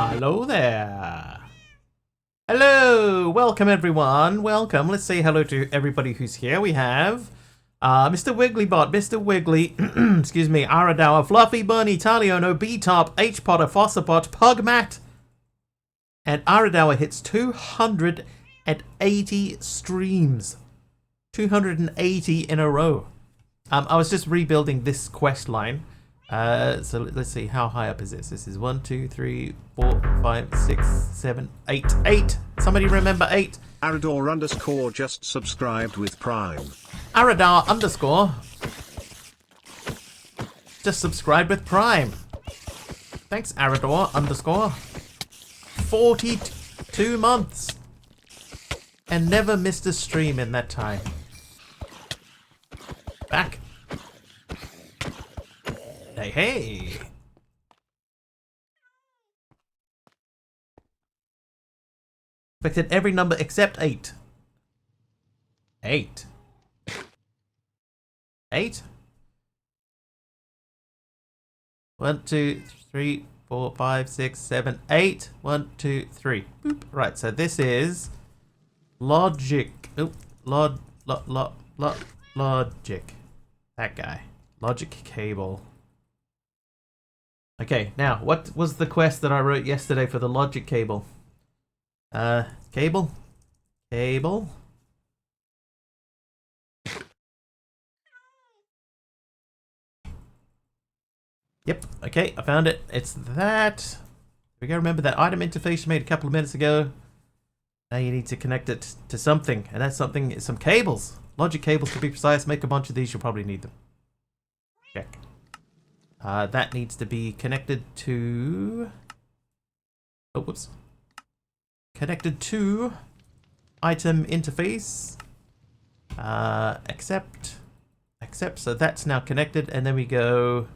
Hello there. Hello. Welcome, everyone. Welcome. Let's say hello to everybody who's here. We have Mr. Wigglybot, Mr. Wiggly, excuse me, Aradawa, Fluffy Bunny, Taliono, B-Top, H-Potter, Fossabot, Pugmat, and Aradawa hits 280 streams. 280 in a row. I was just rebuilding this quest line. So let's see, how high up is this? This is 1, 2, 3, 4, 5, 6, 7, 8. 8! Somebody remember 8? Arador underscore just subscribed with Prime. Aradar underscore just subscribed with Prime. Thanks, Arador underscore. 42 months. And never missed a stream in that time. Back. Hey, hey. Expected every number except 8. 8. 8? 1, 2, 3, 4, 5, 6, 7, 8. 1, 2, 3. Boop. Right, so this is logic. Oh, logic. That guy. Logic cable. Okay, now, what was the quest that I wrote yesterday for the logic cable? Cable? Cable? Yep, okay, I found it. It's that. We gotta remember that item interface you made a couple of minutes ago. Now you need to connect it to something, and that something is some cables. Logic cables, to be precise. Make a bunch of these, you'll probably need them. Check. That needs to be connected to... Oh, whoops. Connected to item interface. Accept. Accept. So that's now connected. And then we go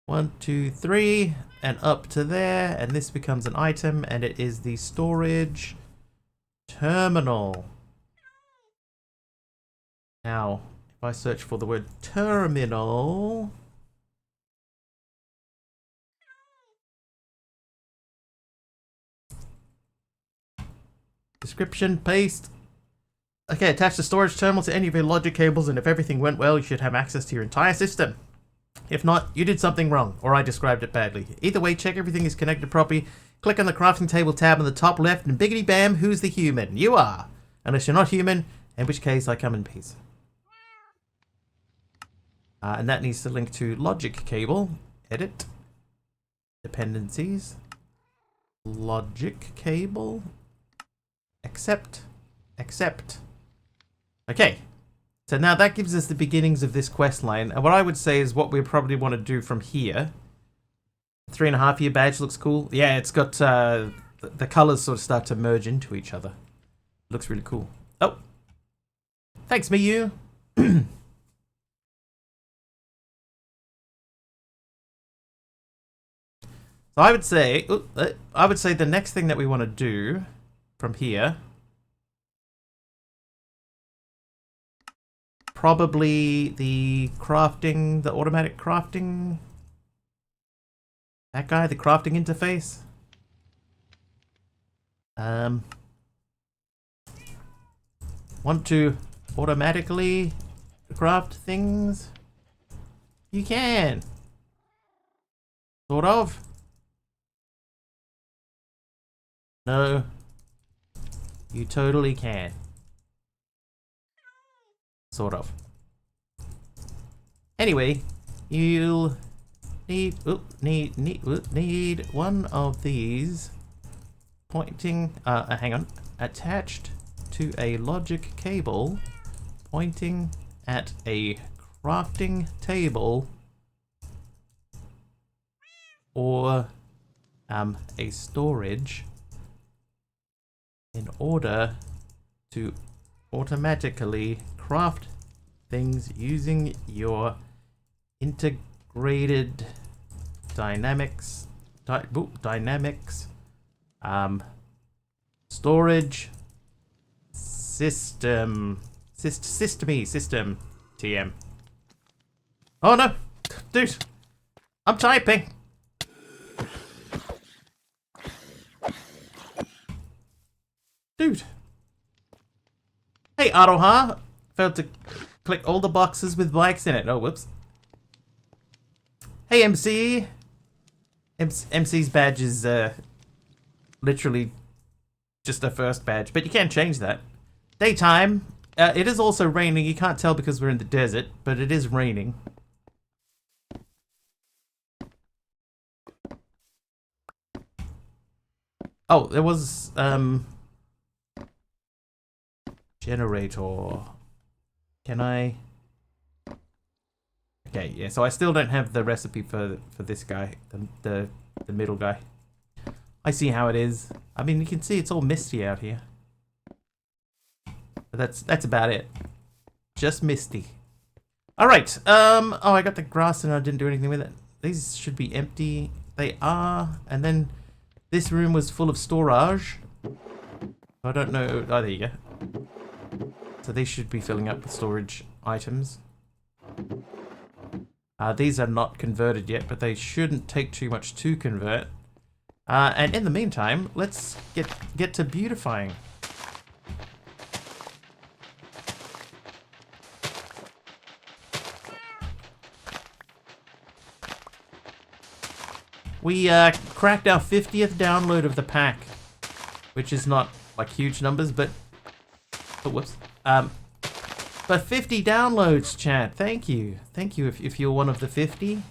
1, 2, 3 and up to there. And this becomes an item. And it is the storage terminal. Now, if I search for the word terminal... Description, paste. Okay, attach the storage terminal to any of your logic cables, and if everything went well, you should have access to your entire system. If not, you did something wrong, or I described it badly. Either way, check everything is connected properly. Click on the crafting table tab on the top left, and biggity bam, who's the human? You are. Unless you're not human, in which case I come in peace. And that needs to link to logic cable. Edit. Dependencies. Logic cable. Accept. Accept. Okay. So now that gives us the beginnings of this quest line. And what I would say is what we probably want to do from here. 3.5 year badge looks cool. Yeah, it's got the colors sort of start to merge into each other. Looks really cool. Oh. Thanks, Miyu. So I would say the next thing that we want to do from here, probably the crafting, the automatic crafting, that guy, the crafting interface. Want to automatically craft things? You can. Sort of. No. You totally can. Sort of. Anyway, you'll need one of these pointing hang on, attached to a logic cable pointing at a crafting table or a storage in order to automatically craft things using your integrated dynamics storage system TM. Oh no, dude, I'm typing. Aroha. Failed to click all the boxes with bikes in it. Oh, whoops. Hey, MC. MC's badge is literally just a first badge, but you can change that. Daytime. It is also raining. You can't tell because we're in the desert, but it is raining. Oh, there was generator. Can I? Okay, yeah. So I still don't have the recipe for this guy, the middle guy. I see how it is. I mean, you can see it's all misty out here. But that's about it. Just misty. All right. Oh, I got the grass and I didn't do anything with it. These should be empty. They are. And then this room was full of storage. I don't know. Oh, there you go. So these should be filling up with storage items. These are not converted yet, but they shouldn't take too much to convert. And in the meantime, let's get to beautifying. We cracked our 50th download of the pack, which is not like huge numbers, but oh, whoops. But 50 downloads, chat. Thank you. Thank you if you're one of the 50.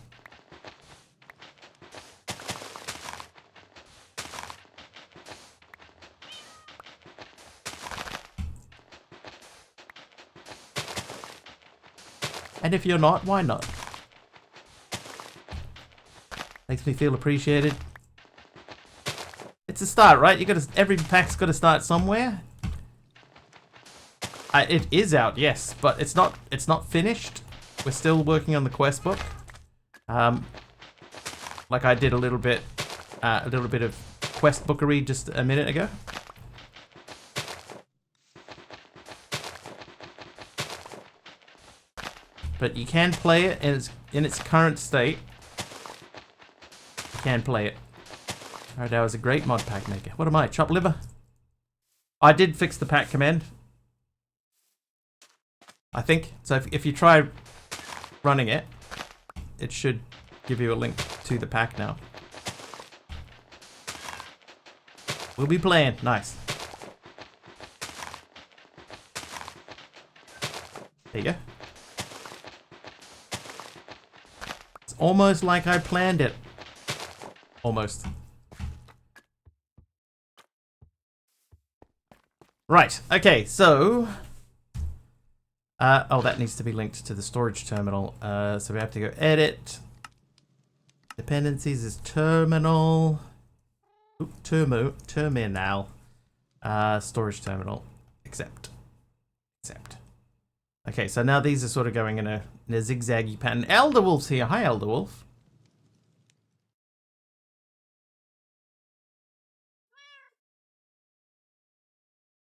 And if you're not, why not? Makes me feel appreciated. It's a start, right? You gotta. Every pack's got to start somewhere. It is out, yes, but it's not. It's not finished. We're still working on the quest book. Like I did a little bit of quest bookery just a minute ago. But you can play it in its current state. You can play it. Alright, that was a great mod pack maker. What am I? Chop liver? I did fix the pack command. I think. So if you try running it, it should give you a link to the pack now. We'll be playing. Nice. There you go. It's almost like I planned it. Almost. Right. Okay, so oh, that needs to be linked to the storage terminal. So we have to go edit. Dependencies is terminal. Oop, terminal. Storage terminal. Accept. Okay, so now these are sort of going in a zigzaggy pattern. Elderwolf's here. Hi, Elderwolf.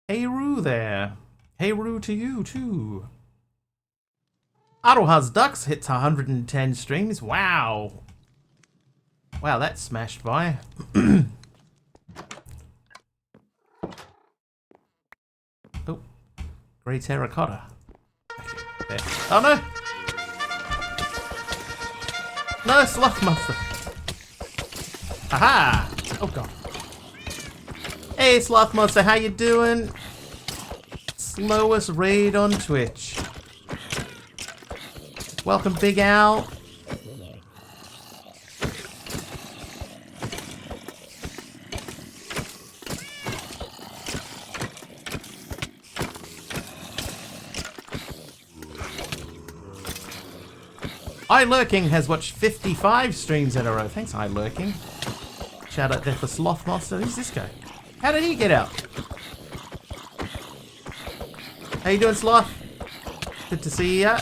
Hey, Roo there. Hey, Roo to you, too. Aroha's Ducks hits 110 streams. Wow. Wow, that's smashed by. Oh. Grey terracotta. There. Oh, no. No, Sloth Monster. Aha. Oh, God. Hey, Sloth Monster, how you doing? Slowest raid on Twitch. Welcome, Big Al. iLurking has watched 55 streams in a row. Thanks, iLurking. Shout out there for Sloth Monster. Who's this guy? How did he get out? How you doing, Sloth? Good to see ya.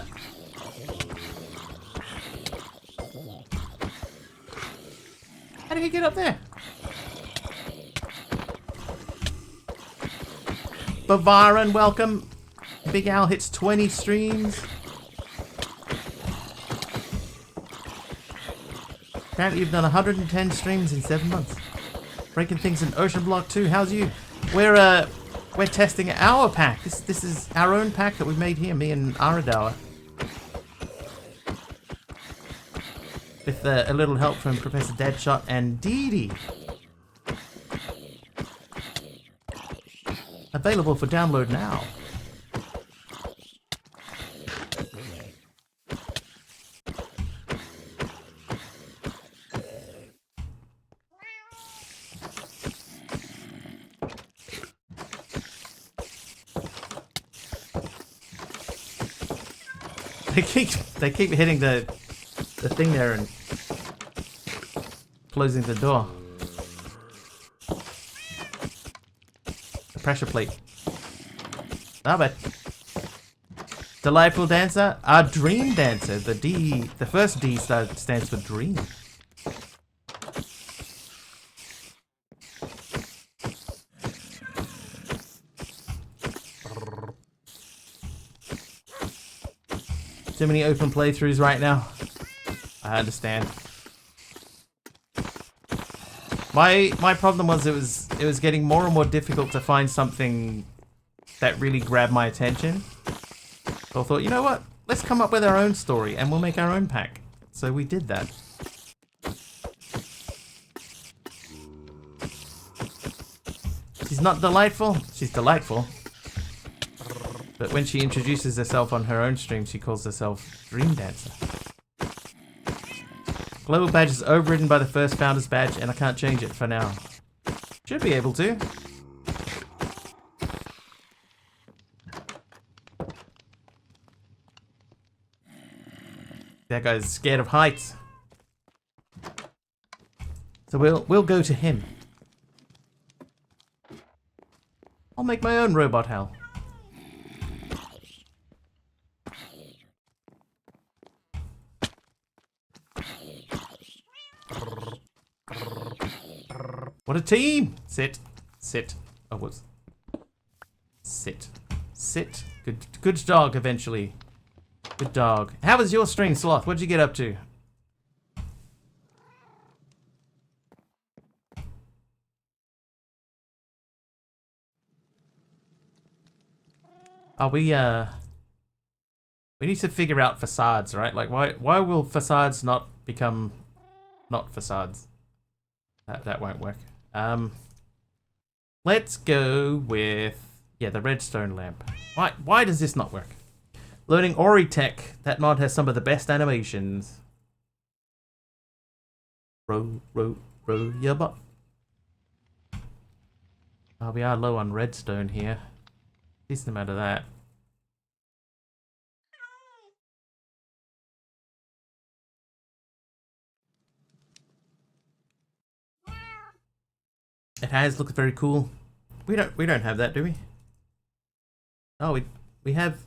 How did he get up there? Bavaran, welcome. Big Al hits 20 streams. Apparently you've done 110 streams in 7 months. Breaking things in Ocean Block 2. How's you? We're We're testing our pack. This is our own pack that we've made here, me and Aradawa. With a little help from Professor Deadshot and Dee Dee. Available for download now. They keep hitting the thing there and closing the door. The pressure plate. Ah, but delightful dancer, our dream dancer. The first D stands for dream. Too many open playthroughs right now. I understand. My problem was it was getting more and more difficult to find something that really grabbed my attention. So I thought, you know what? Let's come up with our own story and we'll make our own pack. So we did that. She's not delightful. She's delightful. But when she introduces herself on her own stream, she calls herself Dream Dancer. Global badge is overridden by the first founder's badge, and I can't change it for now. Should be able to. That guy's scared of heights. So we'll go to him. I'll make my own robot hell. What a team! Sit. Sit. Oh, whoops. Sit. Sit. Good dog, eventually. Good dog. How was your stream, Sloth? What'd you get up to? Oh, we need to figure out facades, right? Like, why will facades not become not facades? That won't work. Let's go with, yeah, the redstone lamp. Why does this not work? Learning Ori Tech. That mod has some of the best animations. Row your butt. Oh, we are low on redstone here. Decent amount of that. It has looked very cool. We don't have that, do we? Oh, we have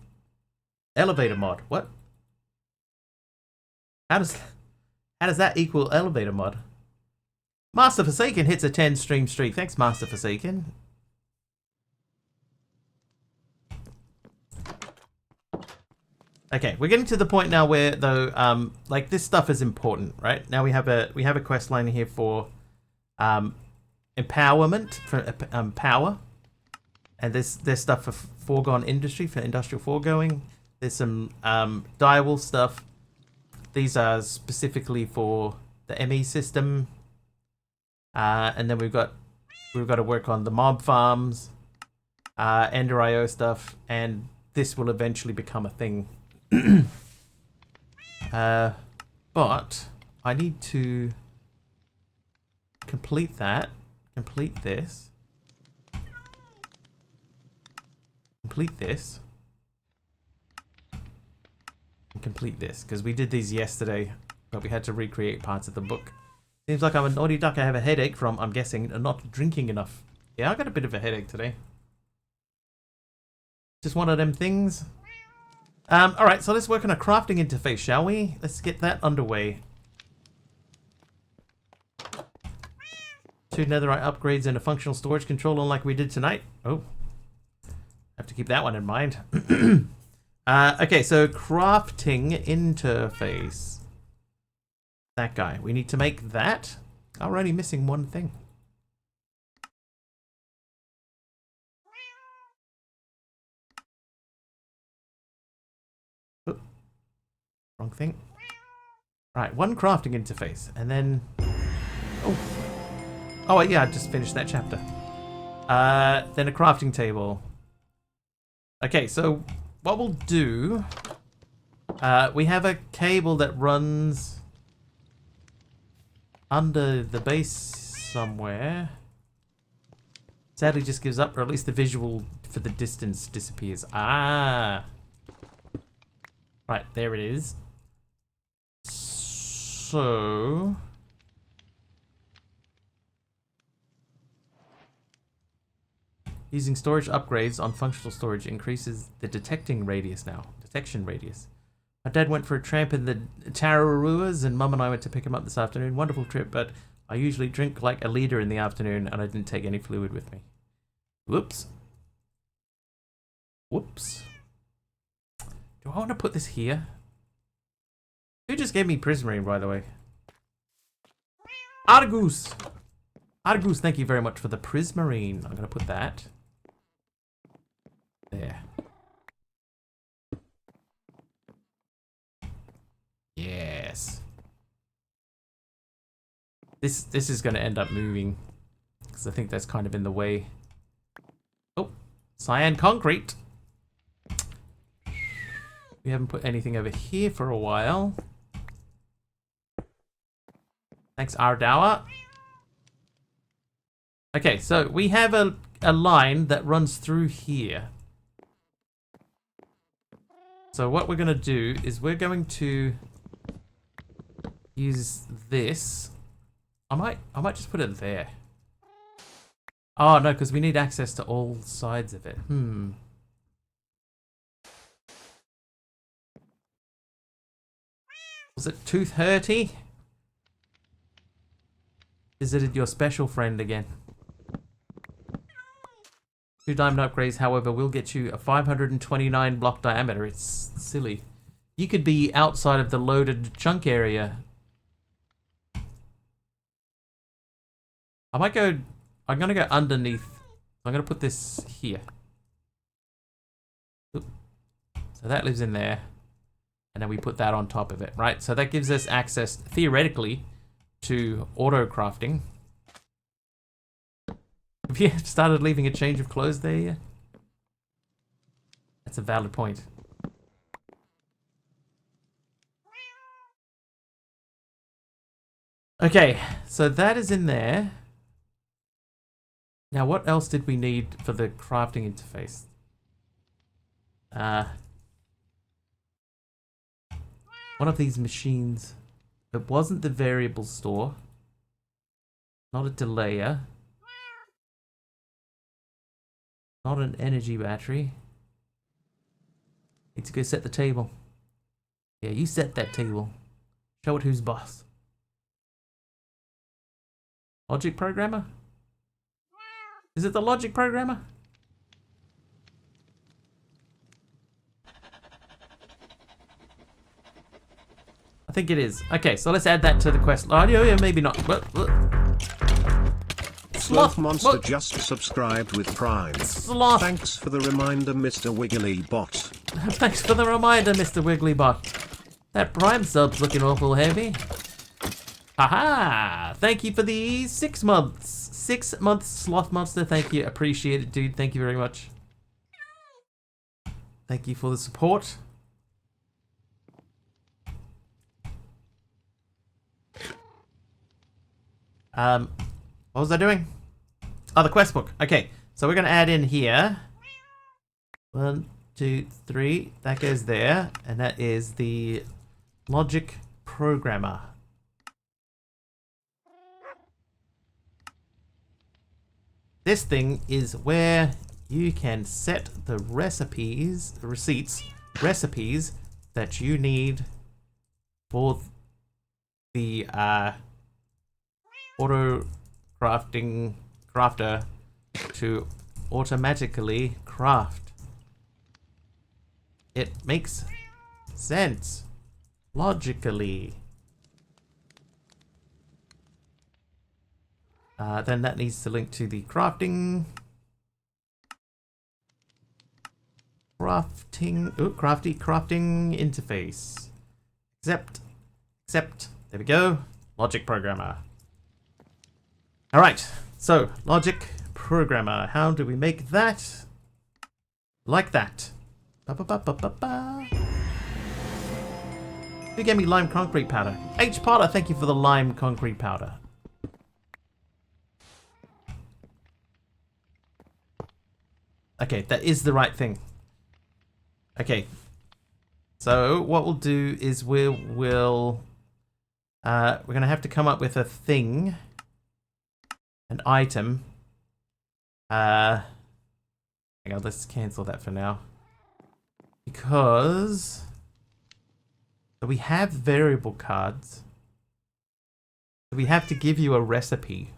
elevator mod. What? How does that equal elevator mod? Master Forsaken hits a 10 stream streak. Thanks, Master Forsaken. Okay, we're getting to the point now where though like this stuff is important, right? Now we have a quest line here for empowerment, for power, and there's stuff for foregone industry, for industrial foregoing. There's some direwolf stuff. These are specifically for the ME system, and then we've got to work on the mob farms, Ender IO stuff, and this will eventually become a thing. But I need to complete that. Complete this. Complete this. And complete this. Because we did these yesterday, but we had to recreate parts of the book. Seems like I'm a naughty duck. I have a headache from, I'm guessing, not drinking enough. Yeah, I got a bit of a headache today. Just one of them things. Alright, so let's work on a crafting interface, shall we? Let's get that underway. 2 netherite upgrades and a functional storage controller like we did tonight. Oh. Have to keep that one in mind. Okay, so crafting interface. That guy. We need to make that. Oh, we're only missing one thing. Wrong thing. Right, one crafting interface, and then... Oh, yeah, I just finished that chapter. Then a crafting table. Okay, so what we'll do... we have a cable that runs under the base somewhere. Sadly just gives up, or at least the visual for the distance disappears. Ah! Right, there it is. So... using storage upgrades on functional storage increases the detection radius. My dad went for a tramp in the Tararuas, and Mum and I went to pick him up this afternoon. Wonderful trip, but I usually drink like a liter in the afternoon, and I didn't take any fluid with me. Whoops. Whoops. Do I want to put this here? Who just gave me Prismarine, by the way? Argus! Argus, thank you very much for the Prismarine. I'm going to put that there. Yes. This is going to end up moving, because I think that's kind of in the way. Oh, cyan concrete. We haven't put anything over here for a while. Thanks, Ardawa. Okay, so we have a line that runs through here. So what we're going to do is we're going to use this. I might just put it there. Oh no, because we need access to all sides of it. Was it Tooth Hurty? Visited your special friend again. 2 diamond upgrades, however, will get you a 529 block diameter. It's silly. You could be outside of the loaded chunk area. I'm gonna go underneath. I'm gonna put this here. Oop. So that lives in there. And then we put that on top of it, right? So that gives us access, theoretically, to auto crafting. Have you started leaving a change of clothes there yet? That's a valid point. Okay, so that is in there. Now, what else did we need for the crafting interface? One of these machines. It wasn't the variable store. Not a delayer. Not an energy battery. Need to go set the table. Yeah, you set that table. Show it who's boss. Logic programmer? Is it the logic programmer? I think it is. Okay, so let's add that to the quest. Oh, yeah, maybe not. Sloth Monster just subscribed with Prime. Sloth. Thanks for the reminder, Mr. Wiggly Bot. Thanks for the reminder, Mr. Wiggly Bot. That Prime sub's looking awful heavy. Haha! Thank you for the 6 months. 6 months, Sloth Monster. Thank you. Appreciate it, dude. Thank you very much. Thank you for the support. What was I doing? Oh, the quest book. Okay, so we're going to add in here. 1, 2, 3. That goes there. And that is the logic programmer. This thing is where you can set the recipes that you need for the auto crafter to automatically craft. It makes sense logically. Then that needs to link to the crafting crafting interface. Accept. There we go. Logic programmer. Alright, so logic programmer. How do we make that? Like that. Who gave me lime concrete powder? H. Potter, thank you for the lime concrete powder. Okay, that is the right thing. Okay. So what we'll do is we're gonna have to come up with a thing, an item. Hang on, let's cancel that for now. Because we have variable cards. We have to give you a recipe.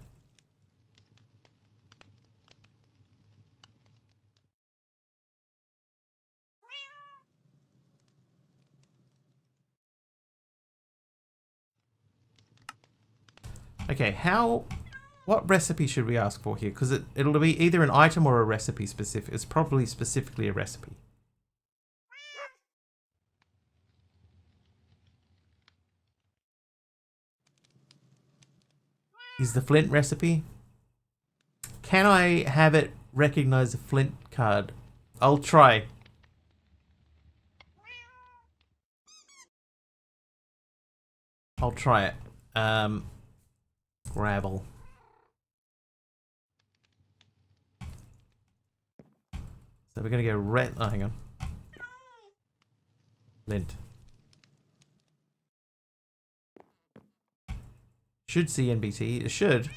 Okay, what recipe should we ask for here? Because it'll be either an item or a recipe specific. It's probably specifically a recipe. Is the flint recipe? Can I have it recognize a flint card? I'll try. I'll try it. Gravel. So we're gonna go red. Oh, hang on. Flint. Should see NBT. It should.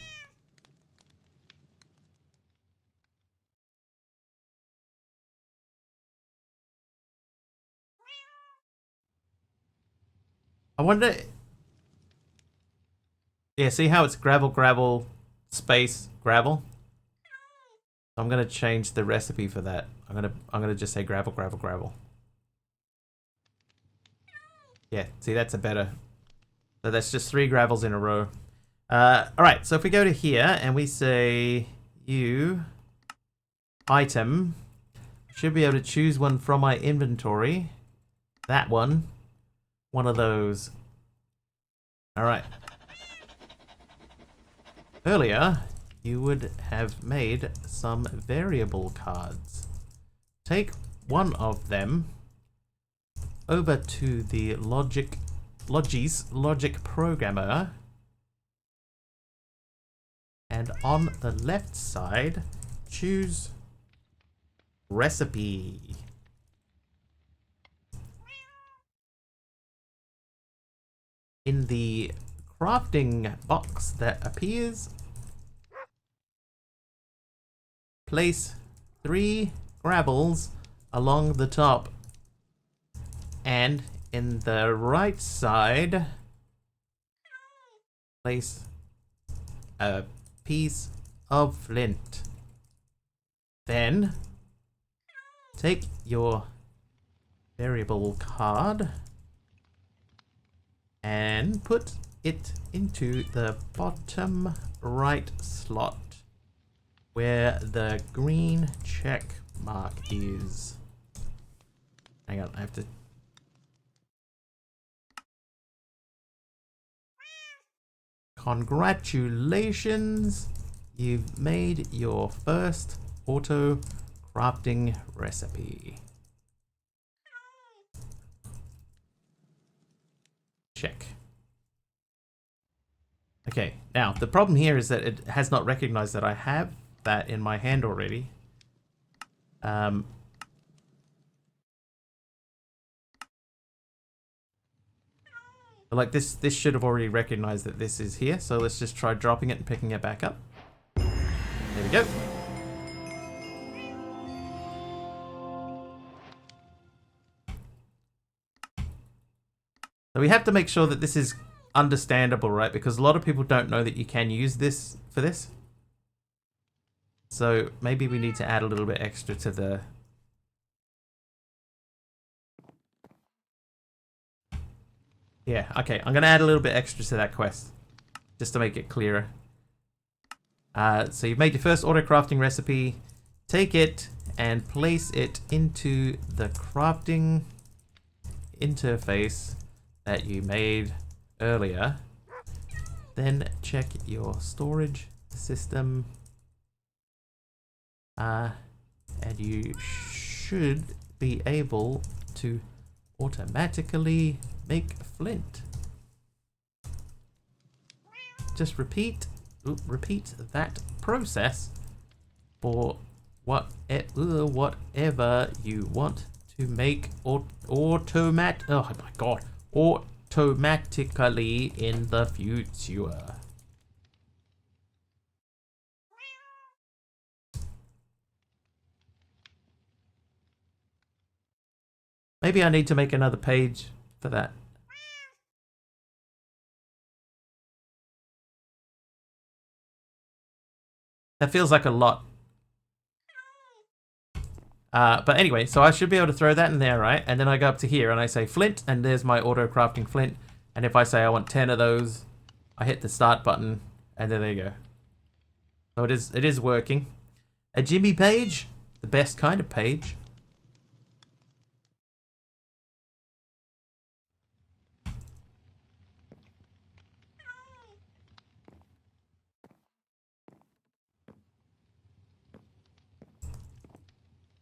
I wonder. Yeah, see how it's gravel, gravel, space, gravel? I'm gonna change the recipe for that. I'm gonna just say gravel, gravel, gravel. Yeah, see that's a better. So that's just 3 gravels in a row. Alright, so if we go to here and we say you item, should be able to choose one from my inventory. That one. One of those. Alright. Earlier, you would have made some variable cards. Take one of them over to the logic programmer, and on the left side, choose recipe. In the crafting box that appears, place 3 gravels along the top, and in the right side place a piece of flint. Then take your variable card and put it into the bottom right slot where the green check mark is. Hang on, I have to. Congratulations, you've made your first auto crafting recipe. Check. Okay, now the problem here is that it has not recognized that I have that in my hand already. Like this should have already recognized that this is here, so let's just try dropping it and picking it back up. There we go. So we have to make sure that this is understandable, right? Because a lot of people don't know that you can use this for this. So maybe we need to add a little bit extra to the... Yeah, okay. I'm going to add a little bit extra to that quest, just to make it clearer. So you've made your first auto crafting recipe. Take it and place it into the crafting interface that you made earlier. Then check your storage system. And you should be able to automatically make flint. Just repeat that process for whatever you want to make automatically in the future. Maybe I need to make another page for that. That feels like a lot. But anyway, so I should be able to throw that in there, right? And then I go up to here and I say flint, and there's my auto crafting flint. And if I say I want 10 of those, I hit the start button, and then there you go. So it is working. A Jimmy page, the best kind of page.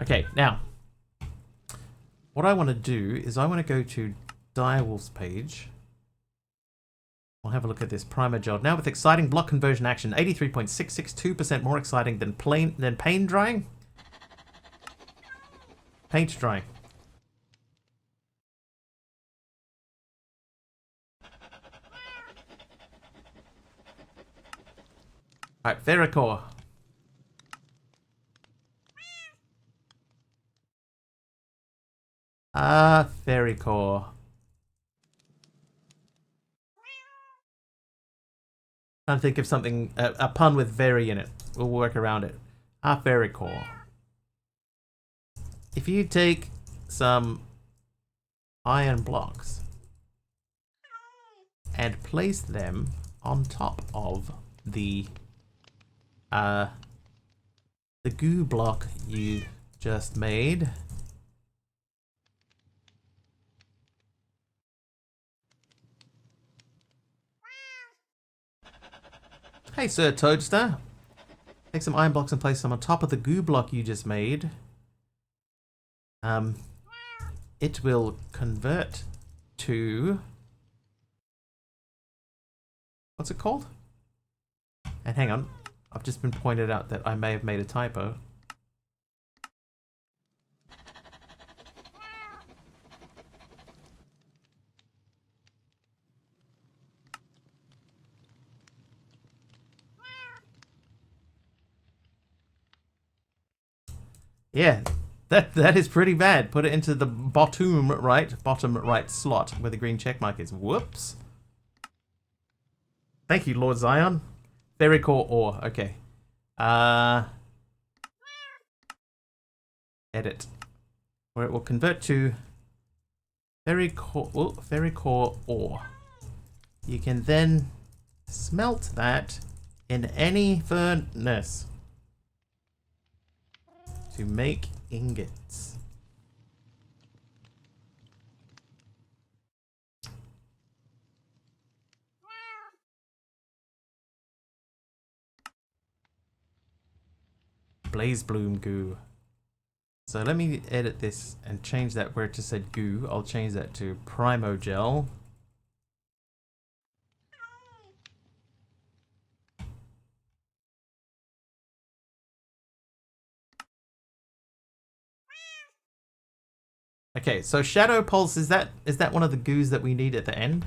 Okay, now, what I want to do is I want to go to Direwolf's page. We'll have a look at this primer job. Now with exciting block conversion action, 83.662% more exciting than paint drying. Paint drying. Alright, Vericore. Vericore. Trying to think of something, a pun with very in it. We'll work around it. Vericore. If you take some iron blocks and place them on top of the goo block you just made, hey Sir Toadster, take some iron blocks and place them on top of the goo block you just made. It will convert to, what's it called? And hang on, I've just been pointed out that I may have made a typo. Yeah, that is pretty bad. Put it into the bottom right slot where the green check mark is. Whoops. Thank you, Lord Zion. Vericore ore. Okay. Edit. Where it will convert to Vericore ore. You can then smelt that in any furnace to make ingots. Blaze bloom goo. So let me edit this and change that where it just said goo. I'll change that to primogel. Okay, so Shadow Pulse, is that one of the goos that we need at the end?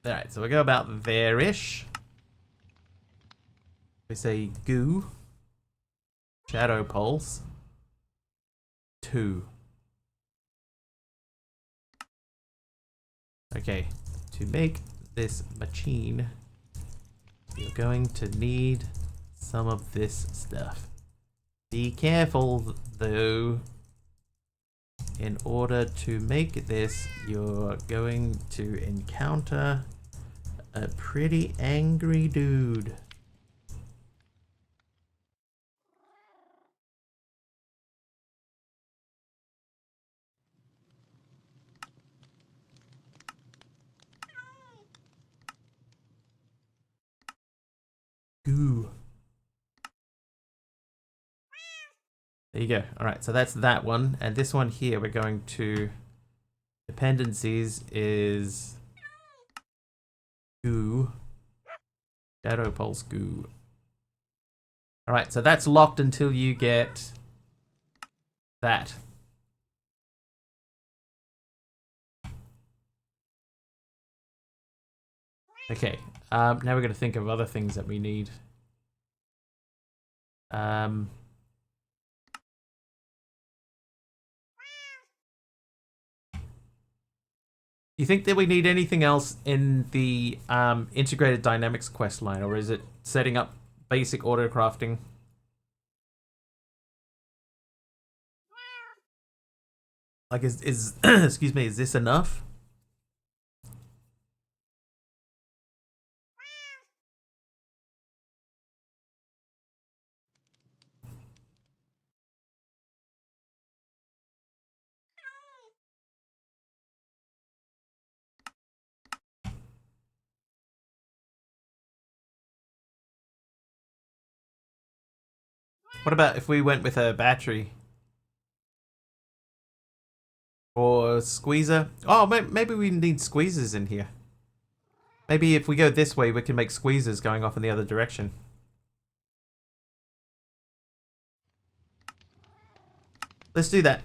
Alright, so we go about there-ish. We say goo, Shadow Pulse, 2. Okay, to make this machine, you're going to need some of this stuff. Be careful though. In order to make this, you're going to encounter a pretty angry dude. Goo. There you go. Alright, so that's that one. And this one here, we're going to... Dependencies is... Goo. Shadow Pulse Goo. Alright, so that's locked until you get... that. Okay, now we're going to think of other things that we need. You think that we need anything else in the integrated dynamics quest line, or is it setting up basic auto crafting? Like, is excuse me, is this enough? What about if we went with a battery? Or squeezer? Oh, maybe we need squeezers in here. Maybe if we go this way, we can make squeezers going off in the other direction. Let's do that.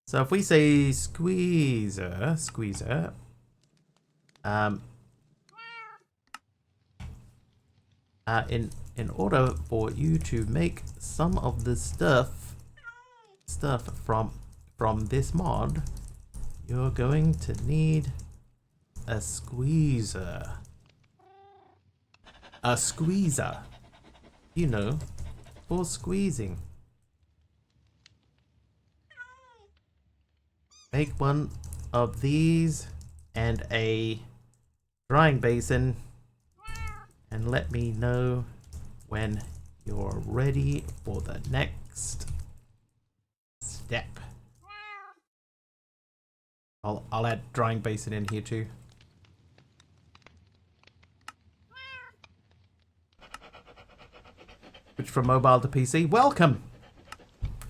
So if we say squeezer, in order for you to make some of the stuff from this mod, you're going to need a squeezer. A squeezer, you know, for squeezing. Make one of these and a drying basin, and let me know when you're ready for the next step. I'll add drying basin in here too. Switch from mobile to PC. Welcome.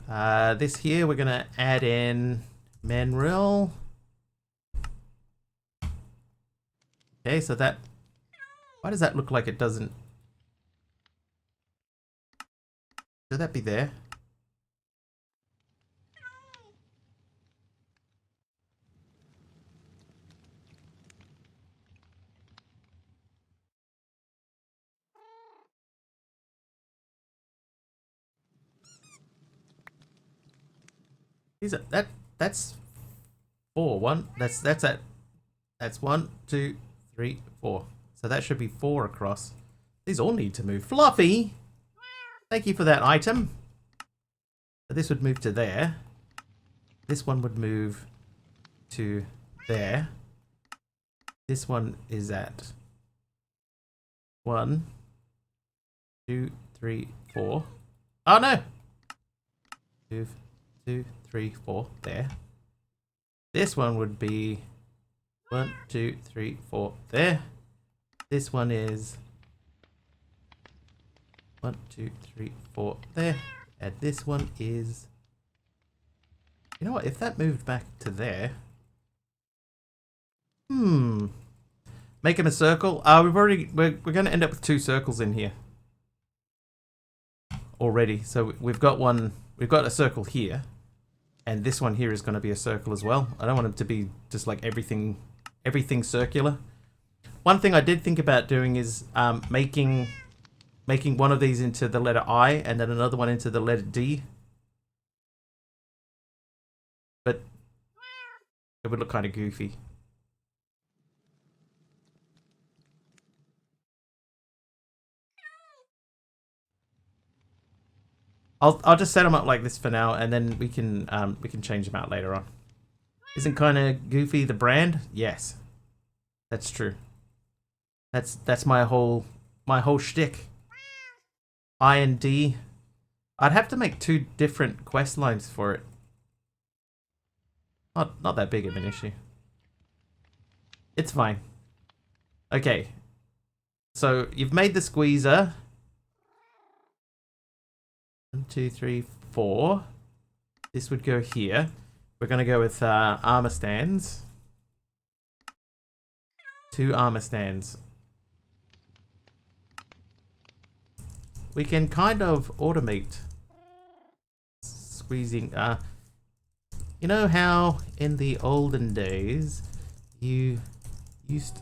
This here we're gonna add in Menril. Okay, so that... Why does that look like it doesn't... Should that be there? That's 4. That's 1, 2, 3, 4. So that should be 4 across. These all need to move. Fluffy! Thank you for that item. So this would move to there. This one would move to there. This one is at 1, 2, 3, 4. Oh no! 2, 3, 4. There. This one would be 1, 2, 3, 4. There. This one is 1, 2, 3, 4. There. And this one is... You know what? If that moved back to there... Make him a circle. We're going to end up with 2 circles in here. Already. So we've got one... We've got a circle here. And this one here is going to be a circle as well. I don't want it to be just like everything circular. One thing I did think about doing is making one of these into the letter I and then another one into the letter D. But it would look kind of goofy. I'll just set them up like this for now, and then we can change them out later on. Isn't kind of Goofy the brand? Yes, that's true. That's my whole shtick. I and D. I'd have to make 2 different quest lines for it. Not that big of an issue. It's fine. Okay. So you've made the squeezer. 1, 2, 3, 4. This would go here. We're gonna go with armor stands. 2 armor stands. We can kind of automate squeezing. You know how in the olden days you used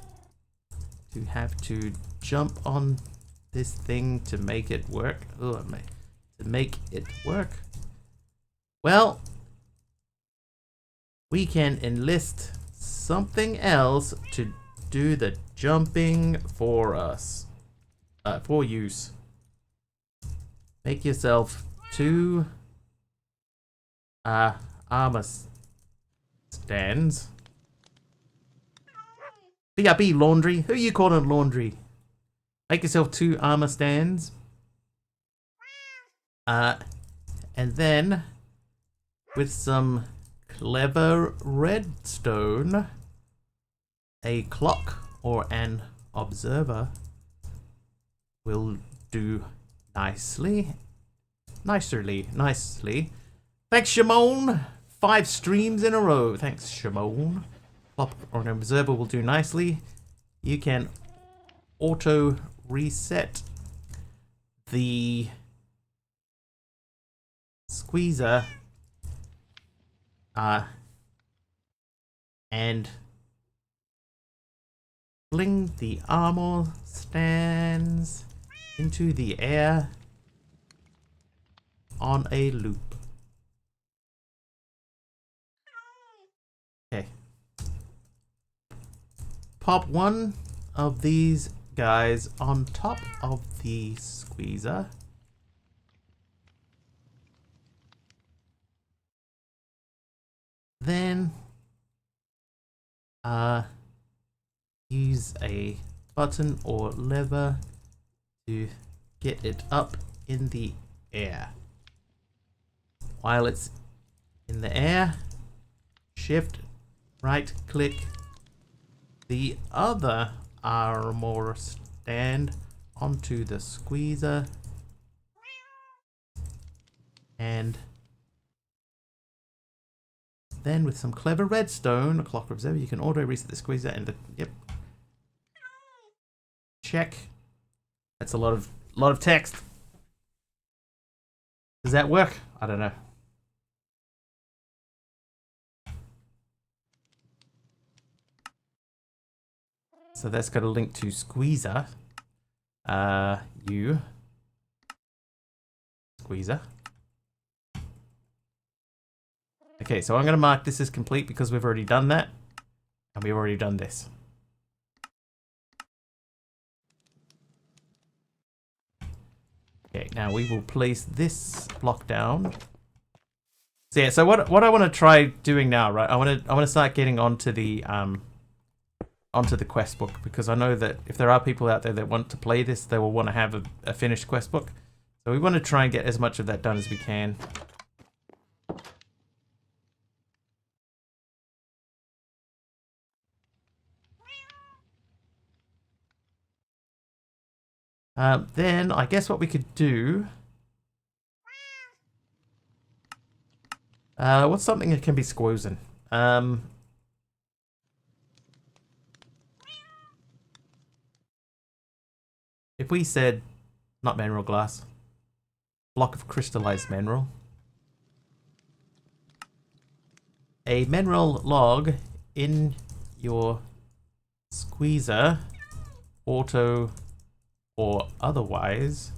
to have to jump on this thing to make it work? Oh, to make it work? Well, we can enlist something else to do the jumping for us. For use. Make yourself 2 armor stands. BRB laundry. Who are you calling laundry? Make yourself 2 armor stands. And then with some clever redstone, a clock or an observer will do nicely. Nicely. Thanks, Shimon. 5 streams in a row. Thanks, Shimon. Clock or an observer will do nicely. You can auto reset the squeezer and fling the armor stands into the air on a loop. Okay. Pop 1 of these guys on top of the squeezer. Then use a button or lever to get it up in the air. While it's in the air, shift right click the other armor stand onto the squeezer and then with some clever redstone, a clock observer, you can auto reset the squeezer and yep. Check. That's a lot of text. Does that work? I don't know. So that's got a link to squeezer. Squeezer. Okay, so I'm going to mark this as complete because we've already done that. And we've already done this. Okay, now we will place this block down. So yeah, so what I want to try doing now, right? I want to start getting onto the quest book, because I know that if there are people out there that want to play this, they will want to have a finished quest book. So we want to try and get as much of that done as we can. Then I guess what we could do. What's something that can be squozen? If we said, not mineral glass, block of crystallized mineral. A mineral log in your squeezer, auto or otherwise,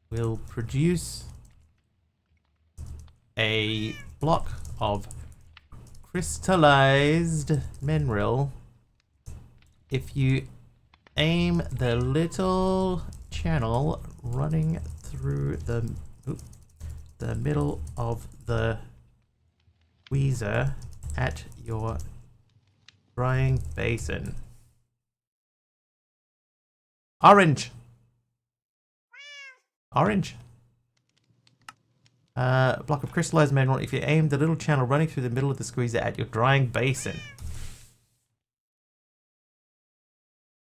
will produce a block of crystallized mineral if you aim the little channel running through the the middle of the squeezer at your drying basin. Orange. Orange. Block of crystallized mineral. If you aim the little channel running through the middle of the squeezer at your drying basin.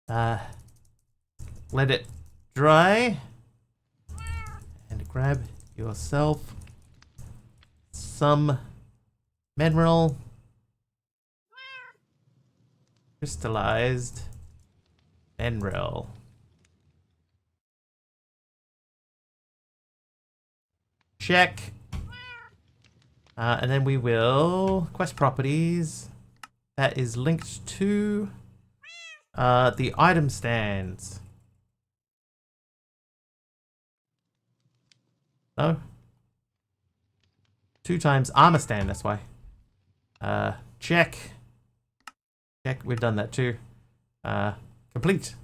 Let it dry. And grab yourself some mineral. Crystallized mineral. Check. And then we will quest properties. That is linked to the item stands. No. 2 times armor stand, that's why. Check. Check, we've done that too. Complete.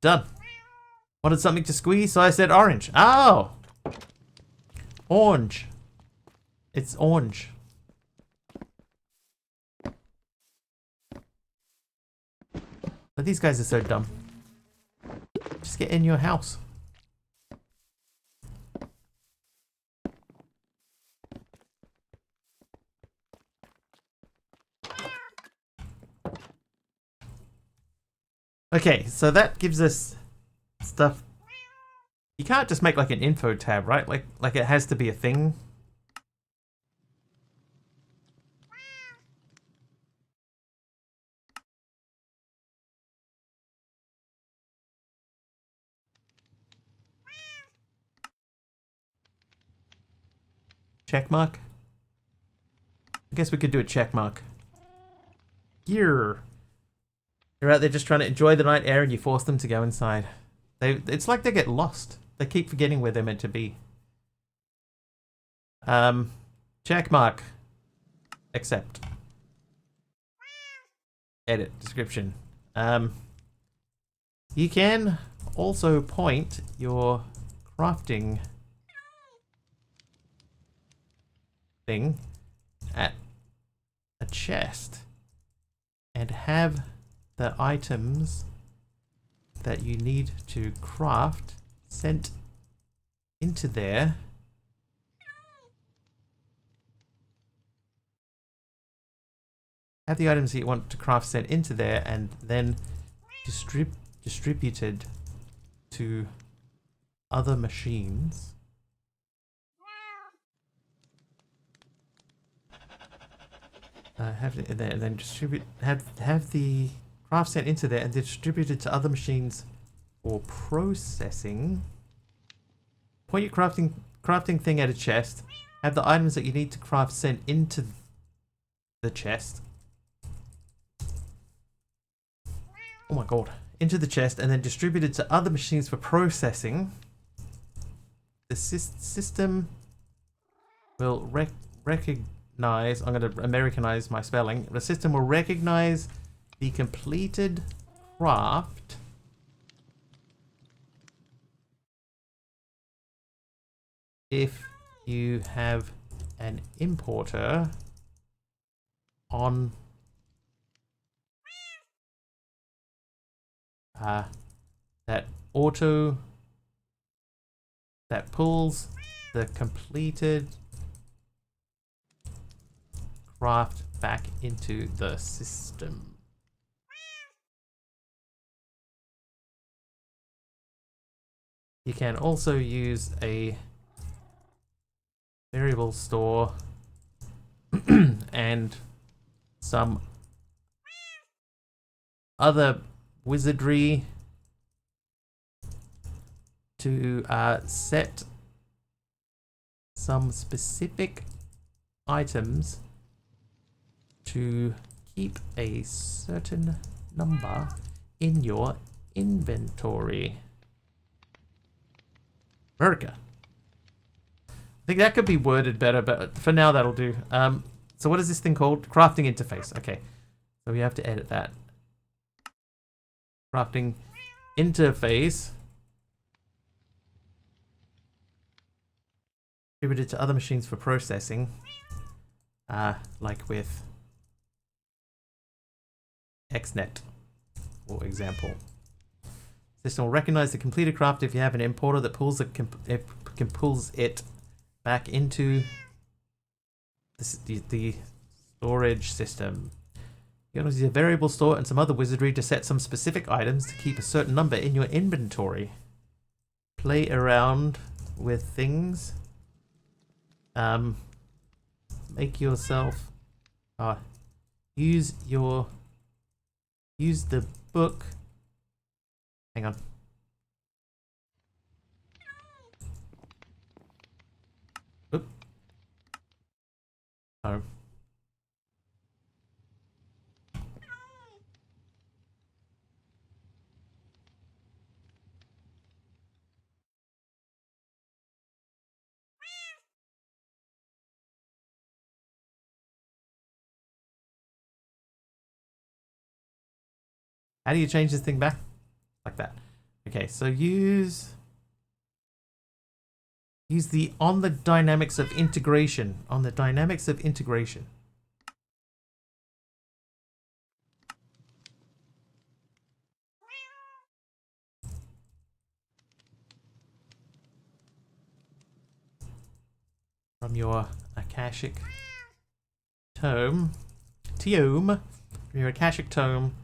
Done. Wanted something to squeeze, so I said orange. Oh! Orange. It's orange. But these guys are so dumb. Just get in your house. Okay, so that gives us stuff. You can't just make like an info tab, right? Like it has to be a thing. Check mark? I guess we could do a check mark. Here. They're out there just trying to enjoy the night air and you force them to go inside. It's like they get lost. They keep forgetting where they're meant to be. Check mark. Accept. Edit. Description. You can also point your crafting thing at a chest and have the items that you need to craft sent into there. Have the items that you want to craft sent into there and then distributed to other machines. Then distribute. Have the craft sent into there and distributed to other machines for processing. Point your crafting thing at a chest. Have the items that you need to craft sent into the chest. Oh my god. Into the chest and then distributed to other machines for processing. The system will recognize, I'm going to Americanize my spelling. The system will recognize the completed craft if you have an importer on that pulls the completed craft back into the system. You can also use a variable store and some other wizardry to set some specific items to keep a certain number in your inventory. America. I think that could be worded better, but for now that'll do. So what is this thing called? Crafting interface. Okay. So we have to edit that. Crafting interface. distributed to other machines for processing. Like with XNet, for example. System will recognize the completed craft if you have an importer that pulls it back into the storage system. You can use a variable store and some other wizardry to set some specific items to keep a certain number in your inventory. Play around with things. Make yourself use the book. Hang on. Oop. Oh. How do you change this thing back? Like that. Okay, so use the on the dynamics of integration. On the dynamics of integration. From your Akashic tome. From your Akashic tome.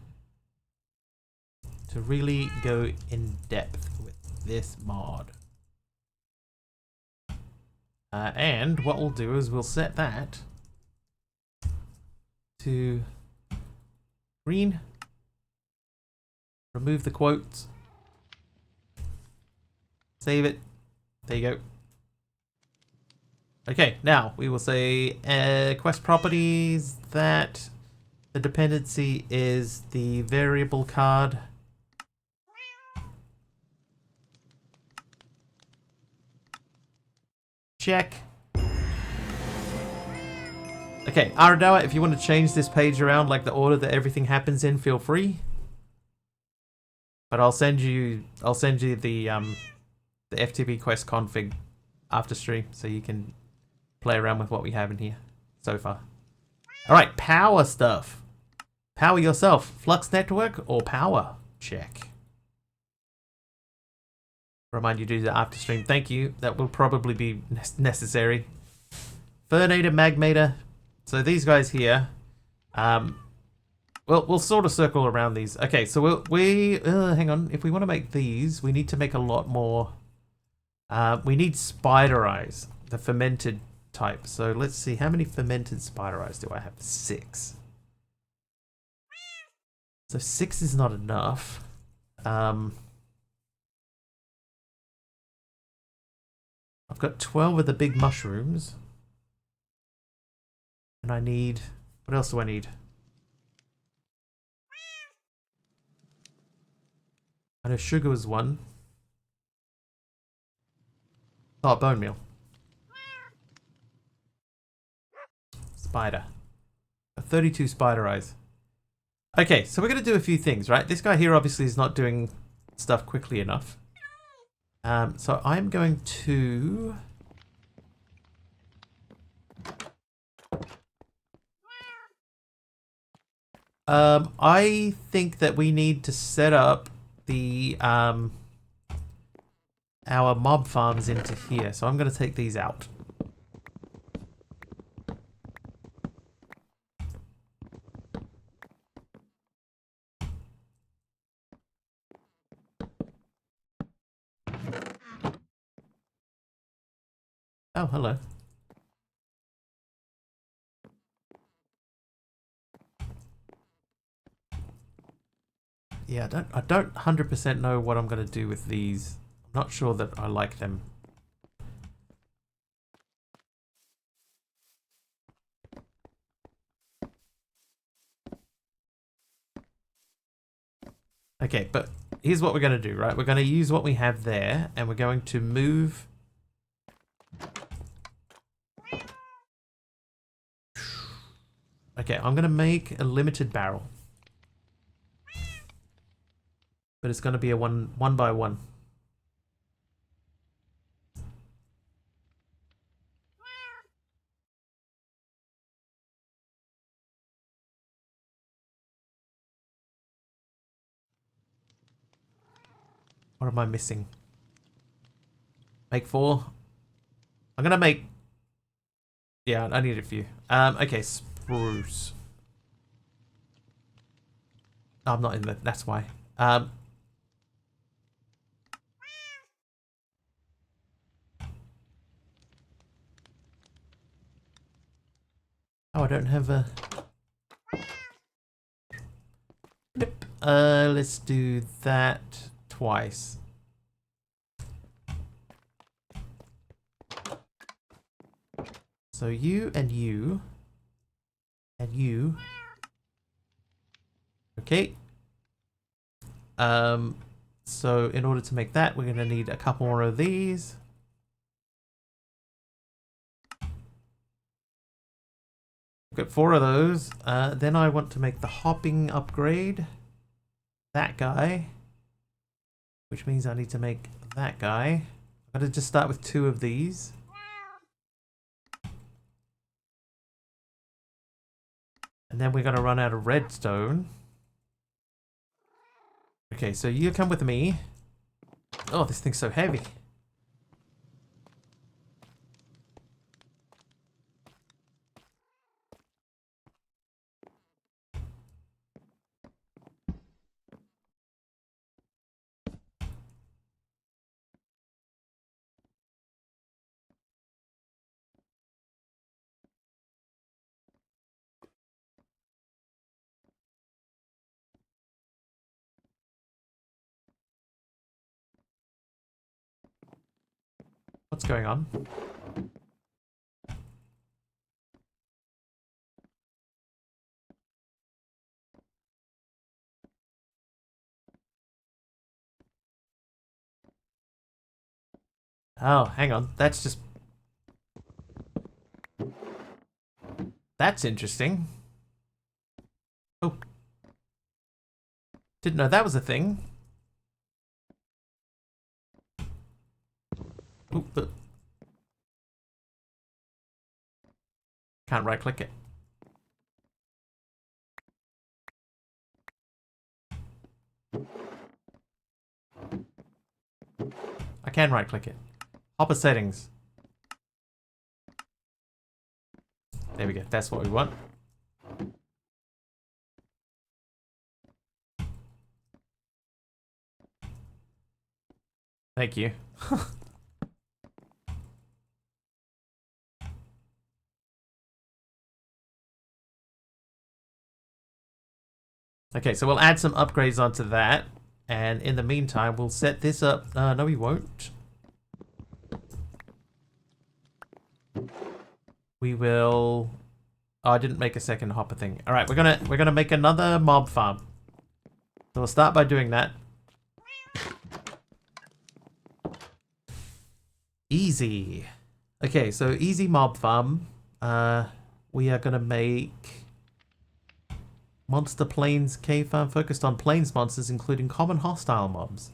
To really go in depth with this mod. And what we'll do is we'll set that to green. Remove the quotes. Save it. There you go. Okay, now we will say quest properties that the dependency is the variable card. Check. Okay, Aradawa, if you want to change this page around like the order that everything happens in, feel free. But I'll send you the FTP quest config after stream so you can play around with what we have in here so far. Alright, power stuff. Power yourself. Flux network or power? Check. Remind you to do that after stream. Thank you. That will probably be necessary. Fernator, Magmator. So these guys here. We'll sort of circle around these. Okay, so hang on. If we want to make these, we need to make a lot more. We need spider eyes, the fermented type. So let's see, how many fermented spider eyes do I have? 6. So 6 is not enough. I've got 12 of the big mushrooms. And I need... What else do I need? I know sugar was 1. Oh, bone meal. Spider. 32 spider eyes. Okay, so we're going to do a few things, right? This guy here obviously is not doing stuff quickly enough. So I'm going to... I think that we need to set up the our mob farms into here. So I'm going to take these out. Oh, hello. Yeah, I don't 100% know what I'm going to do with these. I'm not sure that I like them. Okay, but here's what we're going to do, right? We're going to use what we have there, and we're going to move... Okay, I'm going to make a limited barrel. But it's going to be a one by one. What am I missing? Make 4. I'm gonna make... Yeah, I need a few. Okay, spruce. Oh, I'm not in the... That's why. Oh, I don't have a... Nope. Let's do that twice. So you and you and you. Okay. So in order to make that, we're gonna need a couple more of these. Got 4 of those. Then I want to make the hopping upgrade. That guy. Which means I need to make that guy. I'm gonna just start with 2 of these. And then we're gonna run out of redstone. Okay, so you come with me. Oh, this thing's so heavy. What's going on? Oh, hang on. That's just... That's interesting. Oh. Didn't know that was a thing. Oop. Can't right click it. I can right click it. Hopper settings. There we go. That's what we want. Thank you. Okay, so we'll add some upgrades onto that. And in the meantime, we'll set this up. No, we won't. We will... Oh, I didn't make a second hopper thing. All right, we're gonna make another mob farm. So we'll start by doing that. Easy. Okay, so easy mob farm. We are gonna make Monster Plains cave farm focused on plains monsters, including common hostile mobs.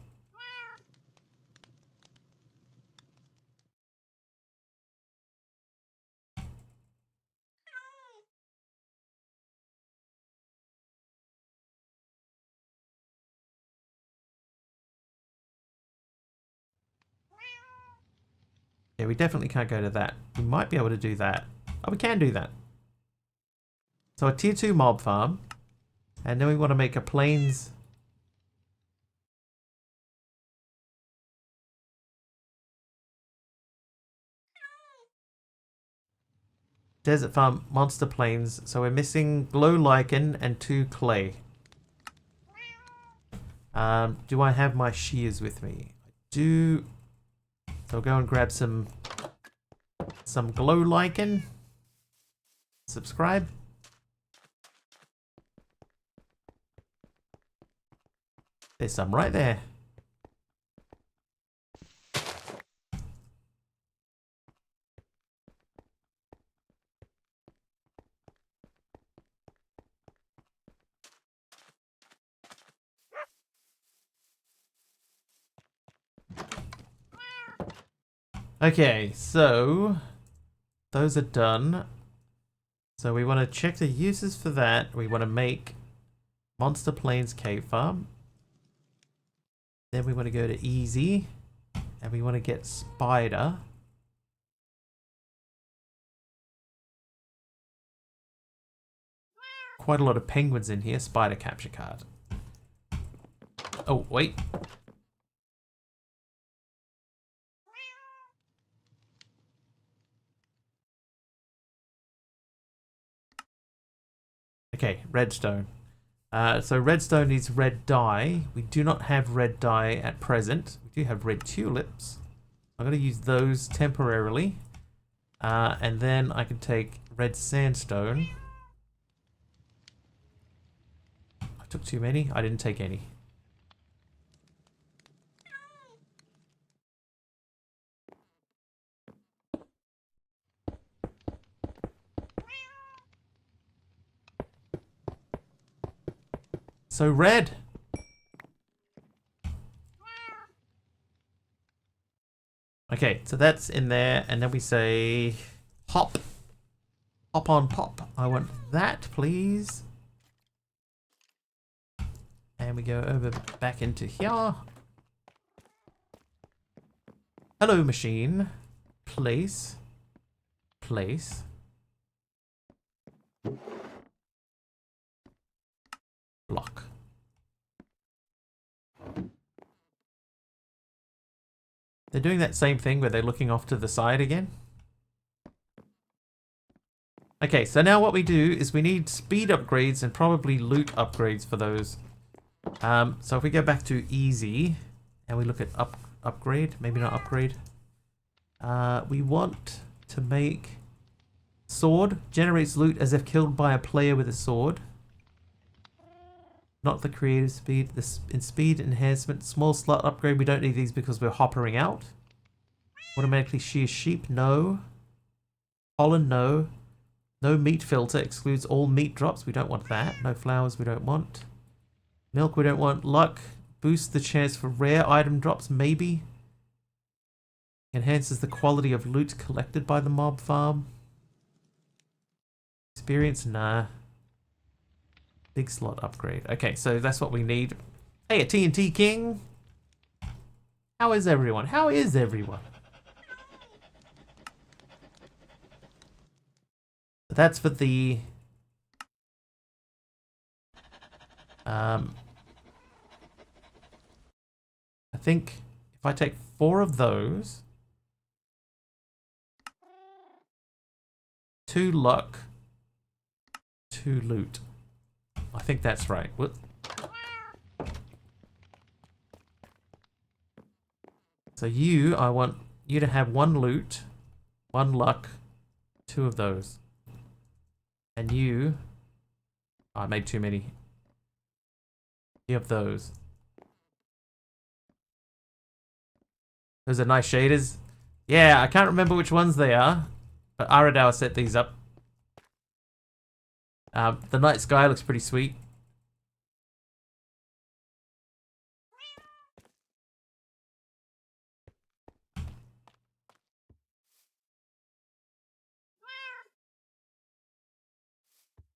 Yeah, we definitely can't go to that. We might be able to do that. Oh, we can do that. So a tier 2 mob farm. And then we want to make a plains... Desert farm, monster plains. So we're missing glow lichen and 2 clay. Do I have my shears with me? I do. So I'll go and grab some glow lichen. Subscribe. There's some right there. Okay, so those are done. So we want to check the uses for that. We want to make Monster Plains cave farm. Then we want to go to easy. And we want to get spider. Quite a lot of penguins in here. Spider capture card. Oh, wait. Okay, redstone. So redstone needs red dye. We do not have red dye at present. We do have red tulips. I'm going to use those temporarily. And then I can take red sandstone. I took too many. I didn't take any. So red. Okay, so that's in there, and then we say hop. Hop on pop. I want that, please. And we go over back into here. Hello, machine. Place. Place. Block. They're doing that same thing where they're looking off to the side again. Okay, so now what we do is we need speed upgrades and probably loot upgrades for those. So if we go back to easy and we look at upgrade, maybe not upgrade. We want to make sword, generates loot as if killed by a player with a sword. Not the creative speed, in speed enhancement, small slot upgrade, we don't need these because we're hoppering out. Automatically shear sheep, no. Pollen, no. No meat filter, excludes all meat drops, we don't want that. No flowers, we don't want. Milk, we don't want. Luck, boosts the chance for rare item drops, maybe. Enhances the quality of loot collected by the mob farm. Experience, nah. Big slot upgrade. Okay, so that's what we need. Hey, a TNT King. How is everyone? How is everyone? That's for the... I think if I take 4 of those... 2 luck, 2 loot. I think that's right. What? So you, I want you to have 1 loot, 1 luck, 2 of those. And you, oh, I made too many. You have those. Those are nice shaders. Yeah, I can't remember which ones they are, but Aradao set these up. The night sky looks pretty sweet.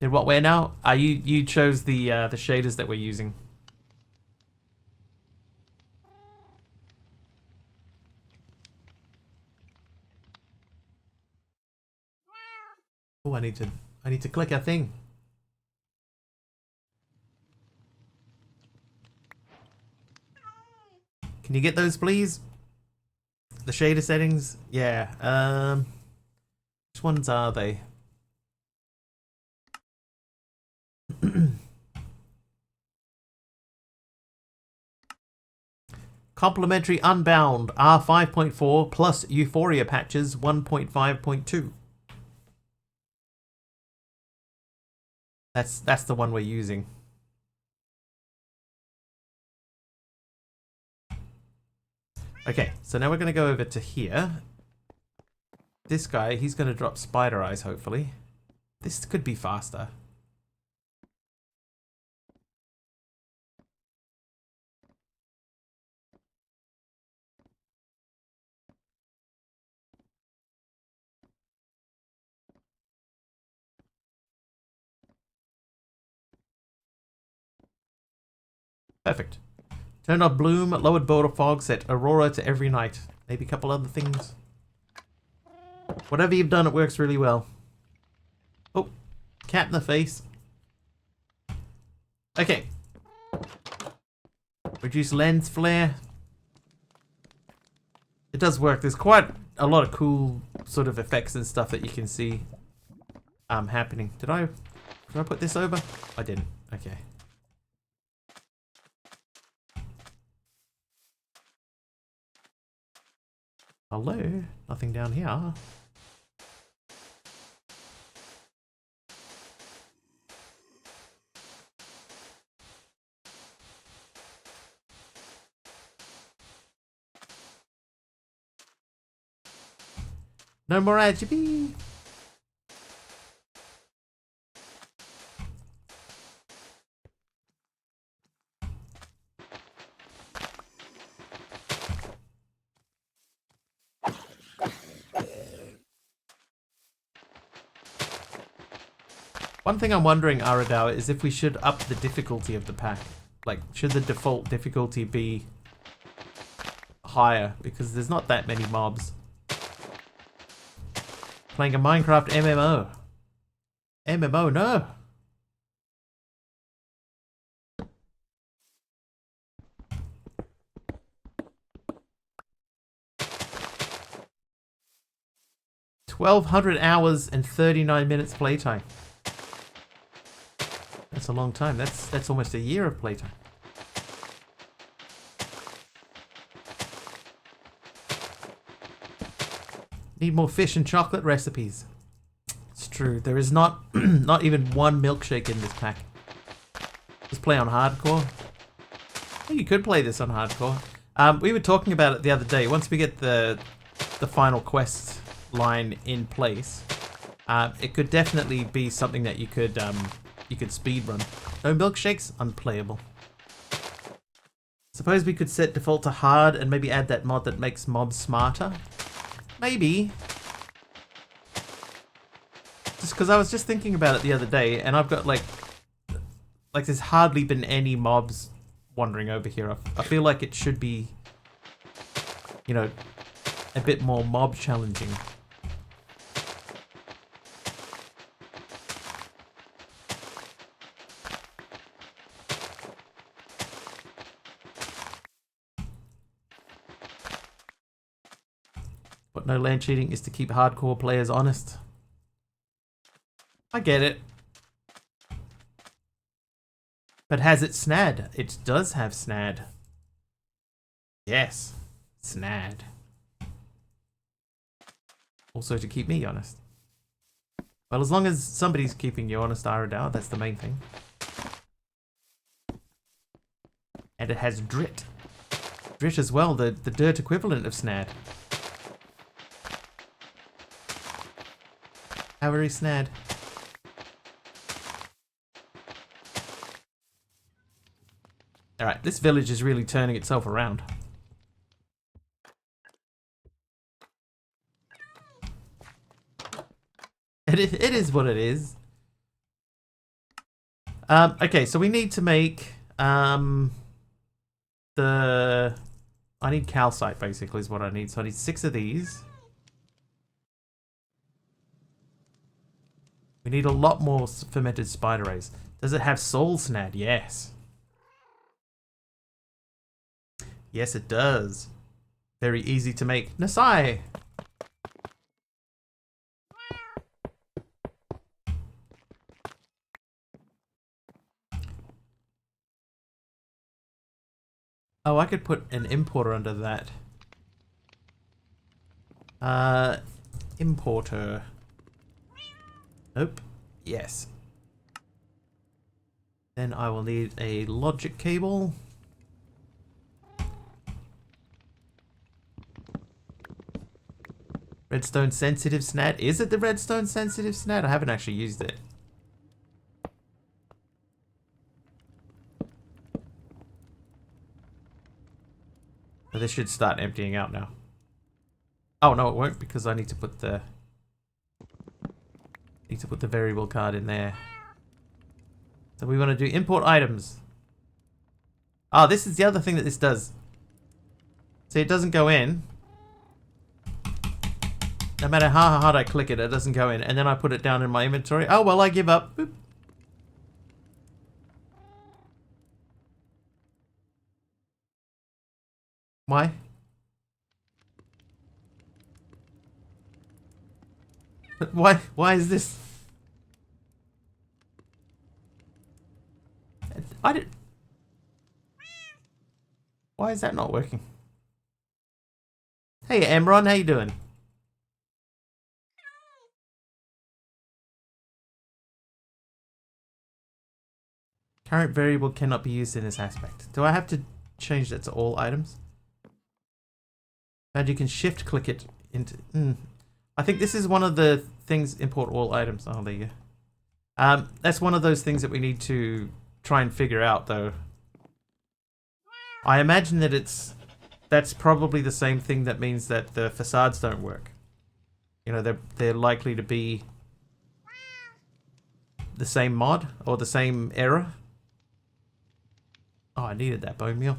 Did what wear now? You chose the shaders that we're using. Oh, I need to click a thing. Can you get those, please? The shader settings? Yeah. Which ones are they? Complementary Unbound R5.4 plus Euphoria patches 1.5.2. That's the one we're using. Okay, so now we're going to go over to here. This guy, he's going to drop spider eyes, hopefully. This could be faster. Perfect. Turned off bloom, lowered border fog, set aurora to every night. Maybe a couple other things. Whatever you've done, it works really well. Oh, cat in the face. Okay. Reduce lens flare. It does work. There's quite a lot of cool sort of effects and stuff that you can see happening. Did I put this over? I didn't. Okay. Hello? Nothing down here. No more RGB. One thing I'm wondering, Aradao, is if we should up the difficulty of the pack. Like, should the default difficulty be higher? Because there's not that many mobs. Playing a Minecraft MMO. MMO, no! $1,200 and 39 minutes playtime. That's a long time. That's almost a year of playtime. Need more fish and chocolate recipes. It's true. There is not not even one milkshake in this pack. Just play on hardcore. I think you could play this on hardcore. We were talking about it the other day. Once we get the final quest line in place, it could definitely be something that you could speedrun. No milkshakes, unplayable. Suppose we could set default to hard and maybe add that mod that makes mobs smarter. Maybe. Just because I was just thinking about it the other day, and I've got like there's hardly been any mobs wandering over here. I feel like it should be, you know, a bit more mob challenging. But no land cheating is to keep hardcore players honest. I get it. But has it snad? It does have snad. Yes, snad. Also to keep me honest. Well, as long as somebody's keeping you honest, Aradao, that's the main thing. And it has drit. Drit as well, the dirt equivalent of snad. How very snad. Alright, this village is really turning itself around. It is what it is. Okay, so we need to make I need calcite basically is what I need. So I need 6 of these. We need a lot more fermented spider rays. Does it have soul snad? Yes. Yes, it does. Very easy to make. Nasai! Oh, I could put an importer under that. Importer. Nope. Yes. Then I will need a logic cable. Redstone sensitive snad. Is it the redstone sensitive snad? I haven't actually used it. But this should start emptying out now. Oh no, it won't because I need to put the variable card in there. So we want to do import items. Ah, this is the other thing that this does. See, it doesn't go in. No matter how hard I click it, it doesn't go in. And then I put it down in my inventory. Oh, well, I give up. Boop. Why? Why is this? I did. Why is that not working? Hey, Emron, how you doing? Current variable cannot be used in this aspect. Do I have to change that to all items? And you can shift click it into... I think this is one of the things, import all items. Oh, there you go. That's one of those things that we need to try and figure out, though. I imagine that that's probably the same thing that means that the facades don't work. You know, they're likely to be the same mod or the same error. Oh, I needed that bone meal.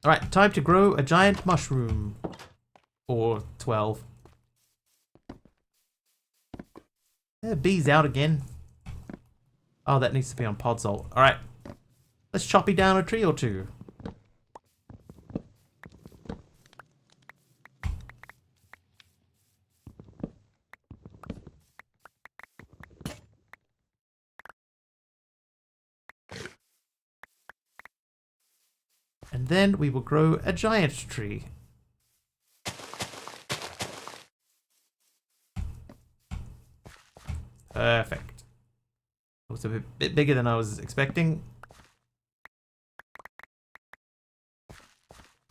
Alright, time to grow a giant mushroom. Or 12. Bee's out again. Oh, that needs to be on Podzol. Alright. Let's choppy down a tree or two. And then we will grow a giant tree. Perfect. It was a bit bigger than I was expecting.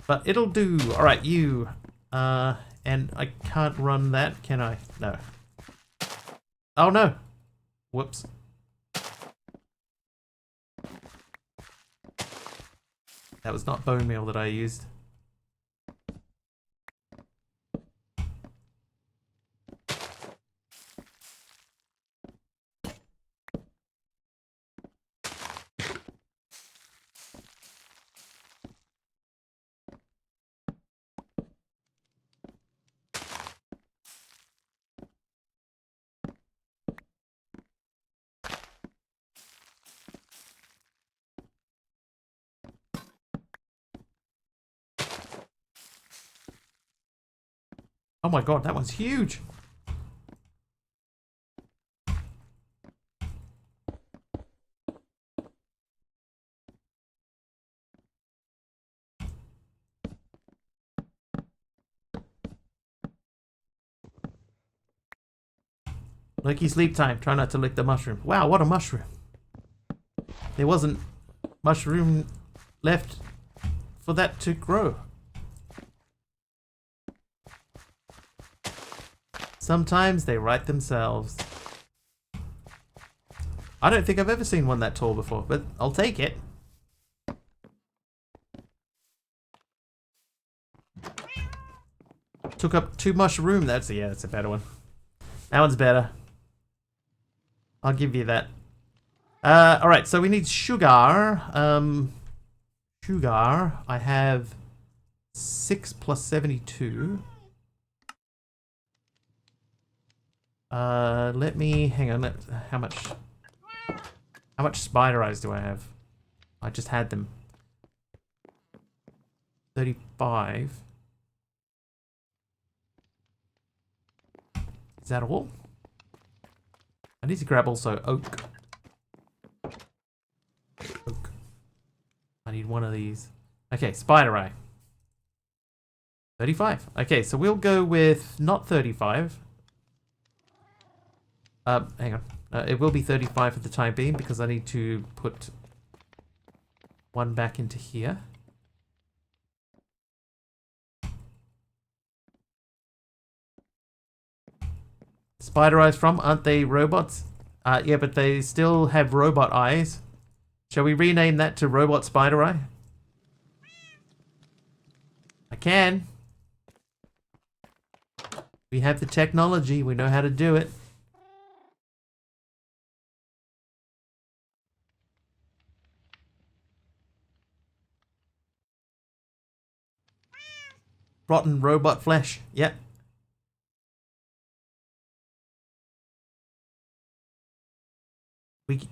But it'll do. Alright, you. And I can't run that, can I? No. Oh no. Whoops. That was not bone meal that I used. Oh my god, that one's huge! Lucky sleep time. Try not to lick the mushroom. Wow, what a mushroom. There wasn't mushroom left for that to grow. Sometimes they write themselves. I don't think I've ever seen one that tall before, but I'll take it. Took up too much room. That's a better one. That one's better. I'll give you that. Alright, so we need sugar. Sugar. I have 6 plus 72. Let me hang on. How much spider eyes do I have? I just had them. 35. Is that all? I need to grab also oak. Oak. I need one of these. Okay, spider eye. 35. Okay, so we'll go with not 35. Hang on. It will be 35 for the time being because I need to put one back into here. Spider eyes from? Aren't they robots? Yeah, but they still have robot eyes. Shall we rename that to Robot Spider Eye? I can. We have the technology. We know how to do it. rotten robot flesh. Yep.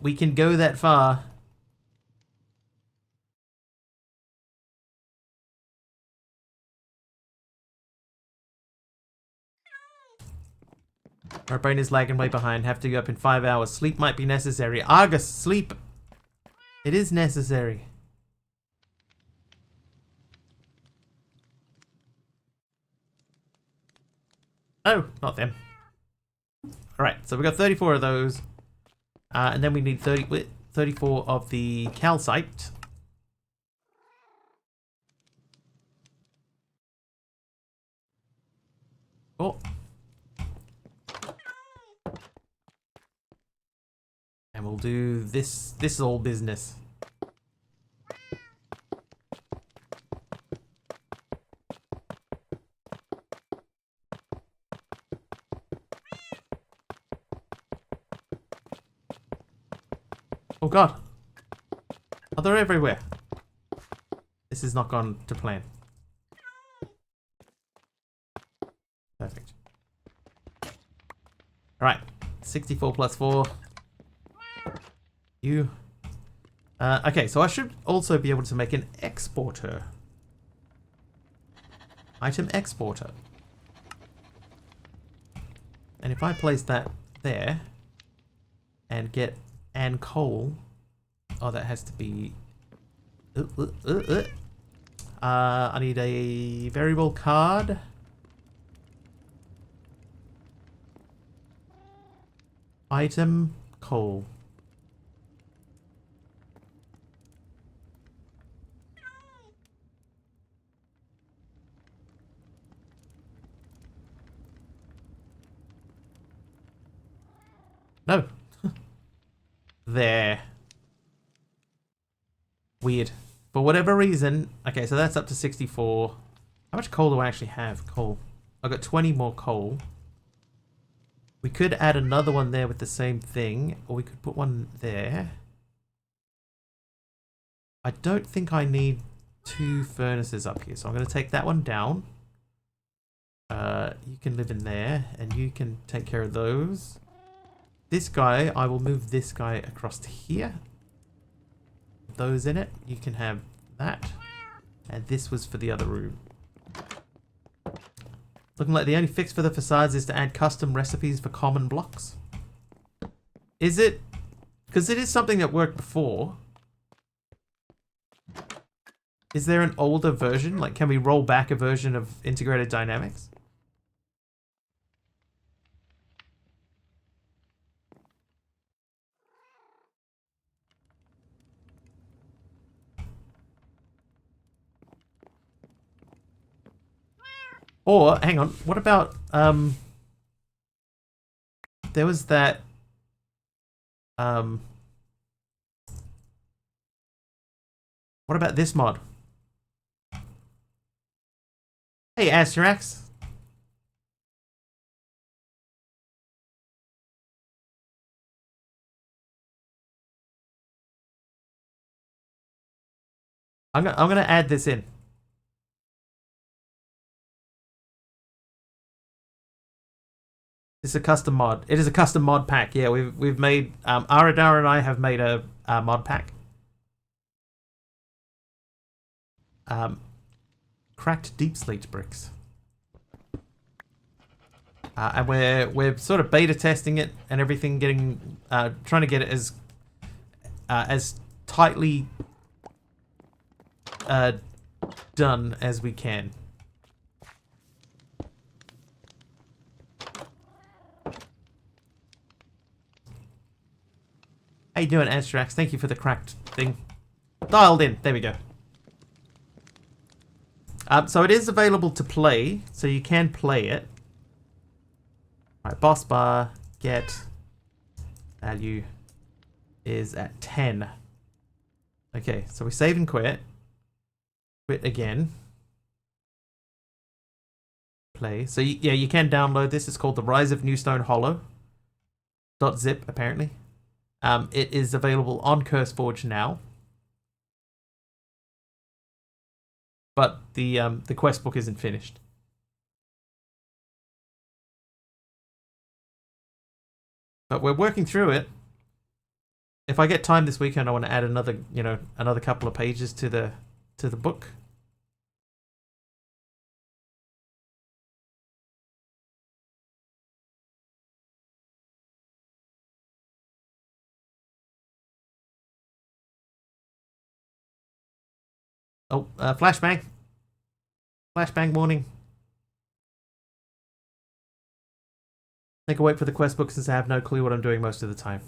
We can go that far. My brain is lagging way behind. Have to go up in 5 hours. Sleep might be necessary. Argus, sleep. It is necessary. Oh, not them. Alright, so we got 34 of those. And then we need 34 of the calcite. Oh. And we'll do this old business. Oh god. Oh, they're everywhere. This has not gone to plan. Perfect. Alright. 64 plus 4. You. Okay, so I should also be able to make an exporter. Item exporter. And if I place that there and get and coal. Oh, that has to be. I need a variable card. Item coal. No. There. Weird. For whatever reason. Okay, so that's up to 64. How much coal do I actually have? Coal. I've got 20 more coal. We could add another one there with the same thing. Or we could put one there. I don't think I need 2 furnaces up here. So I'm going to take that one down. You can live in there. And you can take care of those. This guy, I will move this guy across to here. Those in it. You can have that. And this was for the other room. Looking like the only fix for the facades is to add custom recipes for common blocks. Is it? Because it is something that worked before. Is there an older version? Like, can we roll back a version of integrated dynamics? Or, hang on, what about, there was that, what about this mod? Hey, Asterax. I'm gonna add this in. It's a custom mod. It is a custom mod pack. Yeah, we've made Aradar and I have made a mod pack. Cracked deep slate bricks. And we're sort of beta testing it and everything, getting trying to get it as tightly done as we can. How you doing, Asterax? Thank you for the cracked thing. Dialed in. There we go. So it is available to play, so you can play it. Alright, boss bar, get value is at 10. Okay, so we save and quit. Quit again. Play. So yeah, you can download this. It's called The Rise of Newstone Hollow. .zip, apparently. It is available on CurseForge now. But the quest book isn't finished. But we're working through it. If I get time this weekend, I want to add another, another couple of pages to the book. Oh, flashbang. Flashbang warning. I think I wait for the quest book since I have no clue what I'm doing most of the time.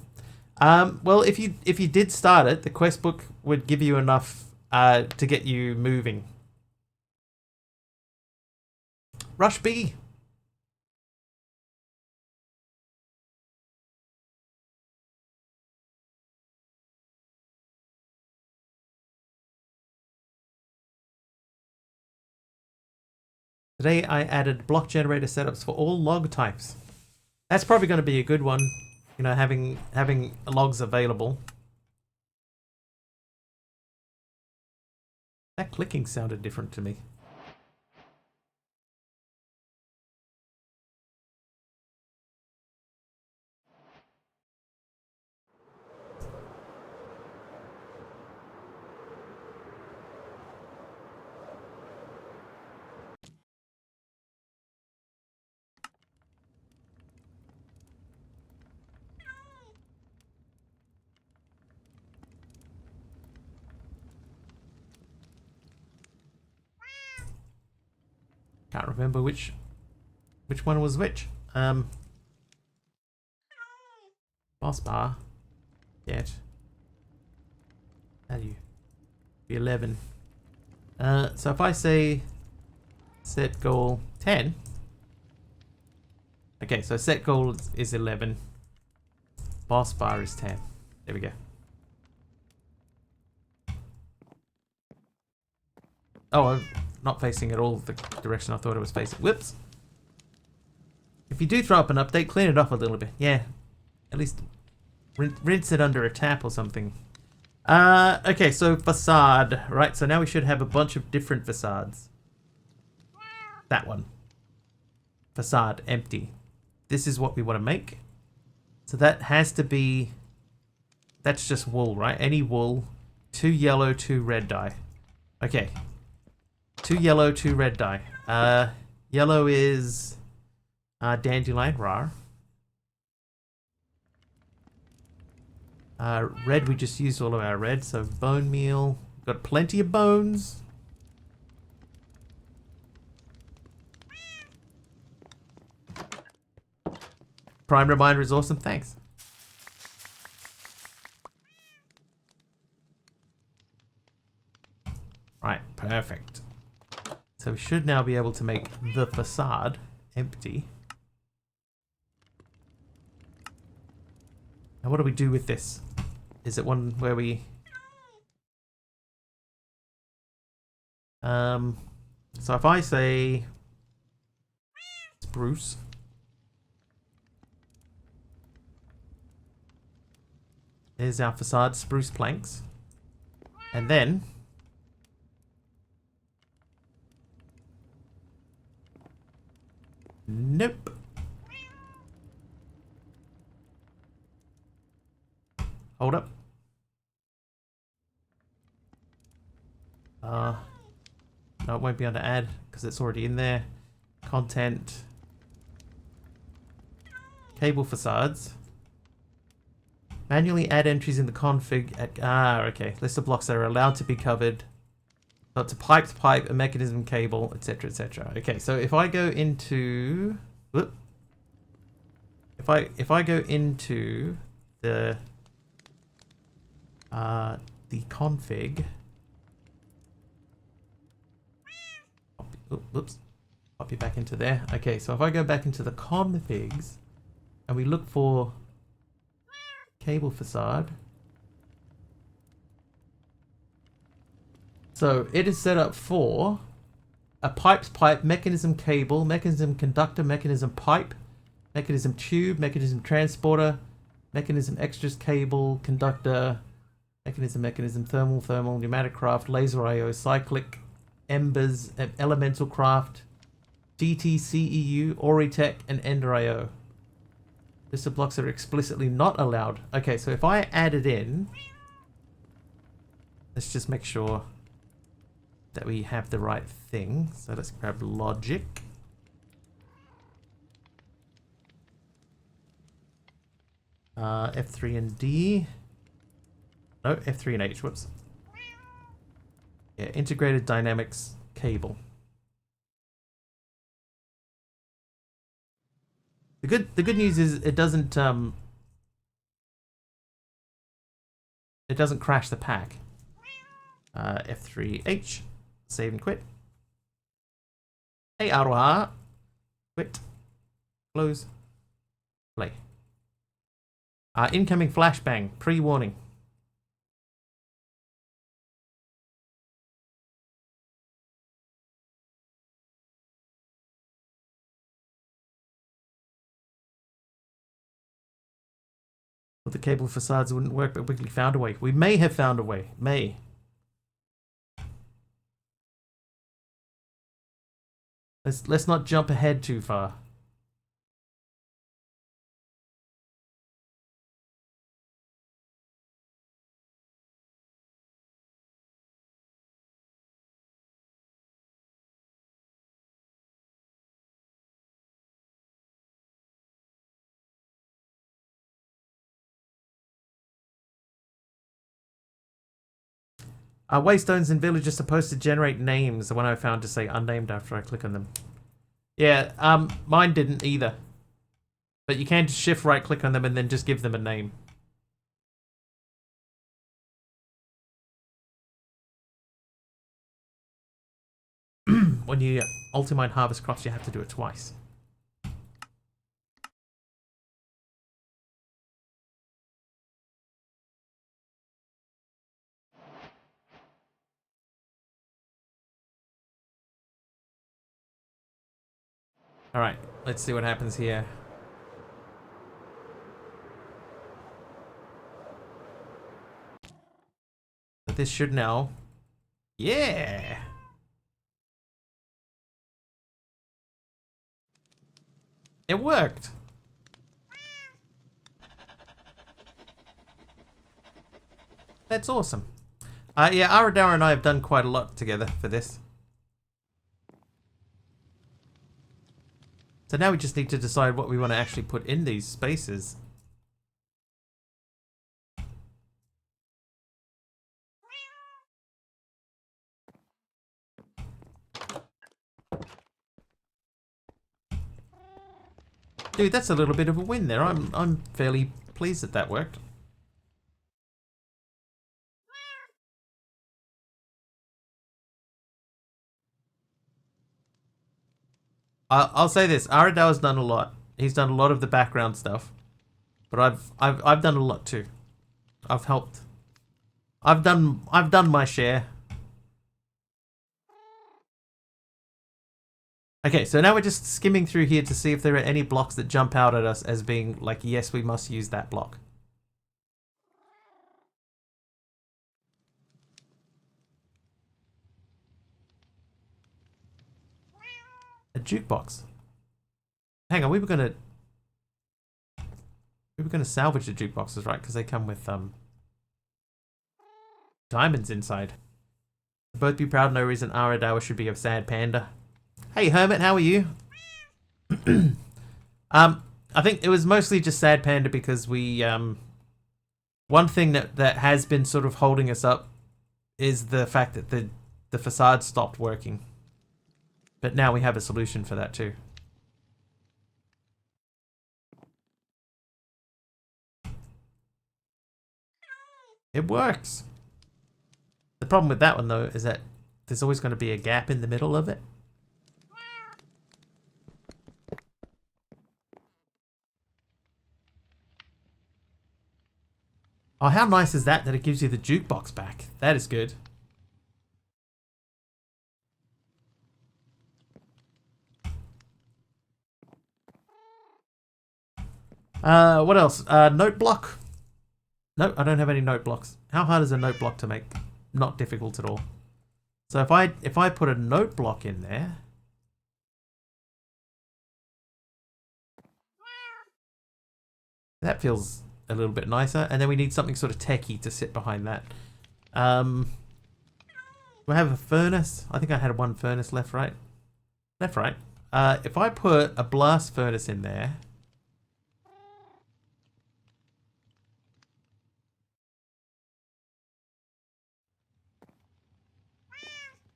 Well, if you did start it, the quest book would give you enough to get you moving. Rush B. Today I added block generator setups for all log types. That's probably going to be a good one, having logs available. That clicking sounded different to me. Can't remember which one was which. Boss bar. Get. Value. Be 11. So if I say set goal 10. Okay, so set goal is 11. Boss bar is 10. There we go. Oh, I'm not facing at all the direction I thought it was facing. Whoops. If you do throw up an update, clean it up a little bit. Yeah. At least rinse it under a tap or something. Okay, so facade. Right, so now we should have a bunch of different facades. That one. Facade, empty. This is what we want to make. So that has to be... That's just wool, right? Any wool. 2 yellow, 2 red dye. Okay. 2 yellow, 2 red dye. Yellow is dandelion, rar. Red, we just used all of our red, so bone meal. Got plenty of bones. Prime reminder is awesome, thanks. Right, perfect. So we should now be able to make the facade empty. Now what do we do with this? Is it one where we... So if I say spruce, there's our facade spruce planks, and then nope. Hold up. No, it won't be under add because it's already in there. Content. Cable facades. Manually add entries in the config at... okay. List of blocks that are allowed to be covered. So it's a pipe to pipe, a mechanism cable, etc, etc. Okay, so if I go into... Whoop. If I go into the config... Oops. Pop you back into there. Okay, so if I go back into the configs and we look for cable facade. So it is set up for a pipes pipe, mechanism cable, mechanism conductor, mechanism pipe, mechanism tube, mechanism transporter, mechanism extras cable, conductor, mechanism thermal, pneumatic craft, laser IO, cyclic, embers, elemental craft, DTCEU, Oritech, and Ender IO. List of blocks that are explicitly not allowed. Okay, so if I add it in, let's just make sure that we have the right thing. So let's grab logic. F3 and D. No, F3 and H. Whoops. Yeah, integrated dynamics cable. The good news is it doesn't crash the pack. F3H, save and quit. Hey Aroha, quit, close, play. Incoming flashbang, pre-warning. The cable facades wouldn't work, but quickly found a way. We may have found a way. May. Let's not jump ahead too far. Waystones in Village are supposed to generate names. The one I found to say unnamed after I click on them. Yeah, mine didn't either. But you can just shift right click on them and then just give them a name. When you ultimate harvest crops, you have to do it twice. Alright, let's see what happens here. But this should now... Yeah! It worked! That's awesome. Yeah, Aradara and I have done quite a lot together for this. So now we just need to decide what we want to actually put in these spaces. Dude, that's a little bit of a win there. I'm fairly pleased that that worked. I'll say this: Aradara's done a lot. He's done a lot of the background stuff, but I've done a lot too. I've helped. I've done my share. Okay, so now we're just skimming through here to see if there are any blocks that jump out at us as being like, yes, we must use that block. A jukebox. Hang on, we were gonna salvage the jukeboxes, right? Because they come with diamonds inside. Both be proud. No reason Aradara should be a sad panda. Hey Hermit, how are you? I think it was mostly just sad panda because we one thing that has been sort of holding us up is the fact that the facade stopped working. But now we have a solution for that too. It works. The problem with that one though is that there's always going to be a gap in the middle of it. Oh, how nice is that it gives you the jukebox back? That is good. What else? Note block. No, I don't have any note blocks. How hard is a note block to make? Not difficult at all. So if I put a note block in there, That feels a little bit nicer. And then we need something sort of techie to sit behind that. We have a furnace. I think I had one furnace left, right? Left, right. If I put a blast furnace in there.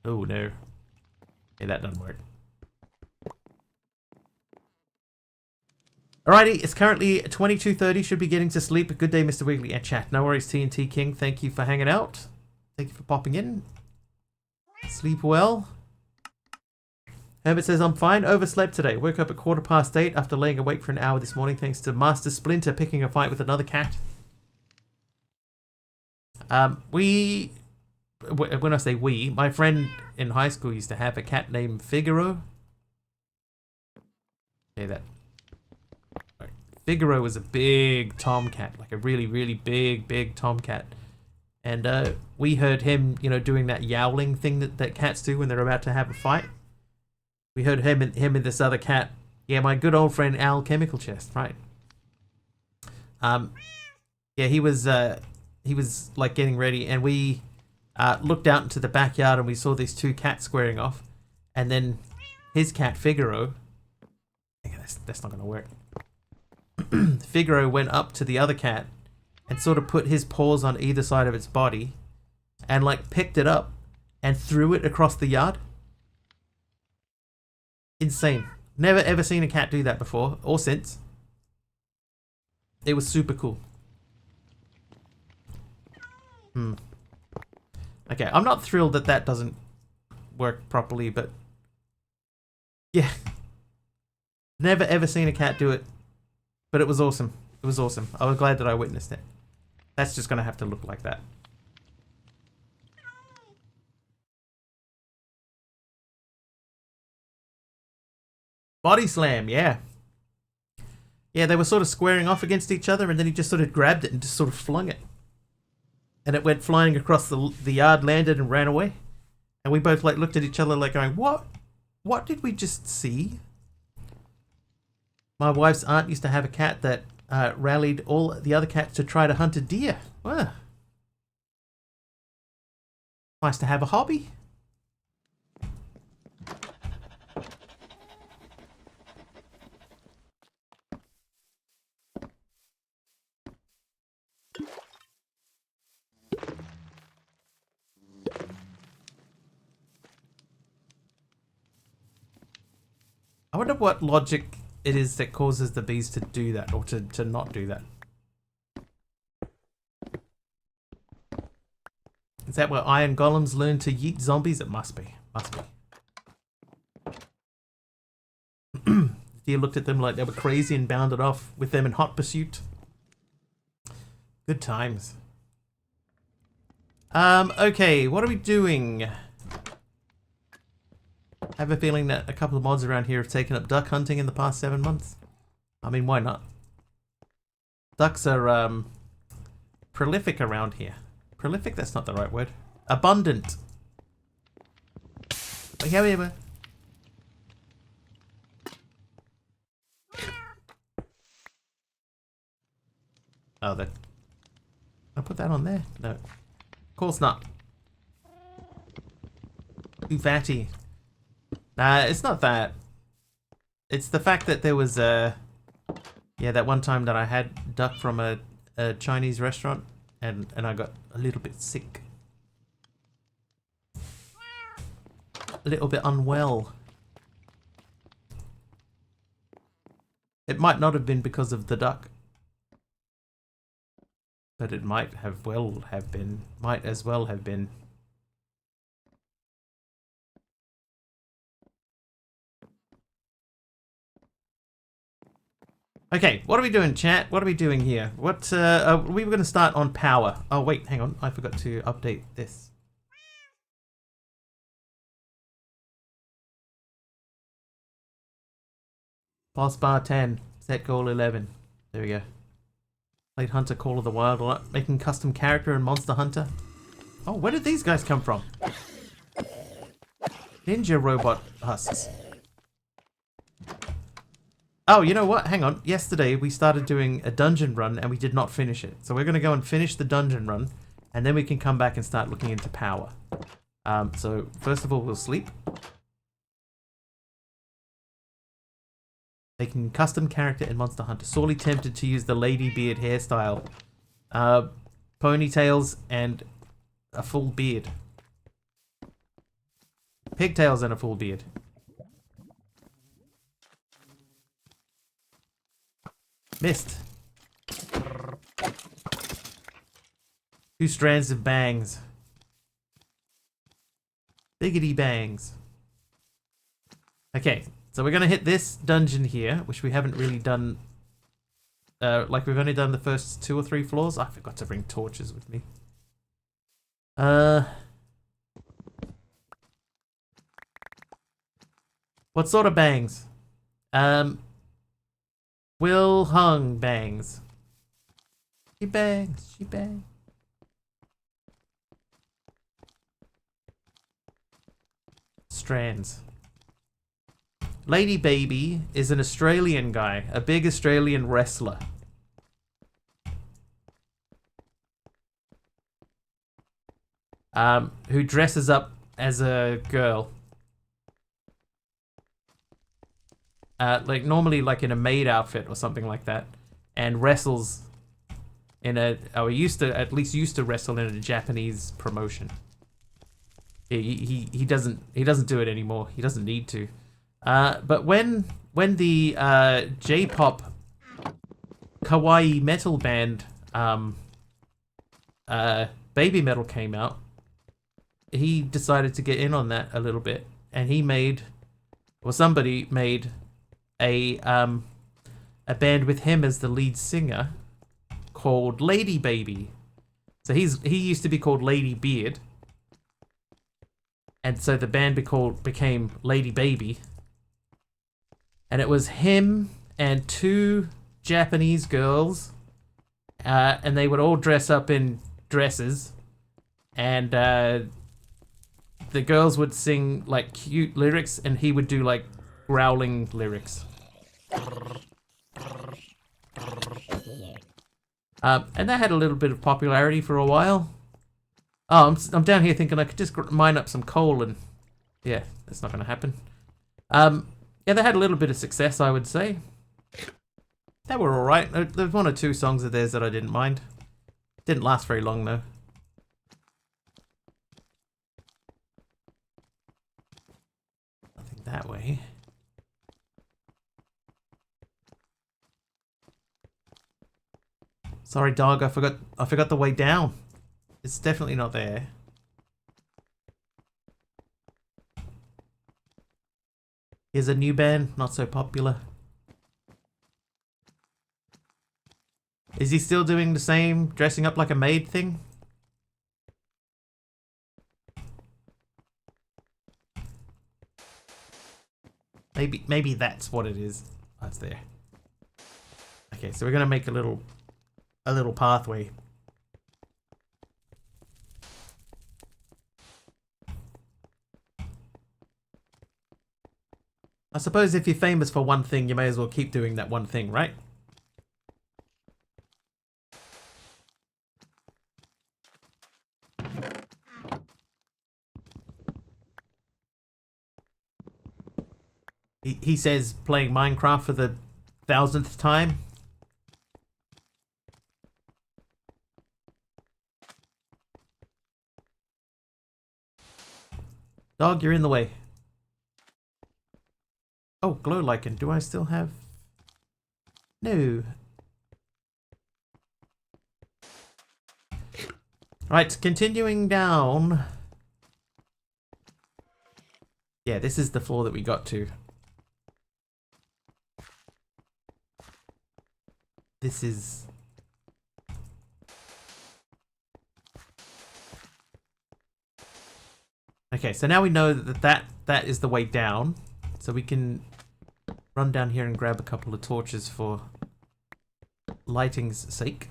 Oh, no. Yeah, that doesn't work. Alrighty, it's currently 22:30. Should be getting to sleep. Good day, Mr. Wiggly and chat. No worries, TNT King. Thank you for hanging out. Thank you for popping in. Sleep well. Herbert says, I'm fine. Overslept today. Woke up at 8:15 after laying awake for an hour this morning thanks to Master Splinter picking a fight with another cat. When I say we, my friend in high school used to have a cat named Figaro. Okay, that. Figaro was a big tomcat, like a really, really big tomcat. And we heard him, you know, doing that yowling thing that cats do when they're about to have a fight. We heard him and this other cat. Yeah, my good old friend Al Chemical Chest, right? Yeah, he was like getting ready, and we looked out into the backyard and we saw these two cats squaring off, and then his cat Figaro. Yeah, that's not gonna work. Figaro went up to the other cat and sort of put his paws on either side of its body and like picked it up and threw it across the yard. Insane. Never ever seen a cat do that before or since. It was super cool. Okay, I'm not thrilled that that doesn't work properly, but yeah. Never ever seen a cat do it. But it was awesome. It was awesome. I was glad that I witnessed it. That's just going to have to look like that. Body slam, yeah. Yeah, they were sort of squaring off against each other, and then he just sort of grabbed it and just sort of flung it. And it went flying across the yard, landed, and ran away. And we both like looked at each other like going, what? What did we just see? My wife's aunt used to have a cat that rallied all the other cats to try to hunt a deer. Well, nice to have a hobby. I wonder what logic it is that causes the bees to do that, or to not do that. Is that where iron golems learn to yeet zombies? It must be. Must be. The deer looked at them like they were crazy and bounded off with them in hot pursuit. Good times. Okay, what are we doing? I have a feeling that a couple of mods around here have taken up duck hunting in the past 7 months. I mean, why not? Ducks are prolific around here. Prolific? That's not the right word. Abundant. Oh, yeah, yeah, oh, that. I put that on there? No. Of course not. Too fatty. Nah, it's not that. It's the fact that there was yeah, that one time that I had duck from a Chinese restaurant and I got a little bit sick. A little bit unwell. It might not have been because of the duck. But it might as well have been. Okay, what are we doing, chat? What are we doing here? What, we were going to start on power. Oh, wait, hang on. I forgot to update this. Boss bar 10. Set goal 11. There we go. Played Hunter Call of the Wild a lot. Making custom character and Monster Hunter. Oh, where did these guys come from? Ninja robot husks. Oh, you know what? Hang on. Yesterday we started doing a dungeon run and we did not finish it. So we're going to go and finish the dungeon run and then we can come back and start looking into power. So first of all, we'll sleep. Making custom character in Monster Hunter. Sorely tempted to use the lady beard hairstyle. Ponytails and a full beard. Pigtails and a full beard. Missed. 2 strands of bangs. Biggity bangs. Okay, so we're gonna hit this dungeon here, which we haven't really done. Like we've only done the first 2 or 3 floors. I forgot to bring torches with me. What sort of bangs? Will hung bangs. She bangs. She bangs. Strands. Lady Baby is an Australian guy, a big Australian wrestler. Who dresses up as a girl. Like normally like in a maid outfit or something like that. And wrestles in a, or used to wrestle in a Japanese promotion. He doesn't do it anymore. He doesn't need to. But when the J-pop kawaii metal band Baby Metal came out, he decided to get in on that a little bit, and he made, or somebody made a band with him as the lead singer called Lady Baby. So he used to be called Lady Beard. And so the band became Lady Baby. And it was him and 2 Japanese girls. And they would all dress up in dresses. And the girls would sing like cute lyrics and he would do like growling lyrics. And that had a little bit of popularity for a while. Oh, I'm down here thinking I could just mine up some coal and... Yeah, that's not going to happen. Yeah, they had a little bit of success, I would say. They were alright. There's 1 or 2 songs of theirs that I didn't mind. Didn't last very long, though. Nothing that way. Sorry, dog, I forgot the way down. It's definitely not there. Here's a new band, not so popular. Is he still doing the same dressing up like a maid thing? Maybe that's what it is. That's there. Okay, so we're gonna make a little pathway. I suppose if you're famous for one thing, you may as well keep doing that one thing, right? He says playing Minecraft for the 1000th time. Dog, you're in the way. Oh, glow lichen. Do I still have... No. Right, continuing down. Yeah, this is the floor that we got to. This is... Okay, so now we know that is the way down. So we can run down here and grab a couple of torches for lighting's sake.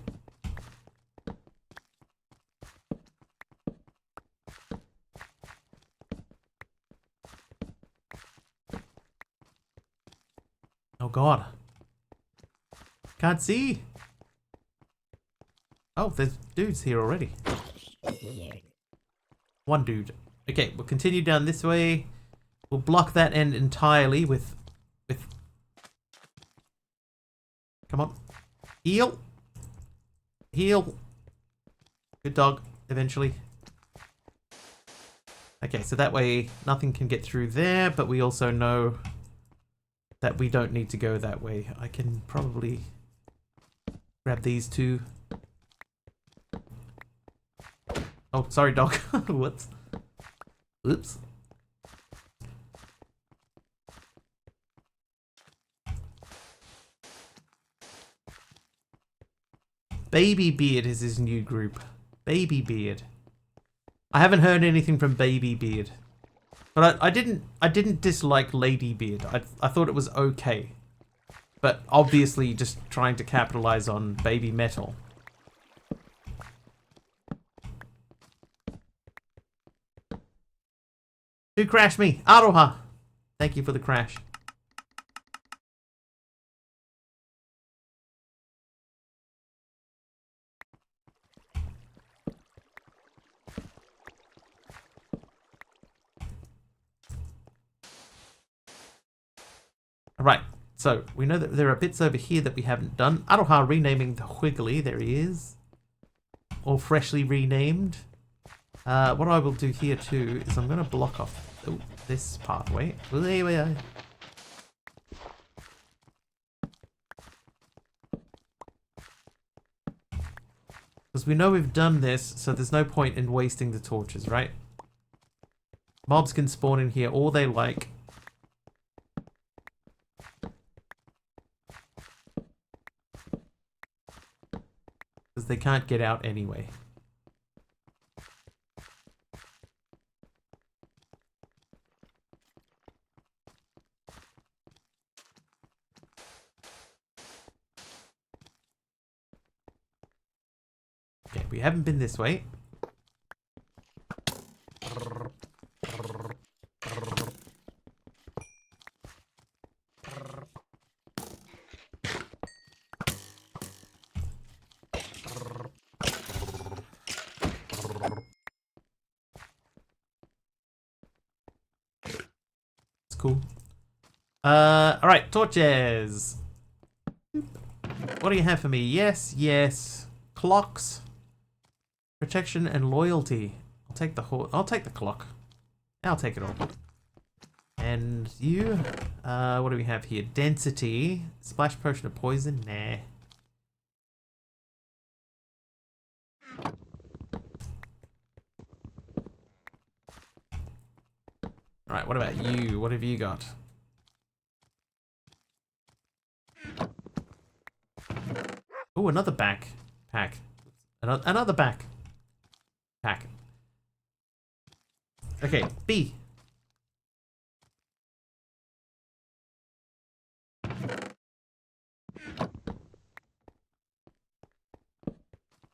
Oh god. Can't see. Oh, there's dudes here already. One dude. Okay, we'll continue down this way. We'll block that end entirely with... Come on. Heal. Heal. Good dog, eventually. Okay, so that way nothing can get through there, but we also know that we don't need to go that way. I can probably grab these two. Oh, sorry, dog. Whoops. Oops. Baby Beard is his new group. Baby Beard. I haven't heard anything from Baby Beard. But I didn't dislike Lady Beard. I thought it was okay. But obviously just trying to capitalize on Baby Metal. Who crashed me? Aroha! Thank you for the crash. Alright, so we know that there are bits over here that we haven't done. Aroha renaming the Wiggly, there he is. All freshly renamed. What I will do here too is I'm going to block off this pathway. Because we know we've done this, so there's no point in wasting the torches, right? Mobs can spawn in here all they like. Because they can't get out anyway. Okay, we haven't been this way. Cool. Alright, torches. What do you have for me? Yes, yes. Clocks. Protection and loyalty. I'll take the clock. I'll take it all. And you? What do we have here? Density. Splash potion of poison? Nah. Alright, what about you? What have you got? Oh, another pack. Another pack. Okay, B.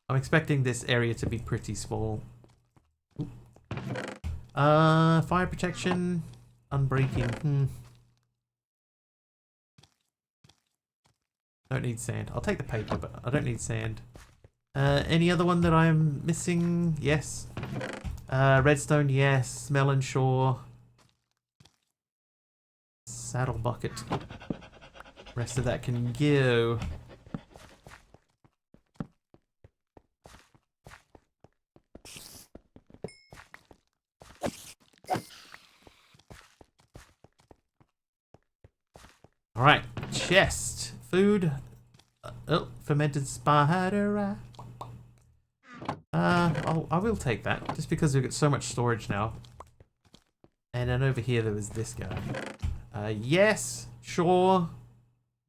I'm expecting this area to be pretty small. Fire protection, unbreaking. Don't need sand. I'll take the paper, but I don't need sand. Any other one that I'm missing? Yes. Redstone, yes. Melon shore. Saddle bucket. Rest of that can go. Alright, chest. Food. Oh, fermented spider. I will take that, just because we've got so much storage now. And then over here there was this guy. Yes, sure.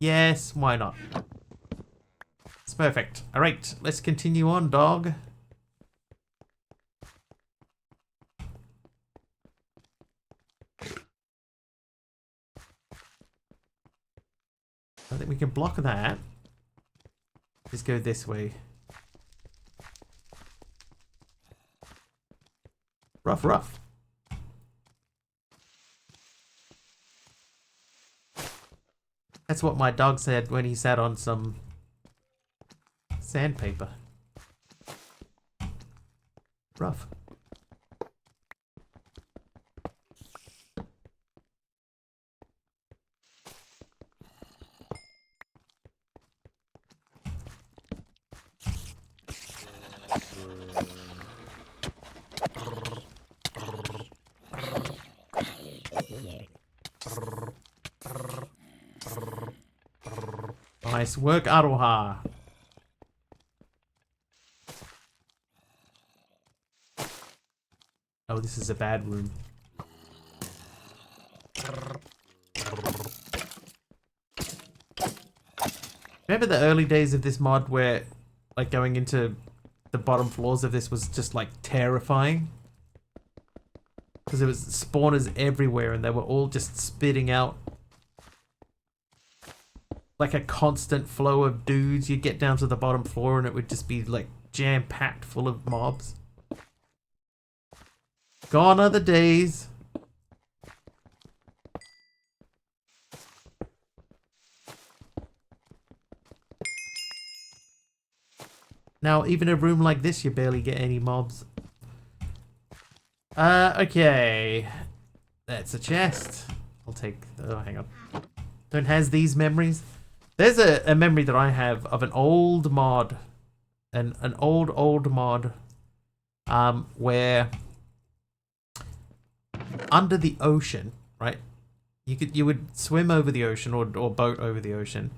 Yes, why not? It's perfect. Alright, let's continue on, dog. I think we can block that. Just go this way. Rough. That's what my dog said when he sat on some Sandpaper. Rough. Nice work, Aroha. Oh, this is a bad room. Remember the early days of this mod where, like, going into the bottom floors of this was just, like, terrifying? Because there was spawners everywhere and they were all just spitting out like a constant flow of dudes. You'd get down to the bottom floor and it would just be, like, jam-packed full of mobs. Gone are the days. Now, even a room like this, you barely get any mobs. Okay. That's a chest. I'll take... Oh, hang on. Don't has these memories. There's a memory that I have of an old mod. An old mod. Where... Under the ocean, right? You would swim over the ocean or boat over the ocean.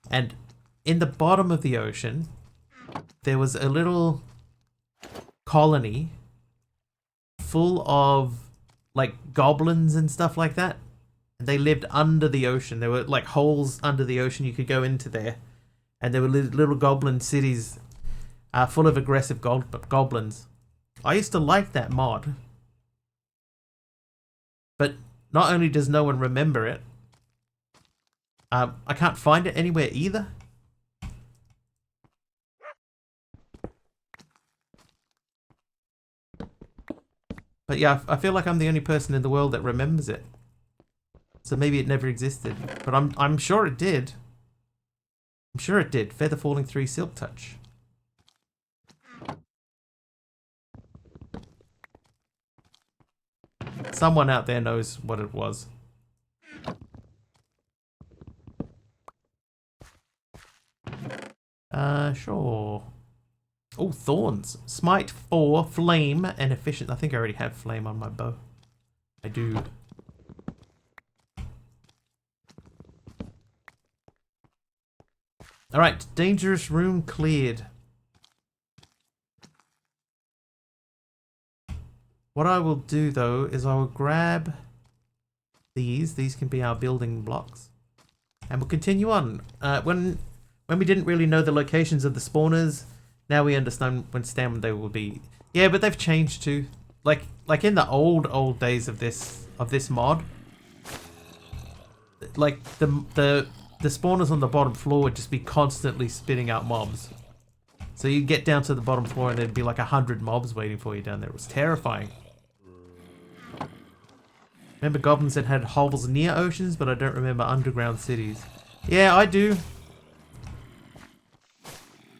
And in the bottom of the ocean... There was a little colony full of, like, goblins and stuff like that. And they lived under the ocean. There were, like, holes under the ocean you could go into there. And there were little goblin cities full of aggressive goblins. I used to like that mod. But not only does no one remember it, I can't find it anywhere either. But yeah, I feel like I'm the only person in the world that remembers it. So maybe it never existed. But I'm sure it did. I'm sure it did. Feather Falling 3 Silk Touch. Someone out there knows what it was. Sure. Oh, thorns. Smite 4, flame, and efficient. I think I already have flame on my bow. I do. Alright, dangerous room cleared. What I will do, though, is I will grab these. These can be our building blocks. And we'll continue on. When we didn't really know the locations of the spawners... Now we understand when they will be. Yeah, but they've changed too. Like in the old days of this mod. Like the spawners on the bottom floor would just be constantly spitting out mobs. So you'd get down to the bottom floor and there'd be like 100 mobs waiting for you down there. It was terrifying. Remember goblins that had hovels near oceans, but I don't remember underground cities. Yeah, I do.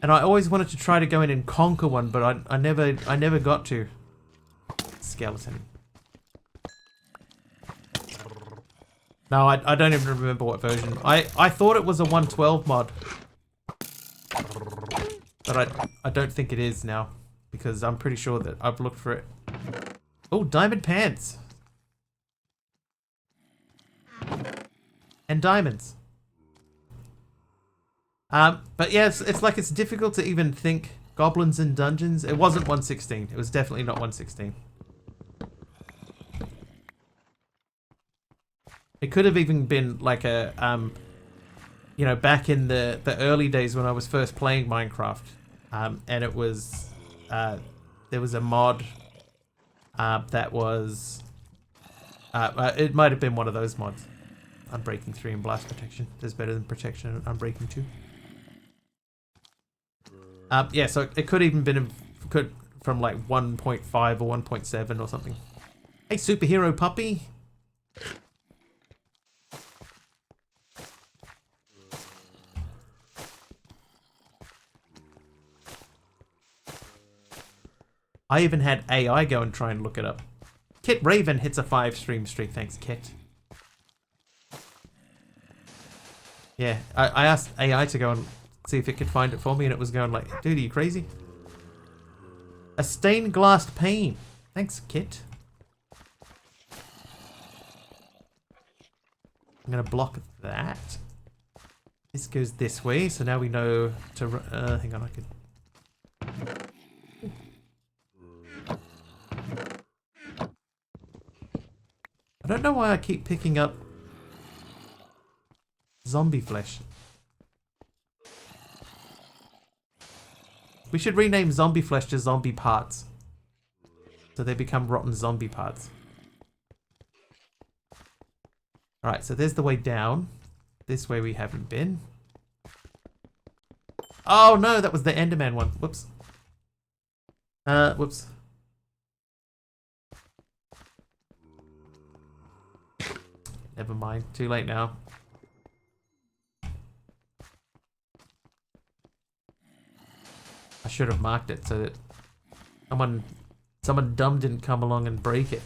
And I always wanted to try to go in and conquer one, but I never got to. Skeleton. No, I don't even remember what version. I thought it was a 112 mod. But I don't think it is now. Because I'm pretty sure that I've looked for it. Oh, diamond pants. And diamonds. But yeah, it's like it's difficult to even think goblins in dungeons. It wasn't 116. It was definitely not 116. It could have even been like a, you know, back in the early days when I was first playing Minecraft. And it was, there was a mod that was, it might have been one of those mods. Unbreaking 3 and blast protection. There's better than protection and unbreaking 2. Yeah, so it could even been from like 1.5 or 1.7 or something. Hey, superhero puppy. I even had AI go and try and look it up. Kit Raven hits a 5-stream streak. Thanks, Kit. Yeah, I asked AI to go and see if it could find it for me, and it was going like, dude, are you crazy? A stained glass pane. Thanks, Kit. I'm going to block that. This goes this way, so now we know to... hang on, I could... I don't know why I keep picking up zombie flesh. We should rename zombie flesh to zombie parts. So they become rotten zombie parts. Alright, so there's the way down. This way we haven't been. Oh no, that was the Enderman one. Whoops. Whoops. Never mind. Too late now. I should have marked it so that someone dumb didn't come along and break it.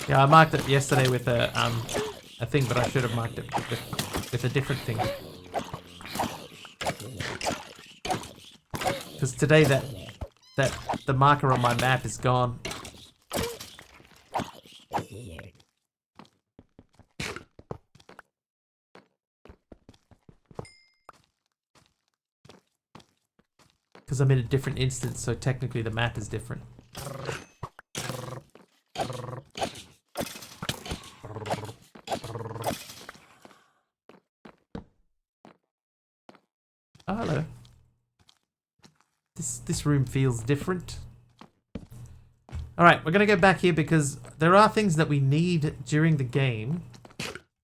Yeah, I marked it yesterday with a thing, but I should have marked it with a different thing. Because today the marker on my map is gone. Because I'm in a different instance, so technically the map is different. Oh, hello. This room feels different. Alright, we're gonna go back here because there are things that we need during the game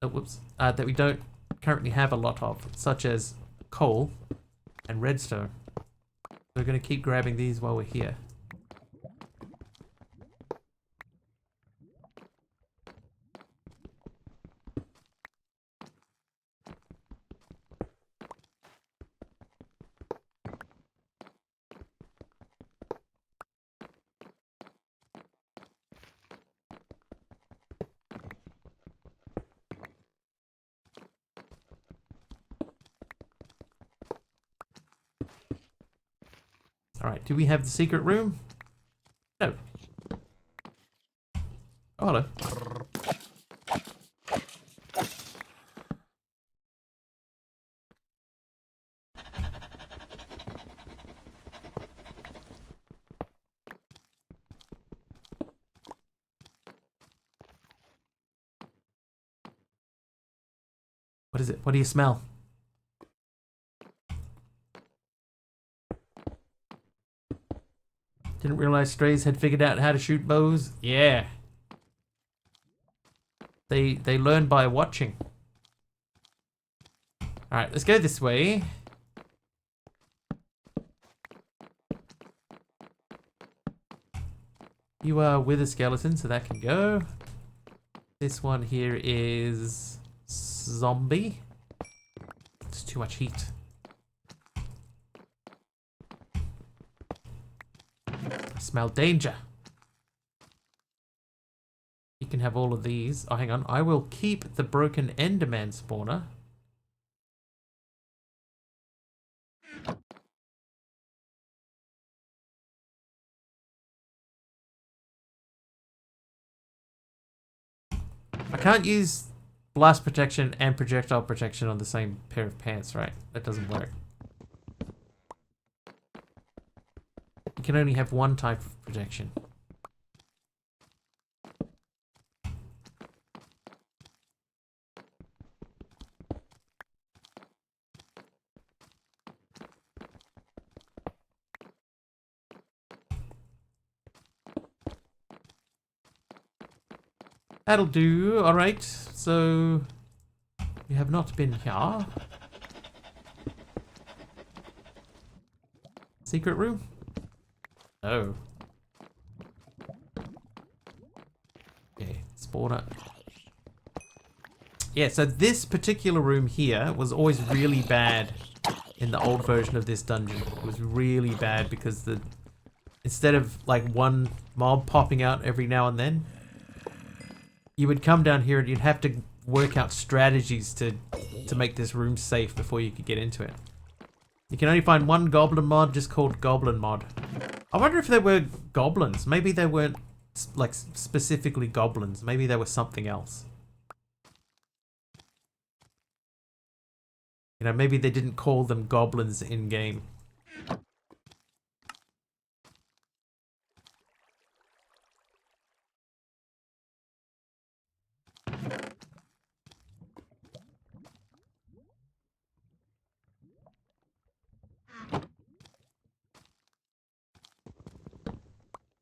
that we don't currently have a lot of, such as coal and redstone. We're gonna keep grabbing these while we're here. Alright, do we have the secret room? No. Oh, hello. What is it? What do you smell? Didn't realize strays had figured out how to shoot bows. Yeah. They learn by watching. Alright, let's go this way. You are with a skeleton, so that can go. This one here is zombie. It's too much heat. Smell danger. You can have all of these. Oh, hang on. I will keep the broken Enderman spawner. I can't use blast protection and projectile protection on the same pair of pants, right? That doesn't work. You can only have one type of protection. That'll do. Alright, so we have not been here. Secret room? Oh. spawner. Yeah, so this particular room here was always really bad in the old version of this dungeon. It was really bad because instead of like one mob popping out every now and then, you would come down here and you'd have to work out strategies to make this room safe before you could get into it. You can only find one goblin mod just called Goblin Mod. I wonder if there were goblins. Maybe they weren't like specifically goblins. Maybe they were something else. You know, maybe they didn't call them goblins in game.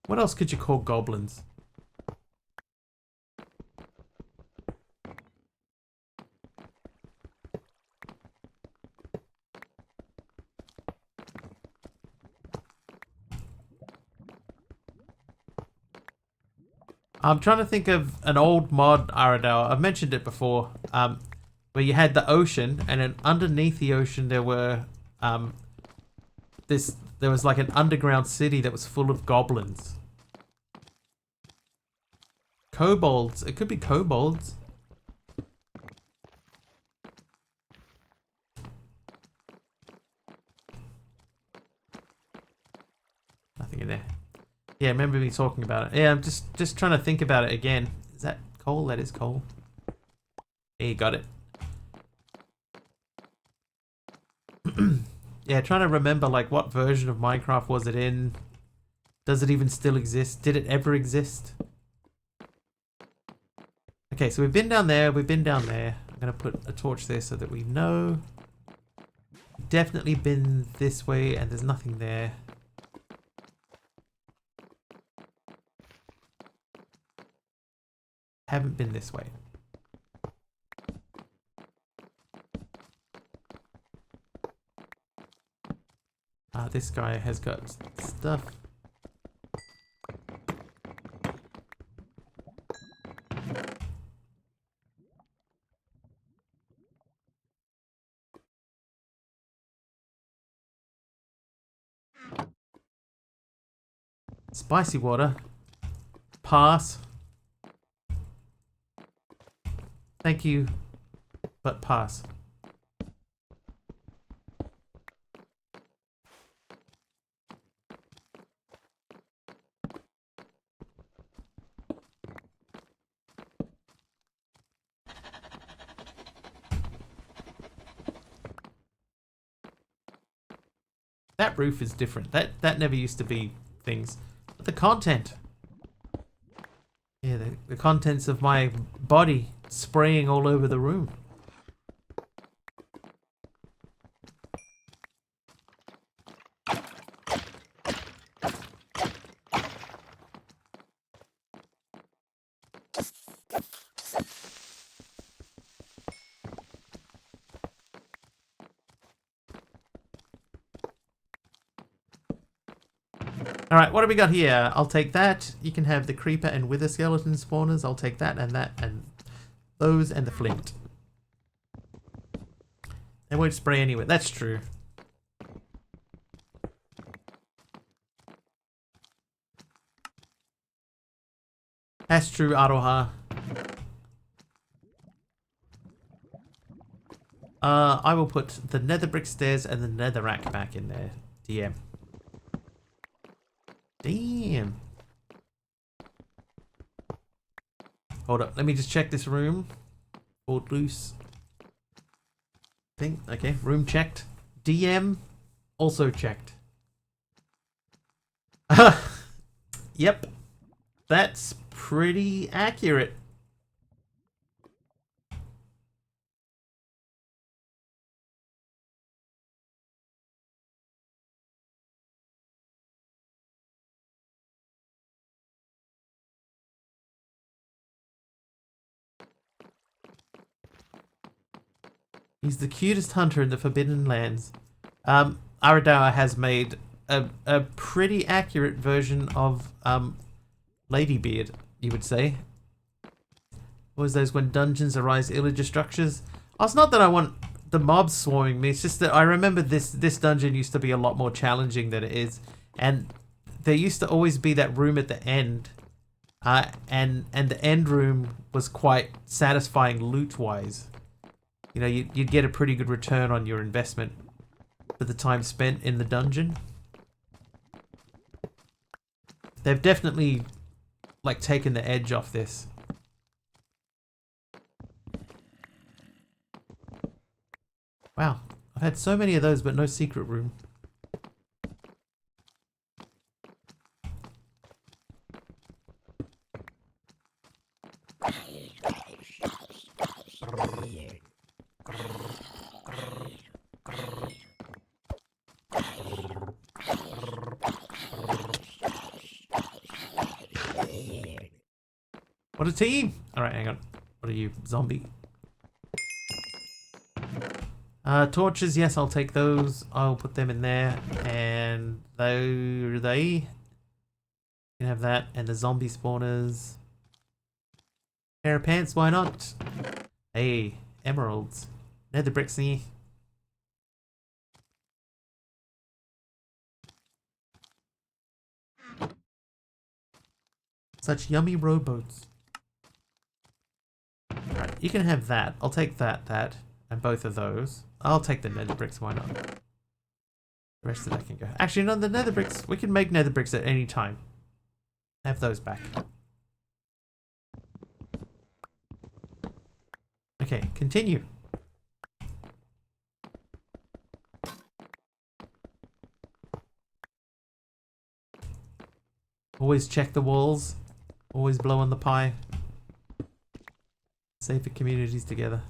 What else could you call goblins? I'm trying to think of an old mod Aradale. I've mentioned it before, where you had the ocean, and then underneath the ocean there were there was like an underground city that was full of goblins. Kobolds. It could be kobolds. Nothing in there. Yeah, remember me talking about it. Yeah, I'm just trying to think about it again. Is that coal? That is coal. Yeah, you got it. Yeah, trying to remember like what version of Minecraft was it in? Does it even still exist? Did it ever exist? Okay, so we've been down there, we've been down there. I'm gonna put a torch there so that we know. Definitely been this way and there's nothing there. Haven't been this way. This guy has got stuff. Spicy water. Pass. Thank you, but pass. That roof is different. That never used to be things. But the content. Yeah, the contents of my body spraying all over the room. Alright, what do we got here? I'll take that. You can have the creeper and wither skeleton spawners. I'll take that and those and the flint. They won't spray anywhere. That's true. That's true, Aroha. I will put the nether brick stairs and the netherrack back in there. DM. Damn. Hold up. Let me just check this room. Hold loose. Thing. Okay. Room checked. DM also checked. Yep. That's pretty accurate. He's the cutest hunter in the Forbidden Lands. Aradawa has made a pretty accurate version of Ladybeard, you would say. What was those when dungeons arise illager structures? Oh, it's not that I want the mobs swarming me. It's just that I remember this dungeon used to be a lot more challenging than it is, and there used to always be that room at the end, and the end room was quite satisfying loot wise. You know, you'd get a pretty good return on your investment for the time spent in the dungeon. They've definitely like taken the edge off this. Wow, I've had so many of those, but no secret room. What a team! Alright, hang on. What are you, zombie? Torches, yes, I'll take those. I'll put them in there. And they you can have that. And the zombie spawners. Pair of pants, why not? Hey, emeralds. Nether bricks here. Such yummy rowboats. Alright, you can have that. I'll take that, and both of those. I'll take the nether bricks, why not? The rest of that can go. Actually, no, the nether bricks, we can make nether bricks at any time. Have those back. Okay, continue. Always check the walls. Always blow on the pie. Safer communities together.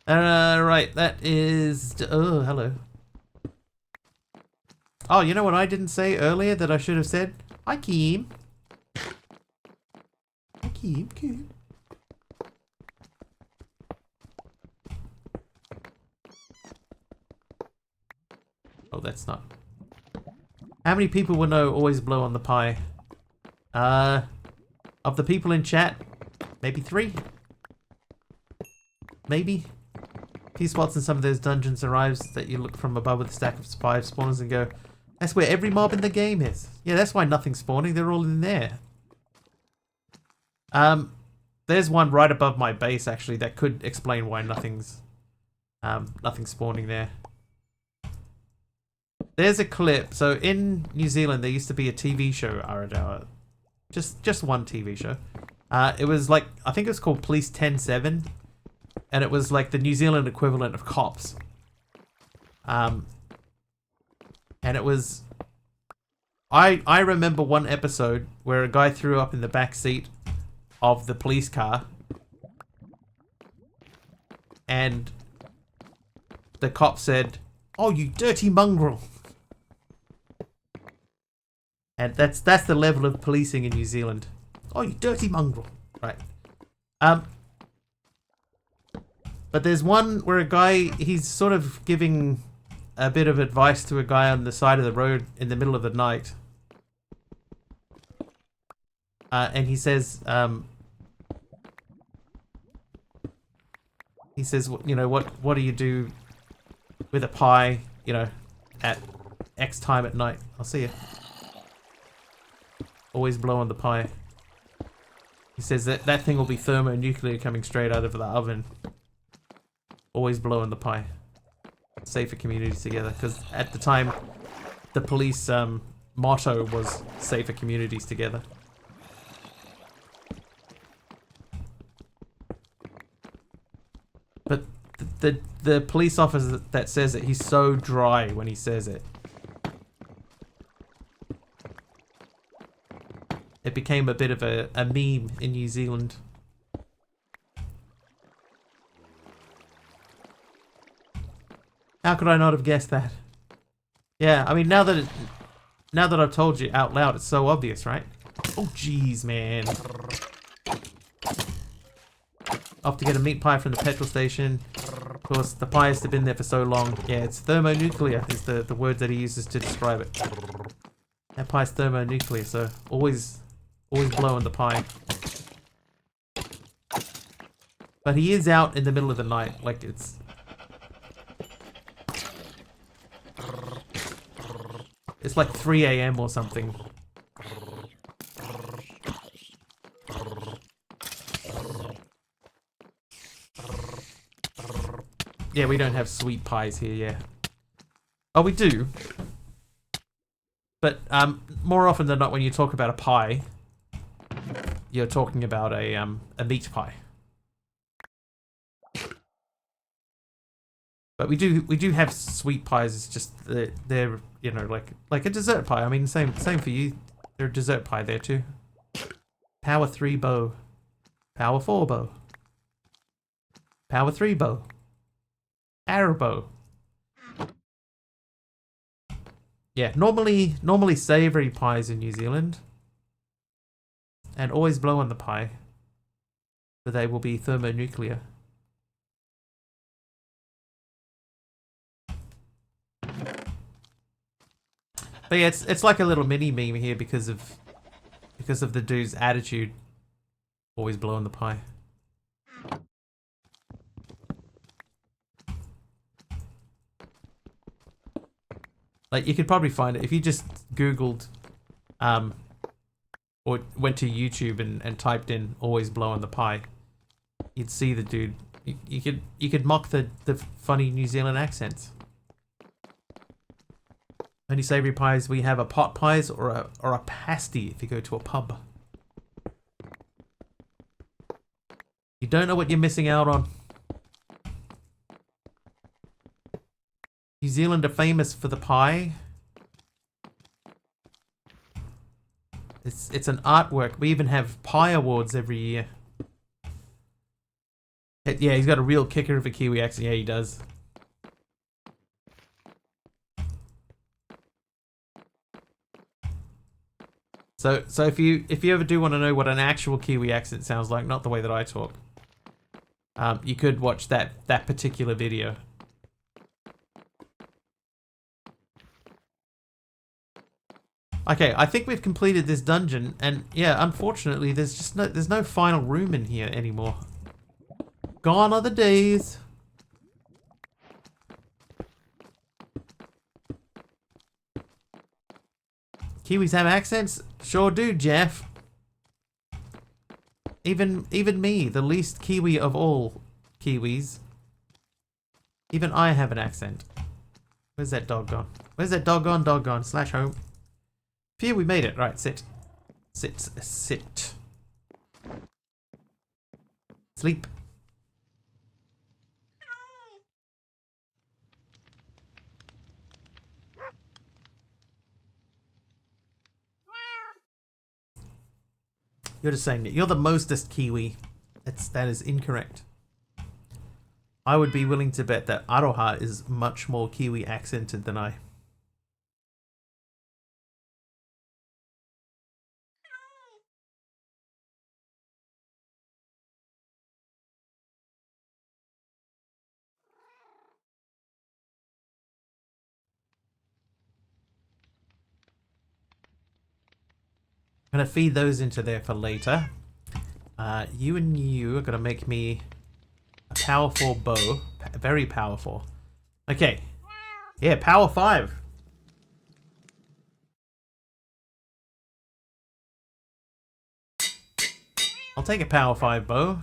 Right, that is... Oh, hello. Oh, you know what I didn't say earlier that I should have said? Hi, Keem. Hi, Keem. Oh, that's not... How many people will know always blow on the pie? Of the people in chat, maybe 3? Maybe? Few spots in some of those dungeons arrives that you look from above with a stack of 5 spawners and go, that's where every mob in the game is. Yeah, that's why nothing's spawning, they're all in there. There's one right above my base actually that could explain why nothing's spawning there. There's a clip. So in New Zealand there used to be a TV show, just one TV show. It was like, I think it was called Police 10-7. And it was like the New Zealand equivalent of Cops. And it was... I remember one episode where a guy threw up in the back seat of the police car. And the cop said, "Oh, you dirty mongrel." And that's the level of policing in New Zealand. "Oh, you dirty mongrel." Right. But there's one where a guy, he's sort of giving a bit of advice to a guy on the side of the road in the middle of the night. And he says, you know, what do you do with a pie, you know, at X time at night? I'll see you. Always blow on the pie. He says that thing will be thermonuclear coming straight out of the oven. Always blow on the pie. Safer communities together. Because at the time, the police motto was safer communities together. But the police officer that says it, he's so dry when he says it. It became a bit of a meme in New Zealand. How could I not have guessed that? Yeah, I mean, now that I've told you out loud, it's so obvious, right? Oh, jeez, man. Off to get a meat pie from the petrol station. Of course, the pie has been there for so long. Yeah, it's thermonuclear is the word that he uses to describe it. That pie's thermonuclear, so always blow on the pie. But he is out in the middle of the night, like it's like 3 a.m. or something. Yeah, we don't have sweet pies here, yeah. Oh, we do. But more often than not, when you talk about a pie, you're talking about a meat pie. But we do have sweet pies. It's just they're you know like a dessert pie. I mean, same for you. They're a dessert pie there too. Power 3 bow, Power 4 bow, Power 3 bow, arrow bow. Yeah, normally savoury pies in New Zealand, and always blow on the pie, but they will be thermonuclear. But yeah, it's like a little mini meme here because of the dude's attitude. Always blowing the pie. Like, you could probably find it if you just Googled, or went to YouTube and typed in "always blowing the pie." You'd see the dude. You could mock the funny New Zealand accents. Only savoury pies we have are pot pies or a pasty if you go to a pub. You don't know what you're missing out on. New Zealand are famous for the pie. It's an artwork. We even have pie awards every year. Yeah, he's got a real kicker of a Kiwi accent. Yeah, he does. So if you ever do want to know what an actual Kiwi accent sounds like, not the way that I talk, you could watch that particular video. Okay, I think we've completed this dungeon, and yeah, unfortunately, there's no final room in here anymore. Gone are the days. Kiwis have accents? Sure do, Jeff. Even me, the least Kiwi of all Kiwis. Even I have an accent. Where's that dog gone? Where's that dog gone? Dog gone. Slash home. Phew, we made it. Right, sit. Sit. Sleep. You're just saying that you're the mostest Kiwi. That is incorrect. I would be willing to bet that Aroha is much more Kiwi accented than I. I'm gonna feed those into there for later. You and you are gonna make me a powerful bow. Very powerful. Okay. Yeah, power 5. I'll take a power 5 bow.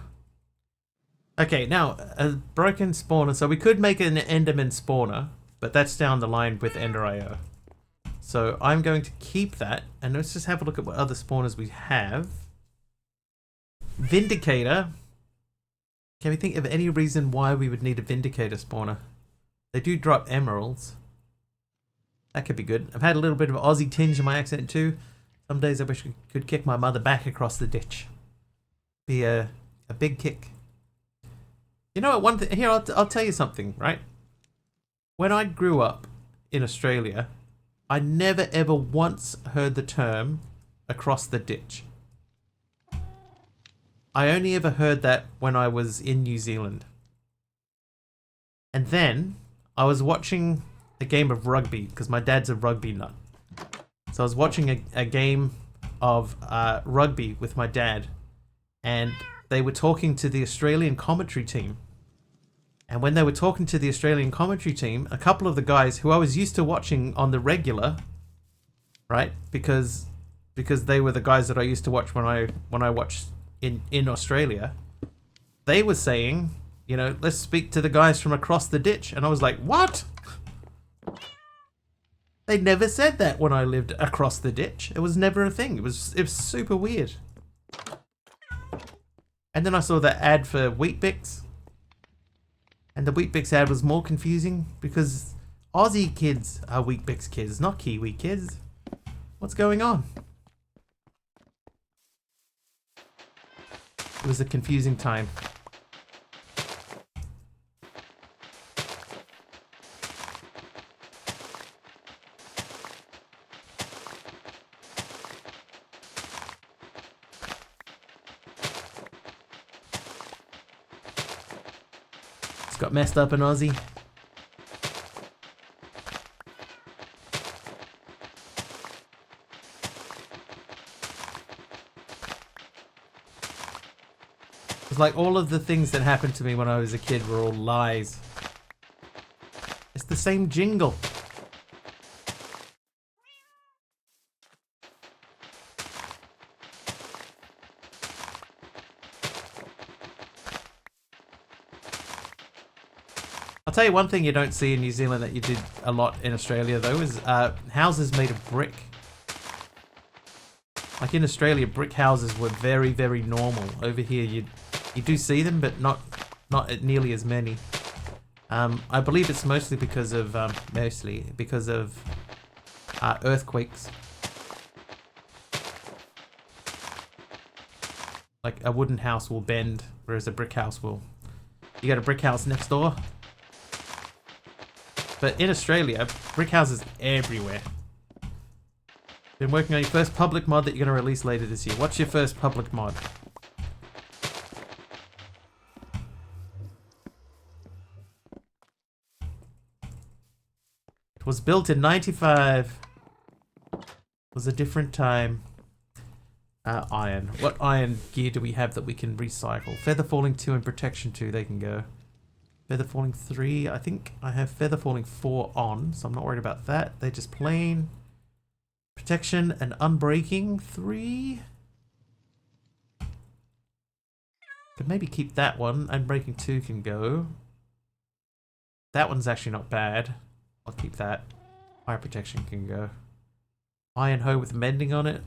Okay, now, a broken spawner. So we could make an Enderman spawner, but that's down the line with Ender.io. So I'm going to keep that, and let's just have a look at what other spawners we have. Vindicator. Can we think of any reason why we would need a Vindicator spawner? They do drop emeralds. That could be good. I've had a little bit of Aussie tinge in my accent too. Some days I wish I could kick my mother back across the ditch. Be a big kick. You know what, one thing, here, I'll tell you something, right? When I grew up in Australia, I never ever once heard the term across the ditch. I only ever heard that when I was in New Zealand. And then I was watching a game of rugby because my dad's a rugby nut. So I was watching a game of rugby with my dad, and they were talking to the Australian commentary team. And when they were talking to the Australian commentary team, a couple of the guys who I was used to watching on the regular, right? Because they were the guys that I used to watch when I watched in Australia. They were saying, you know, let's speak to the guys from across the ditch. And I was like, what? They never said that when I lived across the ditch. It was never a thing. It was super weird. And then I saw that ad for Weet-Bix. And the Weet-Bix ad was more confusing because Aussie kids are Weet-Bix kids, not Kiwi kids. What's going on? It was a confusing time. It's got messed up in Aussie. It's like all of the things that happened to me when I was a kid were all lies. It's the same jingle. I'll tell you one thing you don't see in New Zealand that you did a lot in Australia though is houses made of brick. Like in Australia, brick houses were very, very normal. Over here, you do see them, but not nearly as many. I believe it's mostly because of earthquakes. Like a wooden house will bend, whereas a brick house will. You got a brick house next door. But in Australia, brick houses everywhere. Been working on your first public mod that you're going to release later this year. What's your first public mod? It was built in 95. It was a different time. Iron. What iron gear do we have that we can recycle? Feather falling 2 and protection 2, they can go. Feather falling 3, I think I have feather falling 4 on, so I'm not worried about that. They're just plain. Protection and unbreaking 3. Could maybe keep that one. Unbreaking 2 can go. That one's actually not bad. I'll keep that. Fire protection can go. Iron hoe with mending on it.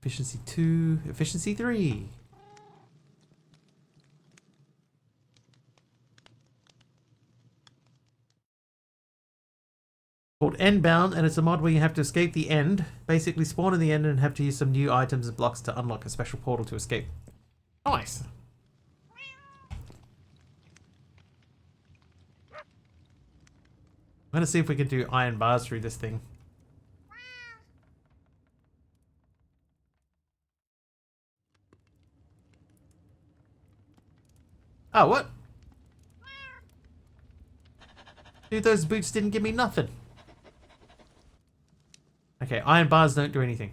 Efficiency 2. Efficiency 3. Called Endbound, and it's a mod where you have to escape the end. Basically spawn in the end and have to use some new items and blocks to unlock a special portal to escape. Nice! I'm gonna see if we can do iron bars through this thing. Oh, what? Dude, those boots didn't give me nothing. Okay, iron bars don't do anything.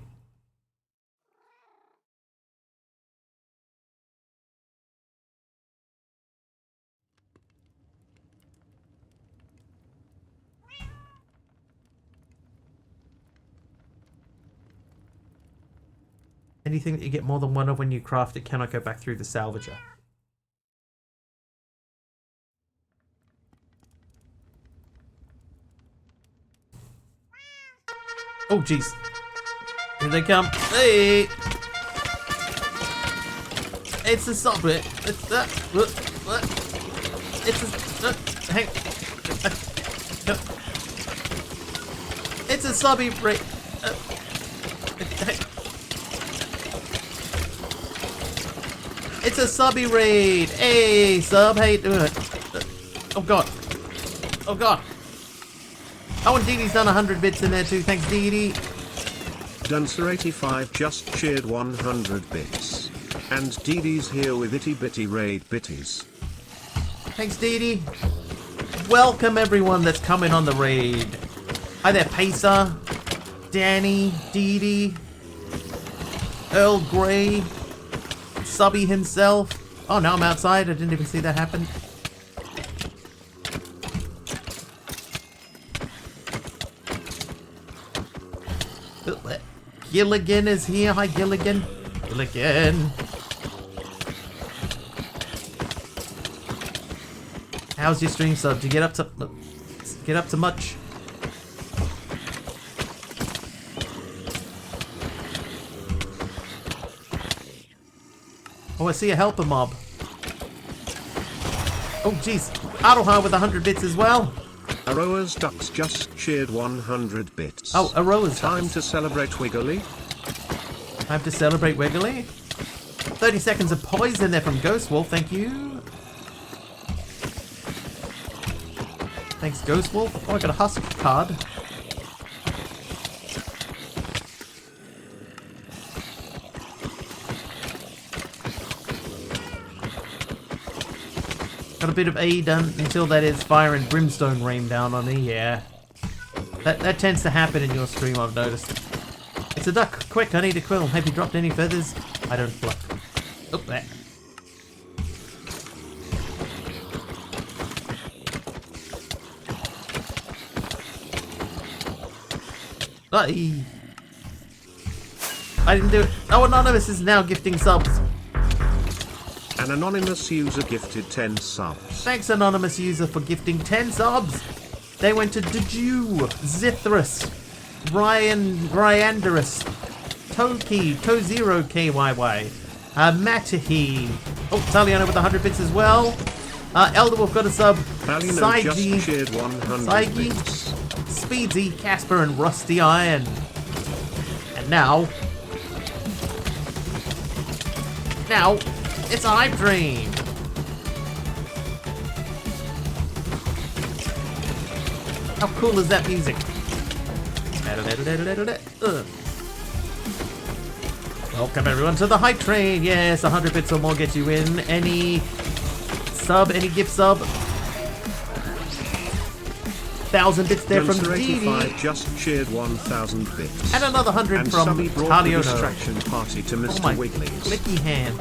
Anything that you get more than one of when you craft it cannot go back through the salvager. Oh, jeez. Here they come. Hey! It's a subway. It's a... What? It's a... hang... no. It's a subby raid. It's a subby raid. Hey, sub. Hey, do it. Oh, God. Oh, God. Oh, and Dee Dee's done 100 bits in there too. Thanks, Dee Dee. Duncer85 just cheered 100 bits. And Dee Dee's here with Itty Bitty Raid Bitties. Thanks, Dee Dee. Welcome everyone that's coming on the raid. Hi there, Pacer, Danny, Dee Dee. Earl Grey, Subby himself. Oh, now I'm outside. I didn't even see that happen. Gilligan is here. Hi, Gilligan. Gilligan. How's your stream sub? Did you get up to much? Oh, I see a helper mob. Oh, jeez. Aroha with 100 bits as well. Aroa's Ducks just cheered 100 bits. Oh, Aroa's Time to celebrate Wiggly. Time to celebrate Wiggly. 30 seconds of poison there from Ghost Wolf. Thank you. Thanks, Ghost Wolf. Oh, I got a Husk card. Got a bit of A done until that is fire and brimstone rain down on me, yeah. That tends to happen in your stream, I've noticed. It's a duck. Quick, I need a quill. Have you dropped any feathers? I don't pluck. Oh, there. I didn't do it. Oh, Anonymous is now gifting subs. An anonymous user gifted 10 subs. Thanks, anonymous user, for gifting 10 subs. They went to Deju, Zithrus, Ryanderus, Toki, Tozero KYY, Matahi. Oh, Saliano with 100 bits as well. Elderwolf got a sub. Valino just cheered 100 bits. Speedsy, Casper, and Rusty Iron. And now, it's a hype dream. How cool is that music? Welcome everyone to the hype train. Yes, 100 bits or more get you in. Any sub, any gift sub. 1,000 bits there from Dee just cheered 1,000 bits. And another 100 and from Taliono. Distraction party to Mr. Oh my Wiggly's. clicky hand.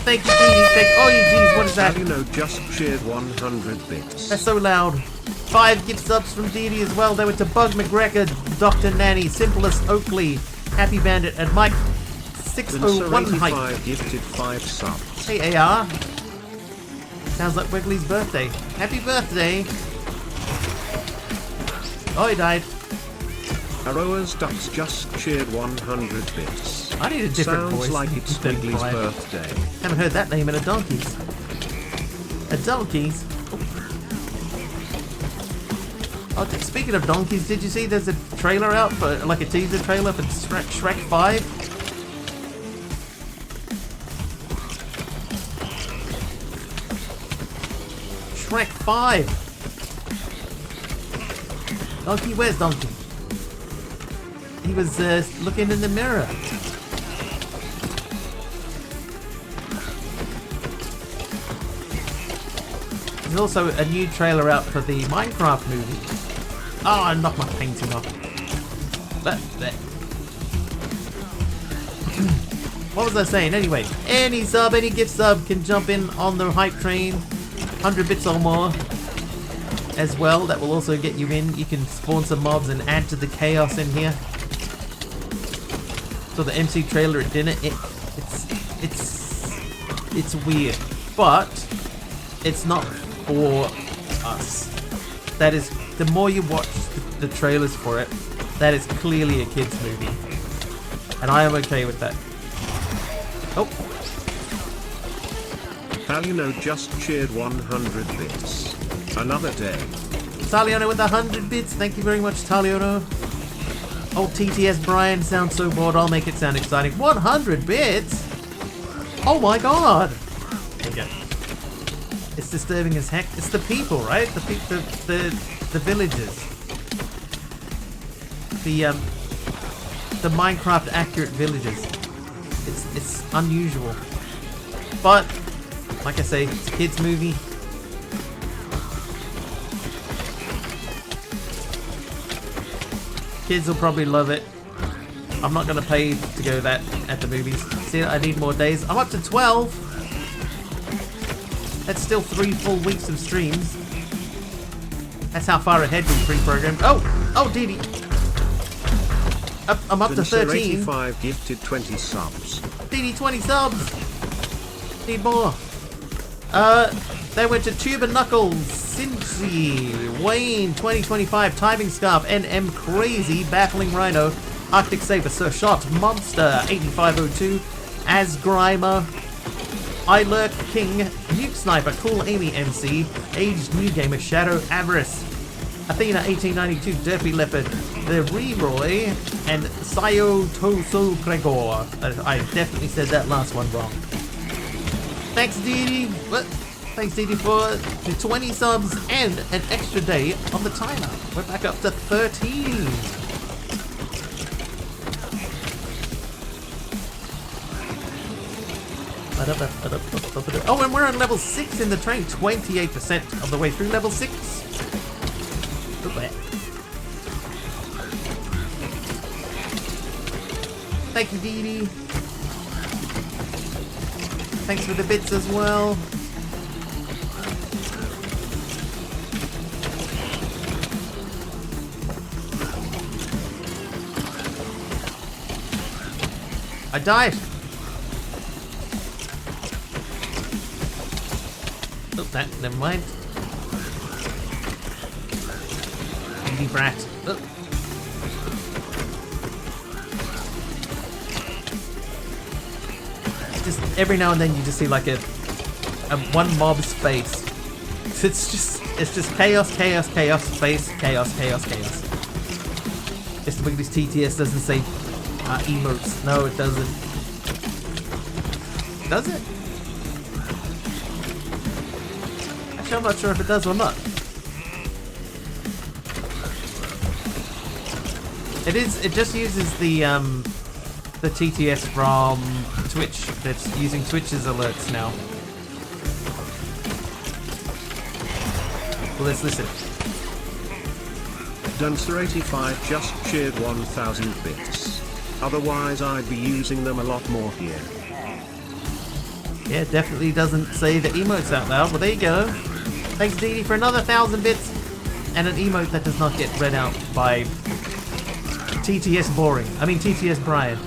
Thank you, Dee. Oh, you geez, what is that? Taliono just cheered 100 bits. That's so loud. 5 gift subs from Dee as well. They went to Bug McGregor, Dr. Nanny, Simplest Oakley, Happy Bandit, and Mike 601 Hype. Gifted 5 subs. Hey, AR. Sounds like Wiggly's birthday. Happy birthday. Oh, he died. Aroa's Ducks just cheered 100 bits. I need a different voice. Sounds like it's Wiggly's birthday. Haven't heard that name in a donkey's. A donkey's? Oh, speaking of donkeys, did you see there's a trailer out for, like a teaser trailer for Shrek 5? Shrek 5! Donkey, where's Donkey? He was looking in the mirror. There's also a new trailer out for the Minecraft movie. Oh, I knocked my painting off. There. What was I saying? Anyway, any sub, any gift sub can jump in on the hype train. 100 bits or more as well. That will also get you in. You can spawn some mobs and add to the chaos in here. So the MC trailer at dinner, it's weird, but it's not for us. That is, the more you watch the trailers for it, that is clearly a kids movie, and I am okay with that. Oh. Taliono just cheered 100 bits. Another day. Taliono with 100 bits. Thank you very much, Taliono. Oh, TTS Brian sounds so bored. I'll make it sound exciting. 100 bits? Oh my god. Okay. It's disturbing as heck. It's the people, right? The villagers. The Minecraft accurate villagers. It's unusual. But like I say, it's a kids movie. Kids will probably love it. I'm not gonna pay to go that at the movies. See, I need more days. I'm up to 12. That's still 3 full weeks of streams. That's how far ahead we pre-programmed. Oh, Dee Dee. I'm up to 13. 85 gifted 20 subs. Dee Dee, 20 subs. Need more. They went to Tube and Knuckles, Cincy, Wayne, 2025, Timing Scarf, NM Crazy, Battling Rhino, Arctic Saber, Sir Shot, Monster, 8502, Asgrimer, I Lurk King, Nuke Sniper, Cool Amy MC, Aged New Gamer, Shadow Avarice, Athena 1892, Derpy Leopard, The Reroy, and Sayo Toso Gregor. I definitely said that last one wrong. Thanks, Dee Dee. Thanks, Dee Dee, for the 20 subs and an extra day on the timer. We're back up to 13. Oh, and we're on level 6 in the train. 28% of the way through level 6. Thank you, Dee Dee. Thanks for the bits as well. I died. Oh, that, never mind. Greedy brat. Oh. Just every now and then you just see like a one mob's face. It's just chaos, chaos, chaos, space, chaos, chaos, chaos. Just because TTS doesn't say emotes. No, it doesn't. Does it? Actually, I'm not sure if it does or not. It just uses the TTS from Twitch. That's using Twitch's alerts now. Well, let's listen. Dunster85 just shared 1,000 bits. Otherwise I'd be using them a lot more here. Yeah, it definitely doesn't say the emotes out loud. Well, there you go. Thanks, Dee Dee, for another 1,000 bits and an emote that does not get read out by TTS TTS Brian.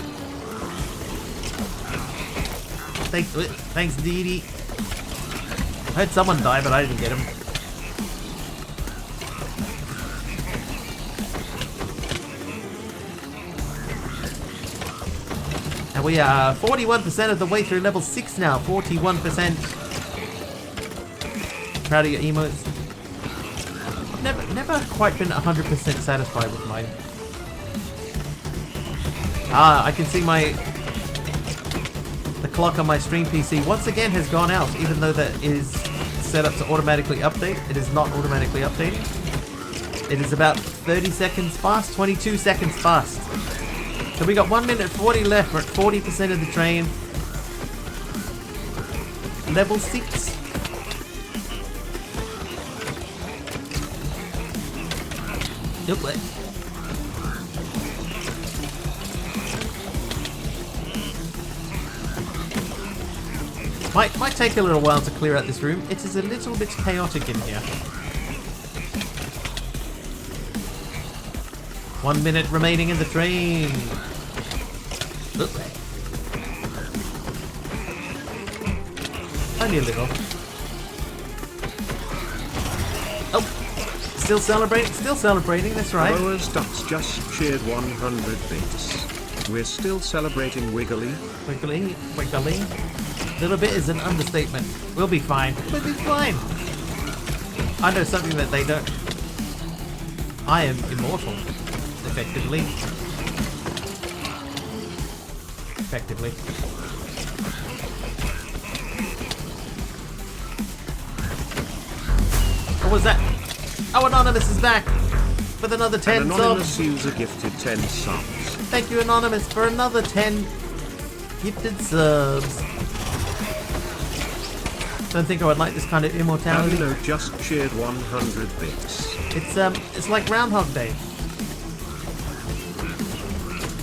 Thanks, Dee Dee. I heard someone die, but I didn't get him. And we are 41% of the way through level 6 now. 41%. Proud of your emotes. I've never quite been 100% satisfied with mine. I can see the clock on my stream PC once again has gone out, even though that is set up to automatically update. It is not automatically updating. It is about 30 seconds fast, 22 seconds fast. So we got 1 minute 40 left. We're at 40% of the train. Level 6. Yep. Might take a little while to clear out this room. It is a little bit chaotic in here. 1 minute remaining in the train. Oop. Only a little. Oh, still celebrating, that's right. Rowers Ducks just shared 100 bits. We're still celebrating Wiggly. Wiggly. Little bit is an understatement. We'll be fine. We'll be fine. I know something that they don't. I am immortal. Effectively. What was that? Oh, Anonymous is back with another 10 subs. Anonymous user gifted 10 subs. Thank you, Anonymous, for another 10 gifted subs. Don't think I would like this kind of immortality. Hello just shared 100 bits. It's like Groundhog Day.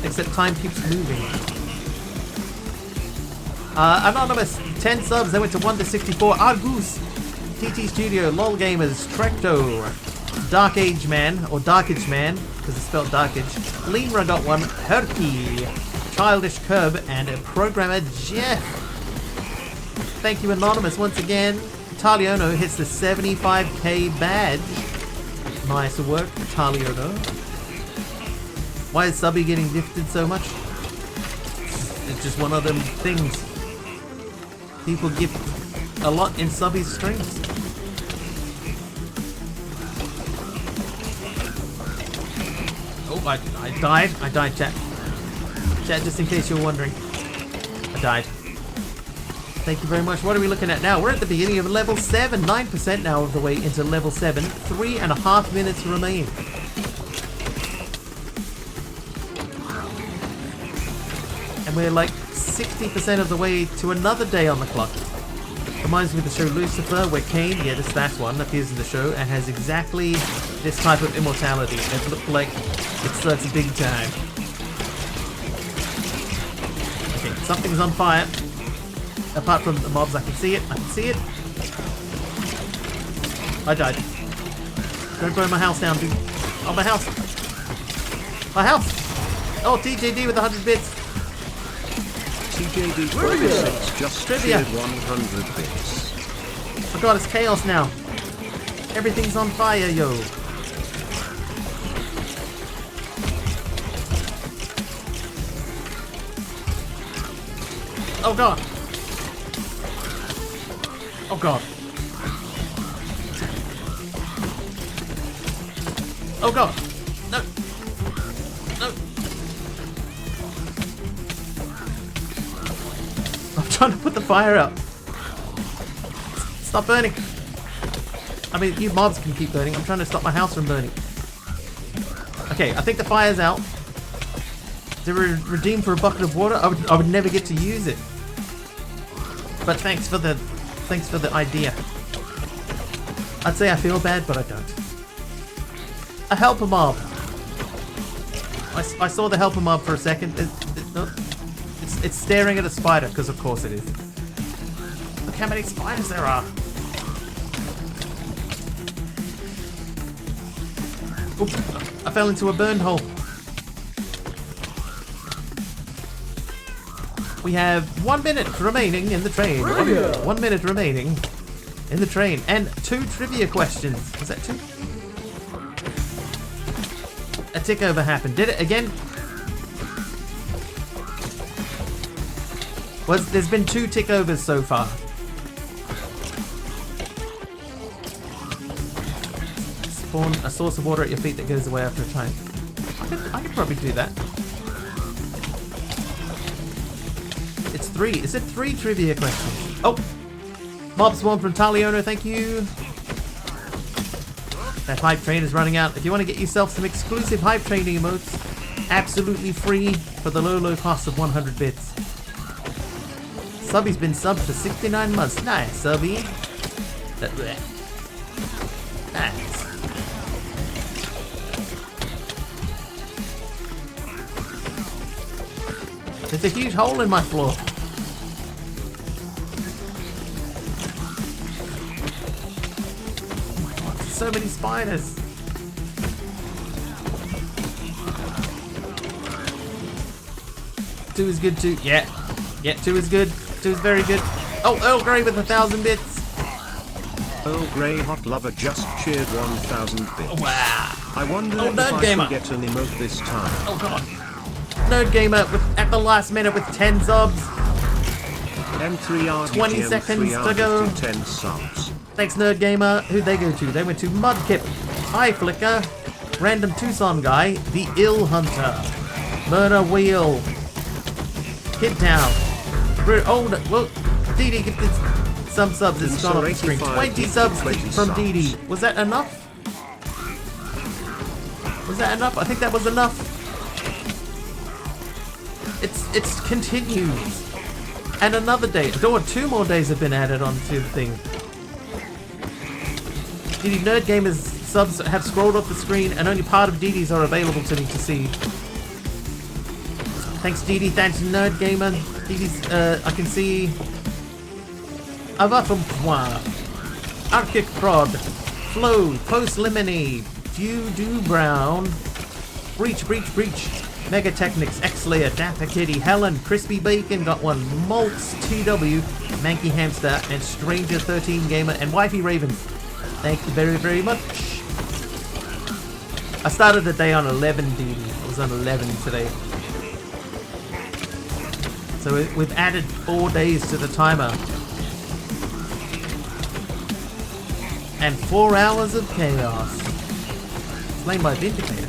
except time keeps moving. Anonymous, 10 subs, they went to 1 to 64. Argus, TT Studio, LOL Gamers, Trecto, Dark Age Man, or Dark Age Man, because it's spelled Dark Age. Lemra got one, Herky, Childish Curb, and Programmer Jeff. Thank you, Anonymous, once again. Taliono hits the 75k badge. Nice work, Taliono. Why is Subby getting gifted so much? It's just one of them things. People gift a lot in Subby's streams. Oh, I died. I died, chat. Chat, just in case you're wondering. I died. Thank you very much. What are we looking at now? We're at the beginning of level 7. 9% now of the way into level 7. 3.5 minutes remain. And we're like 60% of the way to another day on the clock. Reminds me of the show Lucifer, where Cain, yeah, this last one, appears in the show and has exactly this type of immortality. It looked like it starts big time. Okay, something's on fire. Apart from the mobs, I can see it. I can see it. I died. Don't burn my house down, dude. Oh, my house. My house. Oh, TJD with 100 bits. TJD 26 just Trivia. shared 100 bits. Oh god, it's chaos now. Everything's on fire, yo. Oh god. Oh god. Oh god. No. No. I'm trying to put the fire out. Stop burning. I mean, you mobs can keep burning. I'm trying to stop my house from burning. Okay, I think the fire's out. Is it redeemed for a bucket of water? I would never get to use it. But thanks for the idea. I'd say I feel bad, but I don't. A helper mob. I saw the helper mob for a second. It's staring at a spider, because of course it is. Look how many spiders there are. Oop, I fell into a burned hole. We have 1 minute remaining in the train. 1 minute remaining in the train. And 2 trivia questions. Was that 2? A tick over happened. Did it again? There's been 2 tick overs so far. Spawn a source of water at your feet that goes away after a time. I could probably do that. It's 3. Is it 3 trivia questions? Oh! Mob spawn from Taliono, thank you. That hype train is running out. If you want to get yourself some exclusive hype training emotes, absolutely free for the low cost of 100 bits. Subby's been subbed for 69 months. Nice, Subby. Nice. There's a huge hole in my floor. Oh my god, there's so many spiders. Two is good too. Yeah. Yeah, 2 is good. 2 is very good. Oh, Earl Grey with 1,000 bits. Earl Grey Hot Lover just cheered 1,000 bits. Wow. I wonder Oh, if Nerd I Gamer. can get an emote this time. Oh god. Nerd Gamer at the last minute with 10 subs. M3R 20 seconds to go. 10 subs. Thanks, Nerd Gamer. Who'd they go to? They went to Mudkip, Eye Flicker, Random Tucson Guy, The Ill Hunter, Murder Wheel, Hit Down. Oh, no, well, DD gifted some subs. It's gone off the screen. 20 subs from DD. Was that enough? Was that enough? I think that was enough. It's continues. And another day. Oh, 2 more days have been added onto the thing. DD Nerd Gamer's subs have scrolled off the screen, and only part of DD's are available to me to see. Thanks, Dee. Thanks, Nerd Gamer. Dee's, I can see. Avatumpoint, Arctic Prod, Flo, Post Lemonade, Do Brown, Breach, Mega Technics, X-Layer, Dapper Kitty, Helen, Crispy Bacon got one, Maltz, TW, Manky Hamster, and Stranger 13 Gamer, and Wifey Ravens. Thank you very, very much. I started the day on 11, Dee. I was on 11 today. So we've added 4 days to the timer. And 4 hours of chaos. Slain by Vindicator.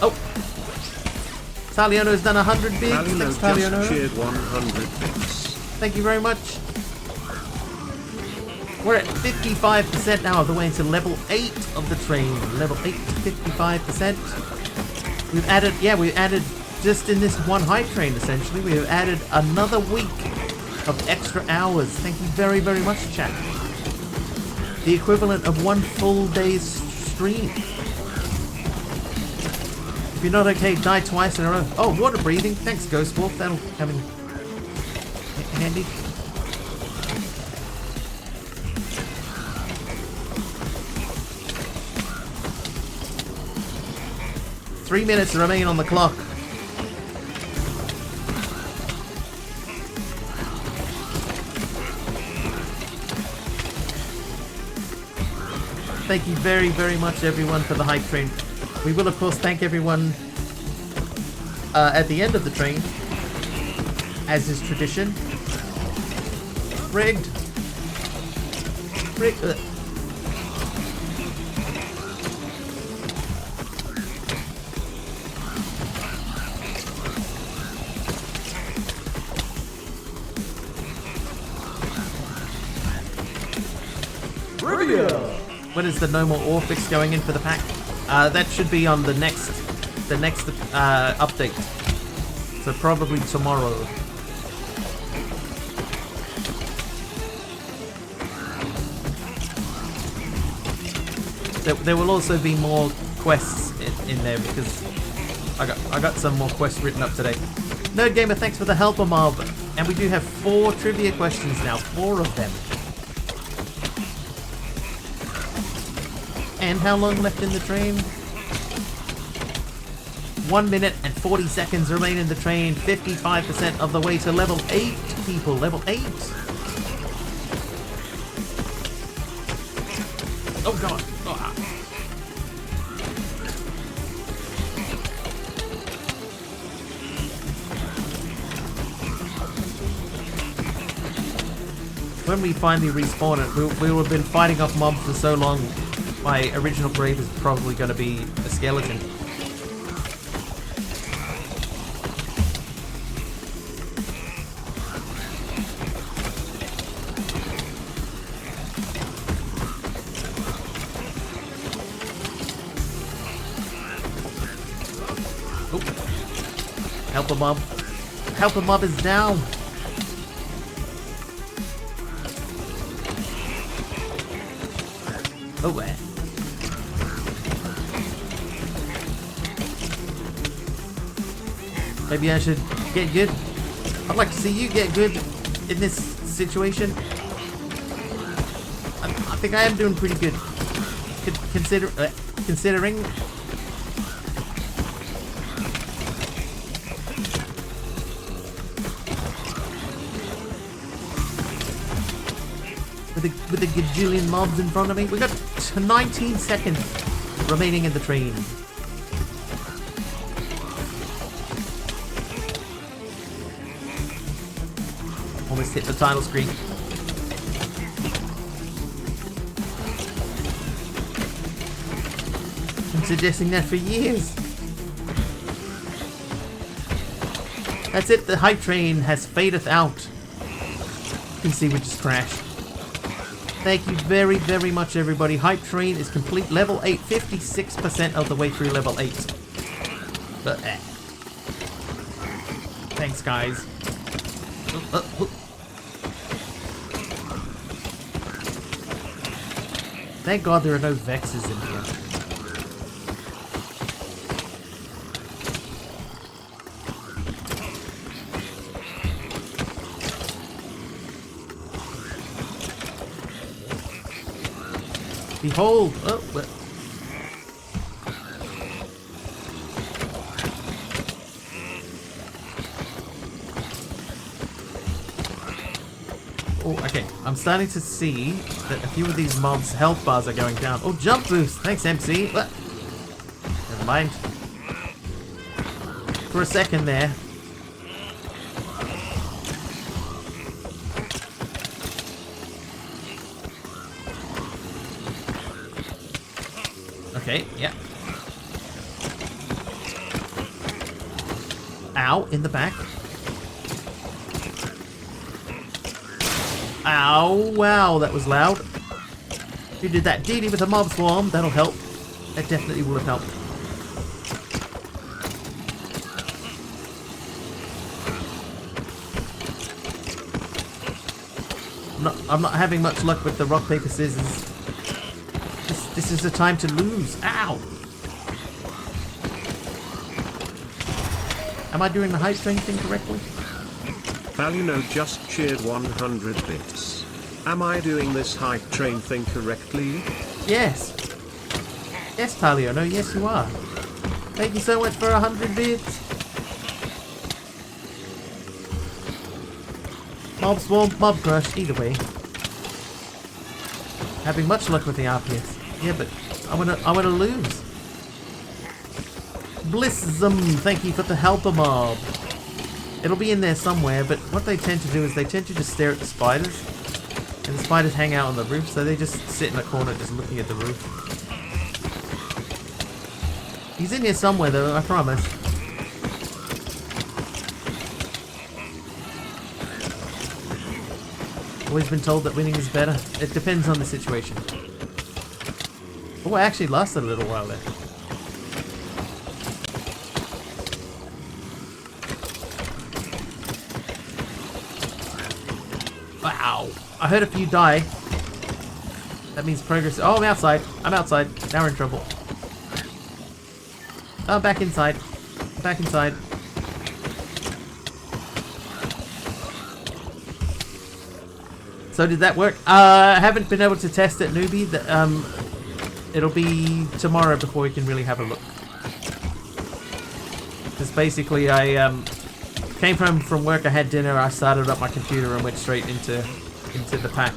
Oh! Taliano's done 100 bids. Thanks, Taliano. Shared 100 bits. Thank you very much. We're at 55% now of the way into level 8 of the train. Level 8 to 55%. We've added just in this one hype train, essentially, we have added another week of extra hours. Thank you very, very much, chat. The equivalent of 1 full day's stream. If you're not okay, die twice in a row. Oh, water breathing. Thanks, Ghost Wolf. That'll come in handy. Three minutes remain on the clock. Thank you very, very much, everyone, for the hype train. We will, of course, thank everyone at the end of the train, as is tradition. Rigged. When is the no more ore fix going in for the pack? That should be on the next update. So probably tomorrow. There will also be more quests in there because I got some more quests written up today. Nerd Gamer, thanks for the helper mob, and we do have 4 trivia questions now, 4 of them. And how long left in the train? 1 minute and 40 seconds remain in the train. 55% of the way to level 8, people. Level 8. Oh god. Oh. When we finally respawn it, we will have been fighting off mobs for so long. My original grave is probably going to be a skeleton. Oh. Helper mob. Helper mob is down. Oh, where? Maybe I should get good. I'd like to see you get good in this situation. I think I am doing pretty good. Considering. With the gajillion mobs in front of me. We got 19 seconds remaining in the train. Almost hit the title screen. Been suggesting that for years. That's it, the hype train has faded out. You can see we just crashed. Thank you very, very much, everybody. Hype train is complete. Level 8, 56% of the way through level 8. But, thanks, guys. Thank God there are no Vexes in here. Behold! Oh, what? Oh, okay. I'm starting to see that a few of these mobs' health bars are going down. Oh, jump boost! Thanks, MC. What? Never mind. For a second there. Okay, yeah. Ow, in the back. Ow, wow, that was loud. Who did that? DD with a mob swarm, that'll help. That definitely will have helped. I'm not having much luck with the rock, paper, scissors. This is the time to lose. Ow! Am I doing the hype train thing correctly? Palino just cheered 100 bits. Am I doing this hype train thing correctly? Yes. Yes, Palio. No, yes, you are. Thank you so much for 100 bits. Mob swarm, mob crush, either way. Having much luck with the RPS. Yeah, but I wanna lose. Blissum, thank you for the helper mob. It'll be in there somewhere, but what they tend to do is they tend to just stare at the spiders. And the spiders hang out on the roof, so they just sit in a corner just looking at the roof. He's in here somewhere though, I promise. Always been told that winning is better. It depends on the situation. Oh, I actually lasted a little while there. Wow. I heard a few die. That means progress. Oh, I'm outside. I'm outside. Now we're in trouble. Oh, back inside. Back inside. So did that work? I haven't been able to test it, newbie. It'll be tomorrow before we can really have a look. Because basically I came home from work, I had dinner, I started up my computer and went straight into the pack.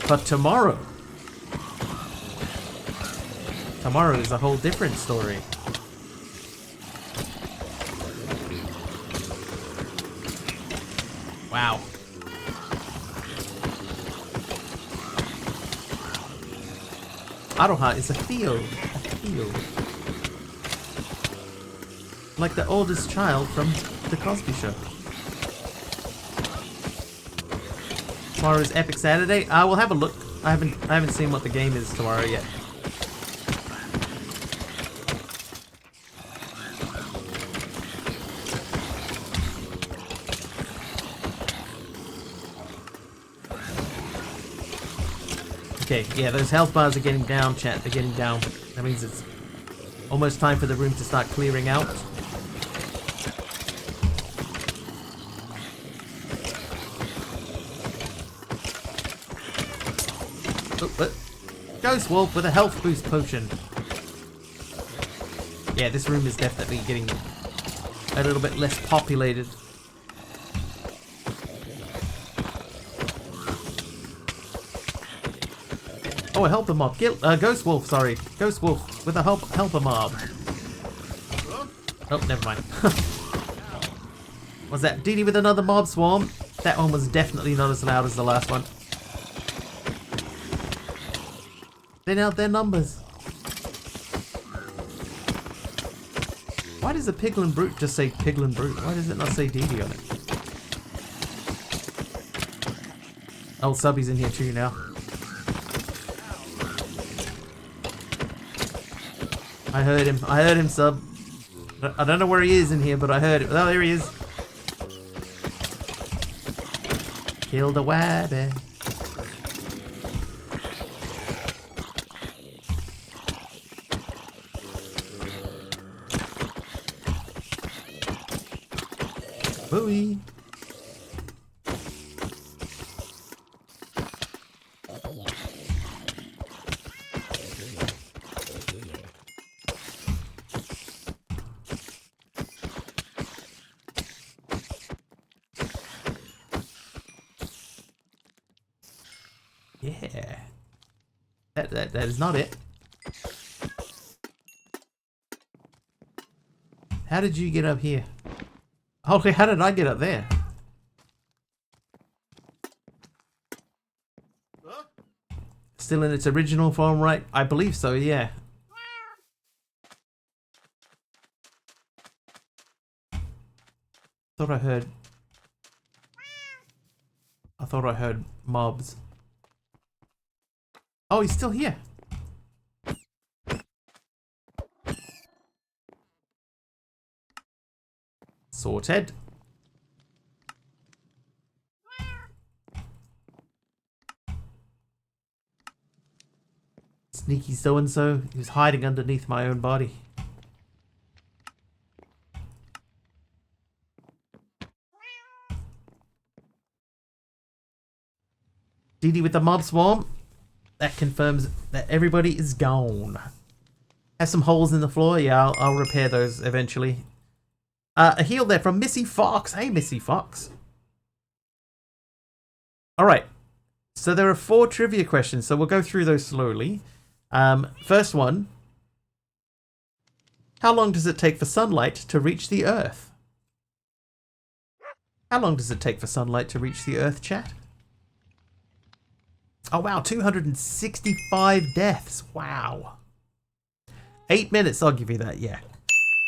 But tomorrow is a whole different story. Wow. Aroha is a field. A field. Like the oldest child from The Cosby Show. Tomorrow's Epic Saturday. We'll have a look. I haven't seen what the game is tomorrow yet. Okay, yeah, those health bars are getting down, chat. They're getting down. That means it's almost time for the room to start clearing out. Oh, Ghost Wolf with a health boost potion. Yeah, this room is definitely getting a little bit less populated. Oh, a helper mob. Ghost Wolf, sorry. Ghost Wolf with a helper mob. Oh, never mind. Was that DD with another mob swarm? That one was definitely not as loud as the last one. They out their numbers. Why does the Piglin Brute just say Piglin Brute? Why does it not say DD on it? Oh, Subby's in here too now. I heard him, Sub. I don't know where he is in here, but I heard it. Oh, there he is. Kill the wabbit. Booey. That is not it. How did you get up here? Okay, how did I get up there? Still in its original form, right? I believe so, yeah. I thought I heard mobs. Oh, he's still here. Sorted. Sneaky so-and-so. He was hiding underneath my own body. Dee Dee with the mob swarm. That confirms that everybody is gone. Has some holes in the floor. Yeah, I'll repair those eventually. A heal there from Missy Fox. Hey, Missy Fox. Alright. So there are 4 trivia questions, so we'll go through those slowly. First one. How long does it take for sunlight to reach the Earth? How long does it take for sunlight to reach the Earth, chat? Oh wow, 265 deaths. Wow. 8 minutes, I'll give you that, yeah.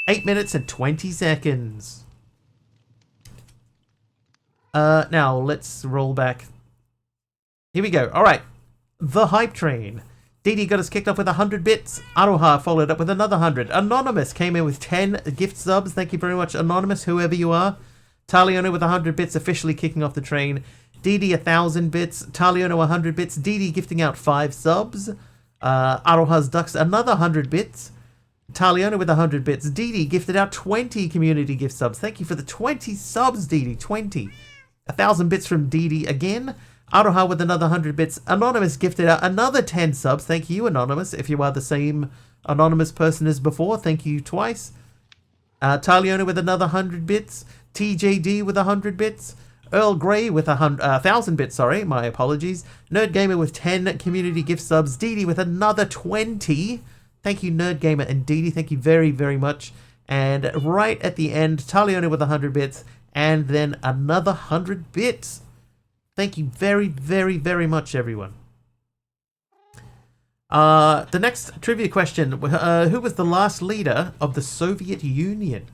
8 minutes and 20 seconds. Now, let's roll back. Here we go. Alright. The Hype Train. Dee Dee got us kicked off with 100 bits. Aroha followed up with another 100. Anonymous came in with 10 gift subs. Thank you very much, Anonymous, whoever you are. Taliona with 100 bits, officially kicking off the train. Dee Dee 1,000 bits. Taliona 100 bits. Dee Dee gifting out 5 subs. Aroha's Ducks another 100 bits. Taliona with 100 bits. Dee Dee gifted out 20 community gift subs. Thank you for the 20 subs, Dee Dee. 20. 1,000 bits from Dee Dee again. Aroha with another 100 bits. Anonymous gifted out another 10 subs. Thank you, Anonymous. If you are the same anonymous person as before, thank you twice. Taliona with another 100 bits. TJD with 100 bits. Earl Grey with 1,000 bits, sorry, my apologies. Nerd Gamer with 10 community gift subs. Dee Dee with another 20. Thank you, Nerd Gamer and Dee Dee. Thank you very, very much. And right at the end, Taliona with 100 bits. And then another 100 bits. Thank you very, very, very much, everyone. The next trivia question. Who was the last leader of the Soviet Union?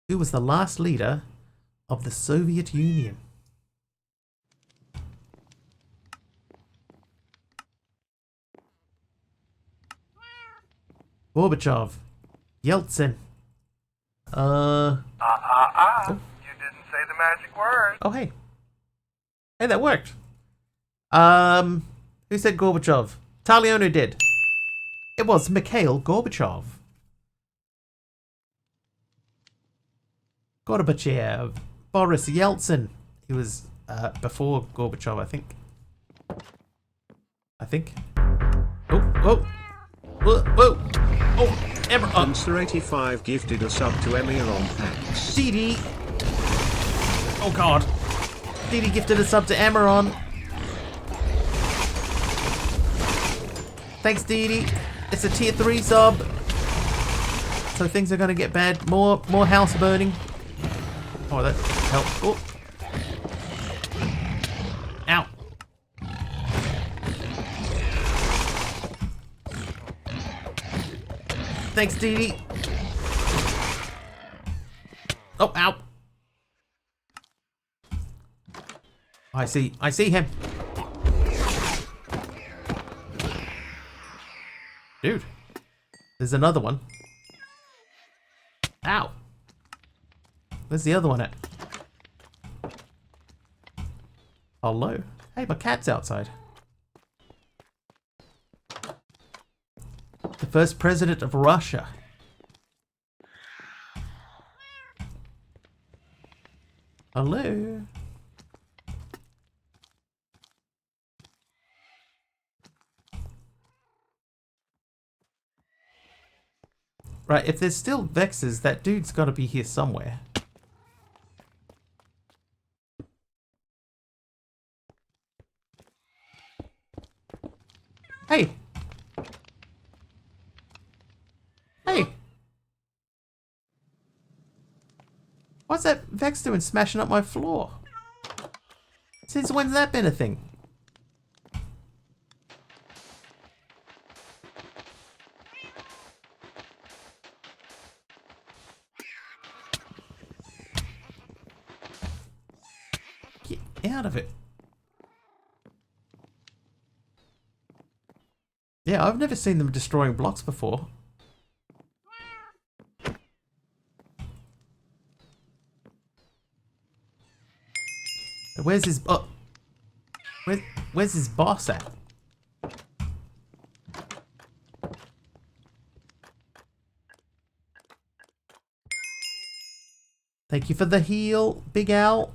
Who was the last leader of the Soviet Union? Gorbachev. Yeltsin. Oh. You didn't say the magic word. Oh, hey. Hey, that worked. Who said Gorbachev? Taliona did. It was Mikhail Gorbachev. Gorbachev. Boris Yeltsin. He was before Gorbachev, I think. Oh, whoa. Whoa, whoa. Oh, Emma. Monster85 gifted a sub to Emir on packs. Dee Dee. Oh, God. Dee Dee gifted a sub to Amaron. Thanks, Dee Dee. It's a tier 3 sub. So things are going to get bad. More house burning. Oh, that helped. Oh. Ow. Thanks, Dee Dee. Oh, ow. I see him. Dude. There's another one. Ow. Where's the other one at? Hello. Hey, my cat's outside. The first president of Russia. Hello. Right, if there's still Vexes, that dude's got to be here somewhere. Hey! Hey! What's that Vex doing smashing up my floor? Since when's that been a thing? Get out of it. Yeah, I've never seen them destroying blocks before. Where's his... Oh! Where's his boss at? Thank you for the heal, Big Al.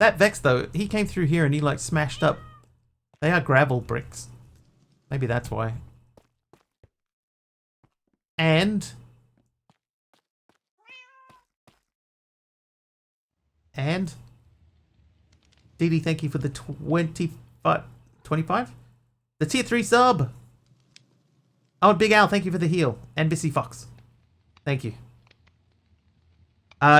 That Vex, though, he came through here and he, like, smashed up. They are gravel bricks. Maybe that's why. And... DD, thank you for the 25? The tier 3 sub! Oh, and Big Al, thank you for the heal. And Bissy Fox. Thank you.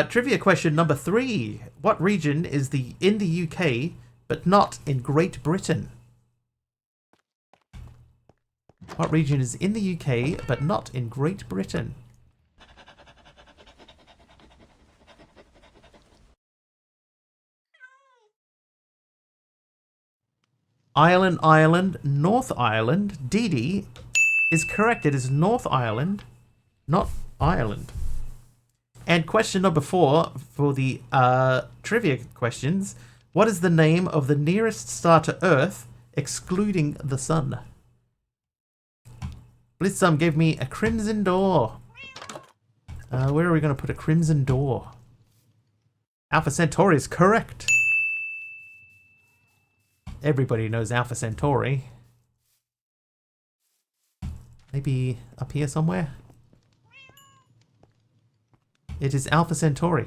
Trivia question number 3. What region is in the UK, but not in Great Britain? What region is in the UK, but not in Great Britain? Ireland, North Ireland. DD is correct. It is North Ireland, not Ireland. And question number 4 for the trivia questions. What is the name of the nearest star to Earth, excluding the sun? Blitzsum gave me a crimson door. Where are we going to put a crimson door? Alpha Centauri is correct. Everybody knows Alpha Centauri. Maybe up here somewhere? It is Alpha Centauri.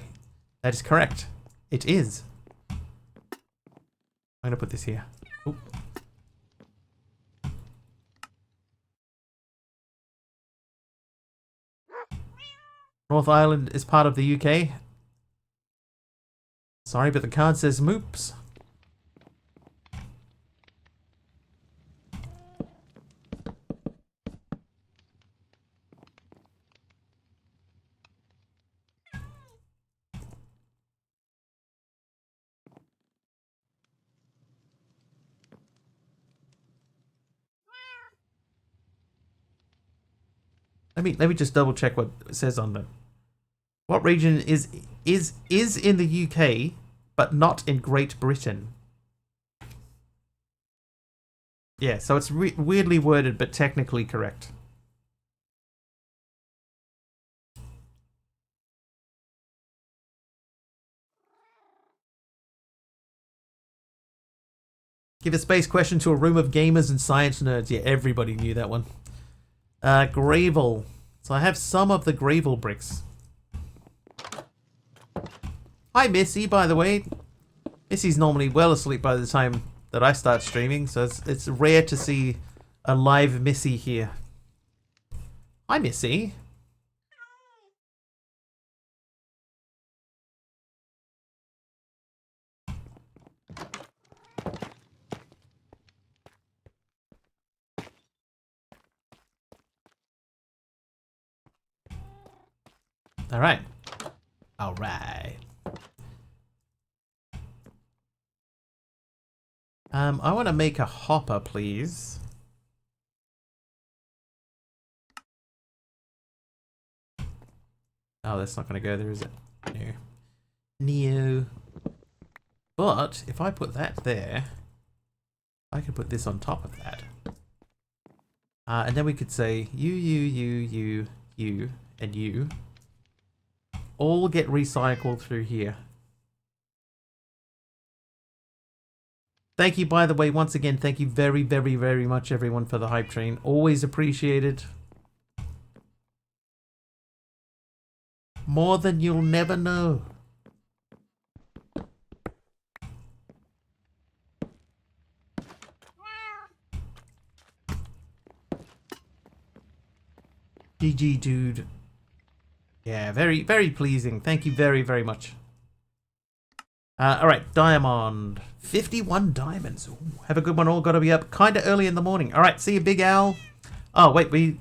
That is correct. It is. I'm going to put this here. Oop. North Ireland is part of the UK. Sorry, but the card says moops. Let me just double check what it says on them. What region is in the UK but not in Great Britain? Yeah, so it's weirdly worded but technically correct. Give a space question to a room of gamers and science nerds. Yeah, everybody knew that one. Gravel. So I have some of the gravel bricks. Hi Missy, by the way. Missy's normally well asleep by the time that I start streaming, so it's rare to see a live Missy here. Hi Missy. Alright. Alright. I want to make a hopper, please. Oh, that's not going to go there, is it? No. Neo. But, if I put that there, I could put this on top of that. And then we could say, you, and you. All get recycled through here. Thank you, by the way, once again, thank you very, very, very much, everyone, for the hype train. Always appreciated. More than you'll never know. GG, dude. Yeah, very, very pleasing. Thank you very, very much. Alright, diamond. 51 diamonds. Ooh, have a good one all. Gotta be up kinda early in the morning. Alright, see you, Big Owl. Oh, wait,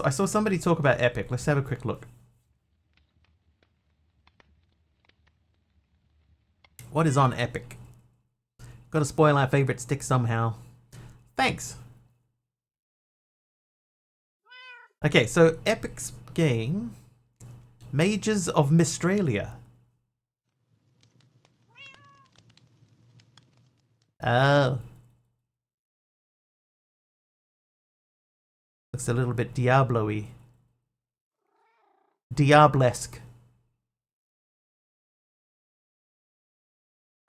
I saw somebody talk about Epic. Let's have a quick look. What is on Epic? Gotta spoil our favorite stick somehow. Thanks. Okay, so Epic's game, Mages of Mistralia. Oh. Looks a little bit Diablo-y. Diablesque.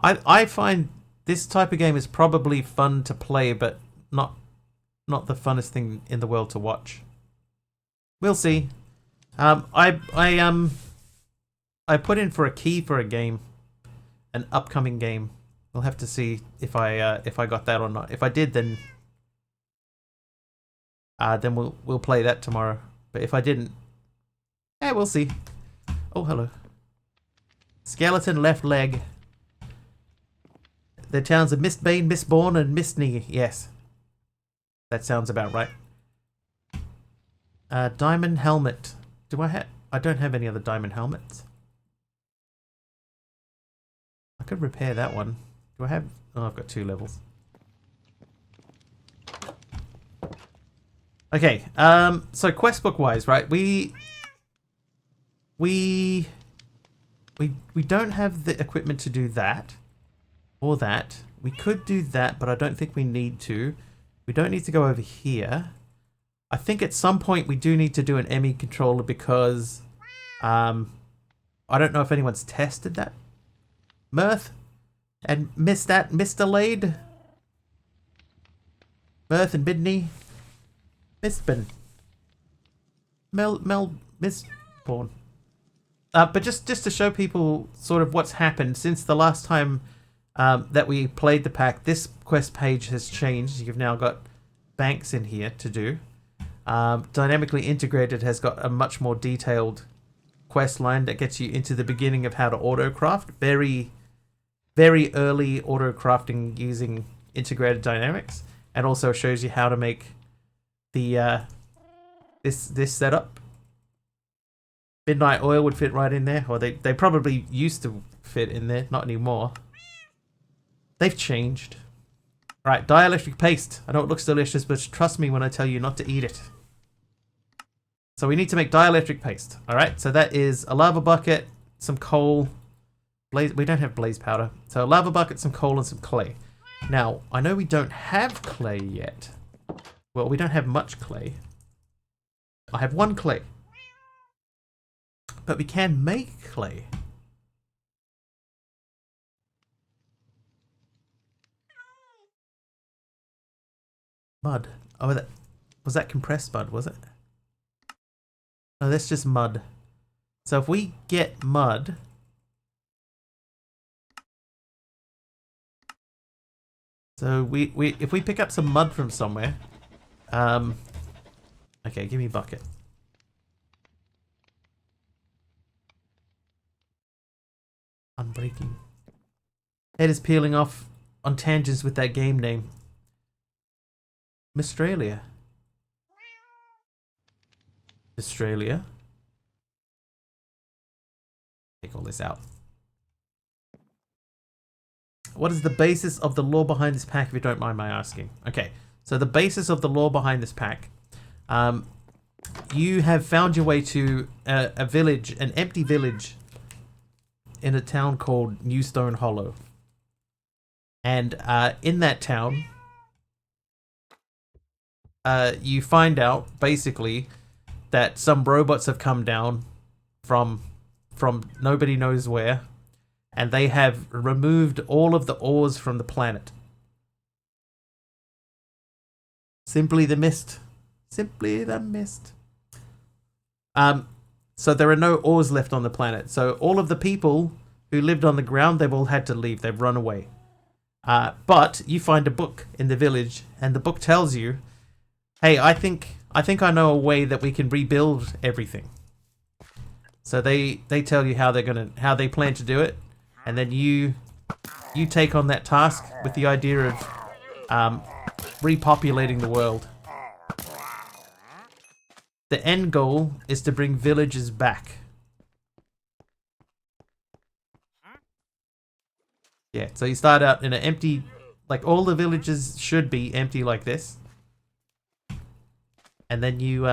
I find this type of game is probably fun to play, but not the funnest thing in the world to watch. We'll see. I put in for a key for a game, an upcoming game. We'll have to see if I got that or not. If I did, then we'll play that tomorrow. But if I didn't, we'll see. Oh, hello. Skeleton left leg. The towns of Mistbane, Mistborn, and Mistney. Yes, that sounds about right. Diamond helmet. Do I have? I don't have any other diamond helmets. I could repair that one. Do I have? Oh, I've got 2 levels. Okay. So quest book wise, right? We don't have the equipment to do that or that. We could do that, but I don't think we need to. We don't need to go over here. I think at some point we do need to do an ME controller because I don't know if anyone's tested that. Mirth and Mr. Lade. Mirth and Bidney. Mistbin. Mistborn. But just to show people sort of what's happened since the last time that we played the pack, this quest page has changed. You've now got banks in here to do. Dynamically Integrated has got a much more detailed quest line that gets you into the beginning of how to auto-craft. Very, very early auto-crafting using integrated dynamics, and also shows you how to make the this setup. Midnight Oil would fit right in there, or they probably used to fit in there, not anymore. They've changed. Alright, dielectric paste. I know it looks delicious, but trust me when I tell you not to eat it. So we need to make dielectric paste. Alright, so that is a lava bucket, some coal. We don't have blaze powder. So a lava bucket, some coal, and some clay. Now, I know we don't have clay yet. Well, we don't have much clay. I have 1 clay. But we can make clay. Mud. Oh, was that compressed mud, was it? No, that's just mud. So if we get mud... So if we pick up some mud from somewhere... okay, give me a bucket. Unbreaking. Head is peeling off on tangents with that game name. Mistralia. Australia. Take all this out. What is the basis of the lore behind this pack, if you don't mind my asking? Okay, so the basis of the lore behind this pack. You have found your way to a village, an empty village in a town called Newstone Hollow. And in that town, you find out, basically, that some robots have come down from nobody knows where, and they have removed all of the ores from the planet. Simply the mist. Simply the mist. So there are no ores left on the planet. So all of the people who lived on the ground, they've all had to leave. They've run away. But you find a book in the village, and the book tells you Hey, I think I know a way that we can rebuild everything. So they tell you how they plan to do it, and then you take on that task with the idea of repopulating the world. The end goal is to bring villages back. Yeah, so you start out in an empty, like all the villages should be empty like this. And then you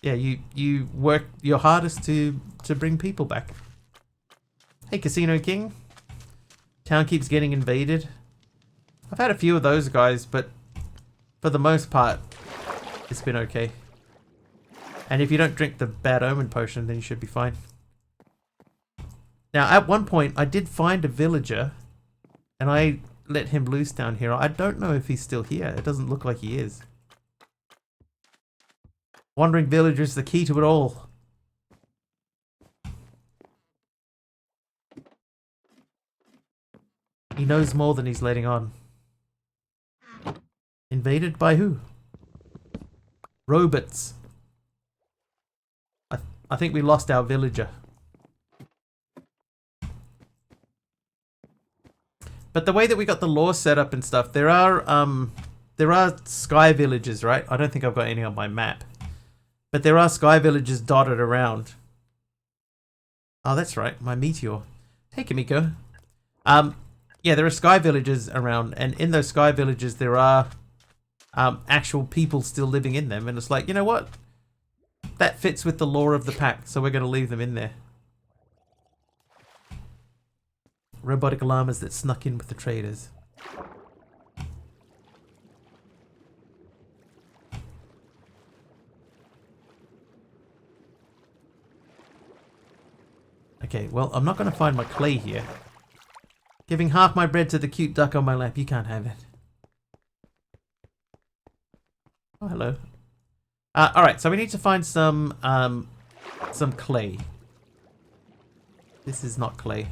yeah, you work your hardest to bring people back. Hey, Casino King. Town keeps getting invaded. I've had a few of those guys, but for the most part, it's been okay. And if you don't drink the Bad Omen potion, then you should be fine. Now, at one point, I did find a villager, and I let him loose down here. I don't know if he's still here. It doesn't look like he is. Wandering villager is the key to it all. He knows more than he's letting on. Invaded by who? Robots. I think we lost our villager. But the way that we got the lore set up and stuff, there are sky villages, right? I don't think I've got any on my map. But there are sky villages dotted around. Oh, that's right, my meteor. Hey, Kimiko. Yeah, there are sky villages around, and in those sky villages there are actual people still living in them, and it's like, you know what? That fits with the lore of the pack, so we're going to leave them in there. Robotic llamas that snuck in with the traders. Okay, well, I'm not going to find my clay here. Giving half my bread to the cute duck on my lap. You can't have it. Oh, hello. Alright, so we need to find some clay. This is not clay.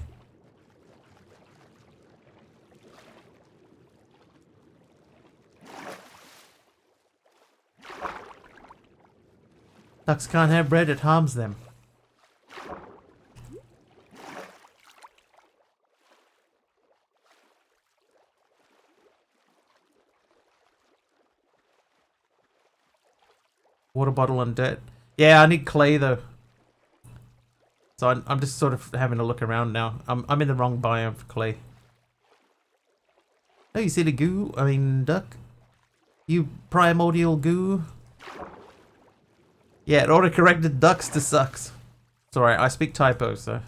Ducks can't have bread, it harms them. Water bottle and dirt. Yeah, I need clay though. So I'm just sort of having a look around now. I'm in the wrong biome for clay. Oh, you see the goo? I mean, duck? You primordial goo? Yeah, it auto-corrected ducks to sucks. It's alright, I speak typos, so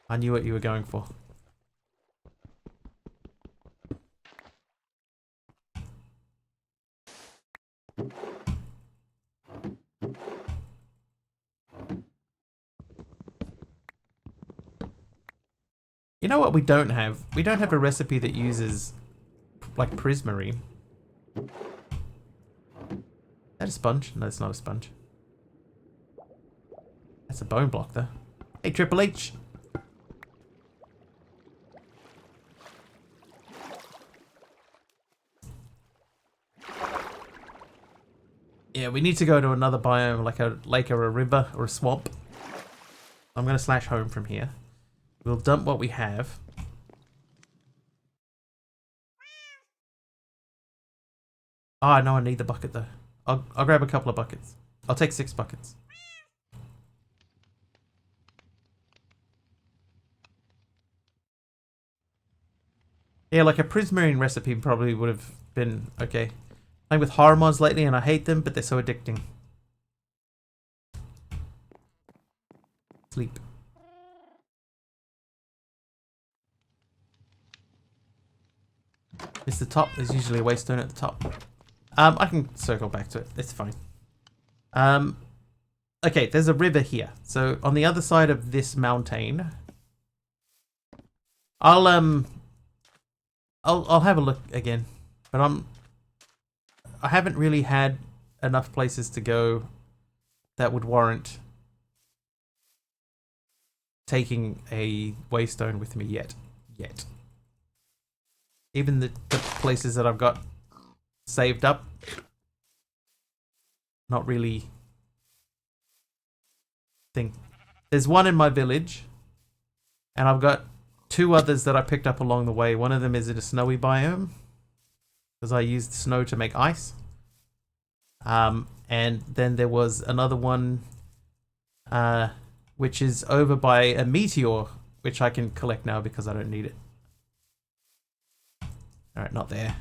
I knew what you were going for. You know what we don't have? We don't have a recipe that uses, like, prismarine. Is that a sponge? No, it's not a sponge. That's a bone block, though. Hey, Triple H! Yeah, we need to go to another biome, like a lake or a river or a swamp. I'm going to slash home from here. We'll dump what we have. Oh, no, I need the bucket, though. I'll grab a couple of buckets. I'll take 6 buckets. Yeah, like a prismarine recipe probably would have been okay. Playing with horror mods lately and I hate them, but they're so addicting. Sleep. It's the top. There's usually a waystone at the top. I can circle back to it. It's fine. Okay, there's a river here. So on the other side of this mountain, I'll have a look again, but I haven't really had enough places to go that would warrant taking a waystone with me yet. Even the places that I've got saved up. Not really thing. There's one in my village, and I've got 2 others that I picked up along the way. One of them is in a snowy biome, because I used snow to make ice. And then there was another one, which is over by a meteor, which I can collect now because I don't need it. Alright, not there.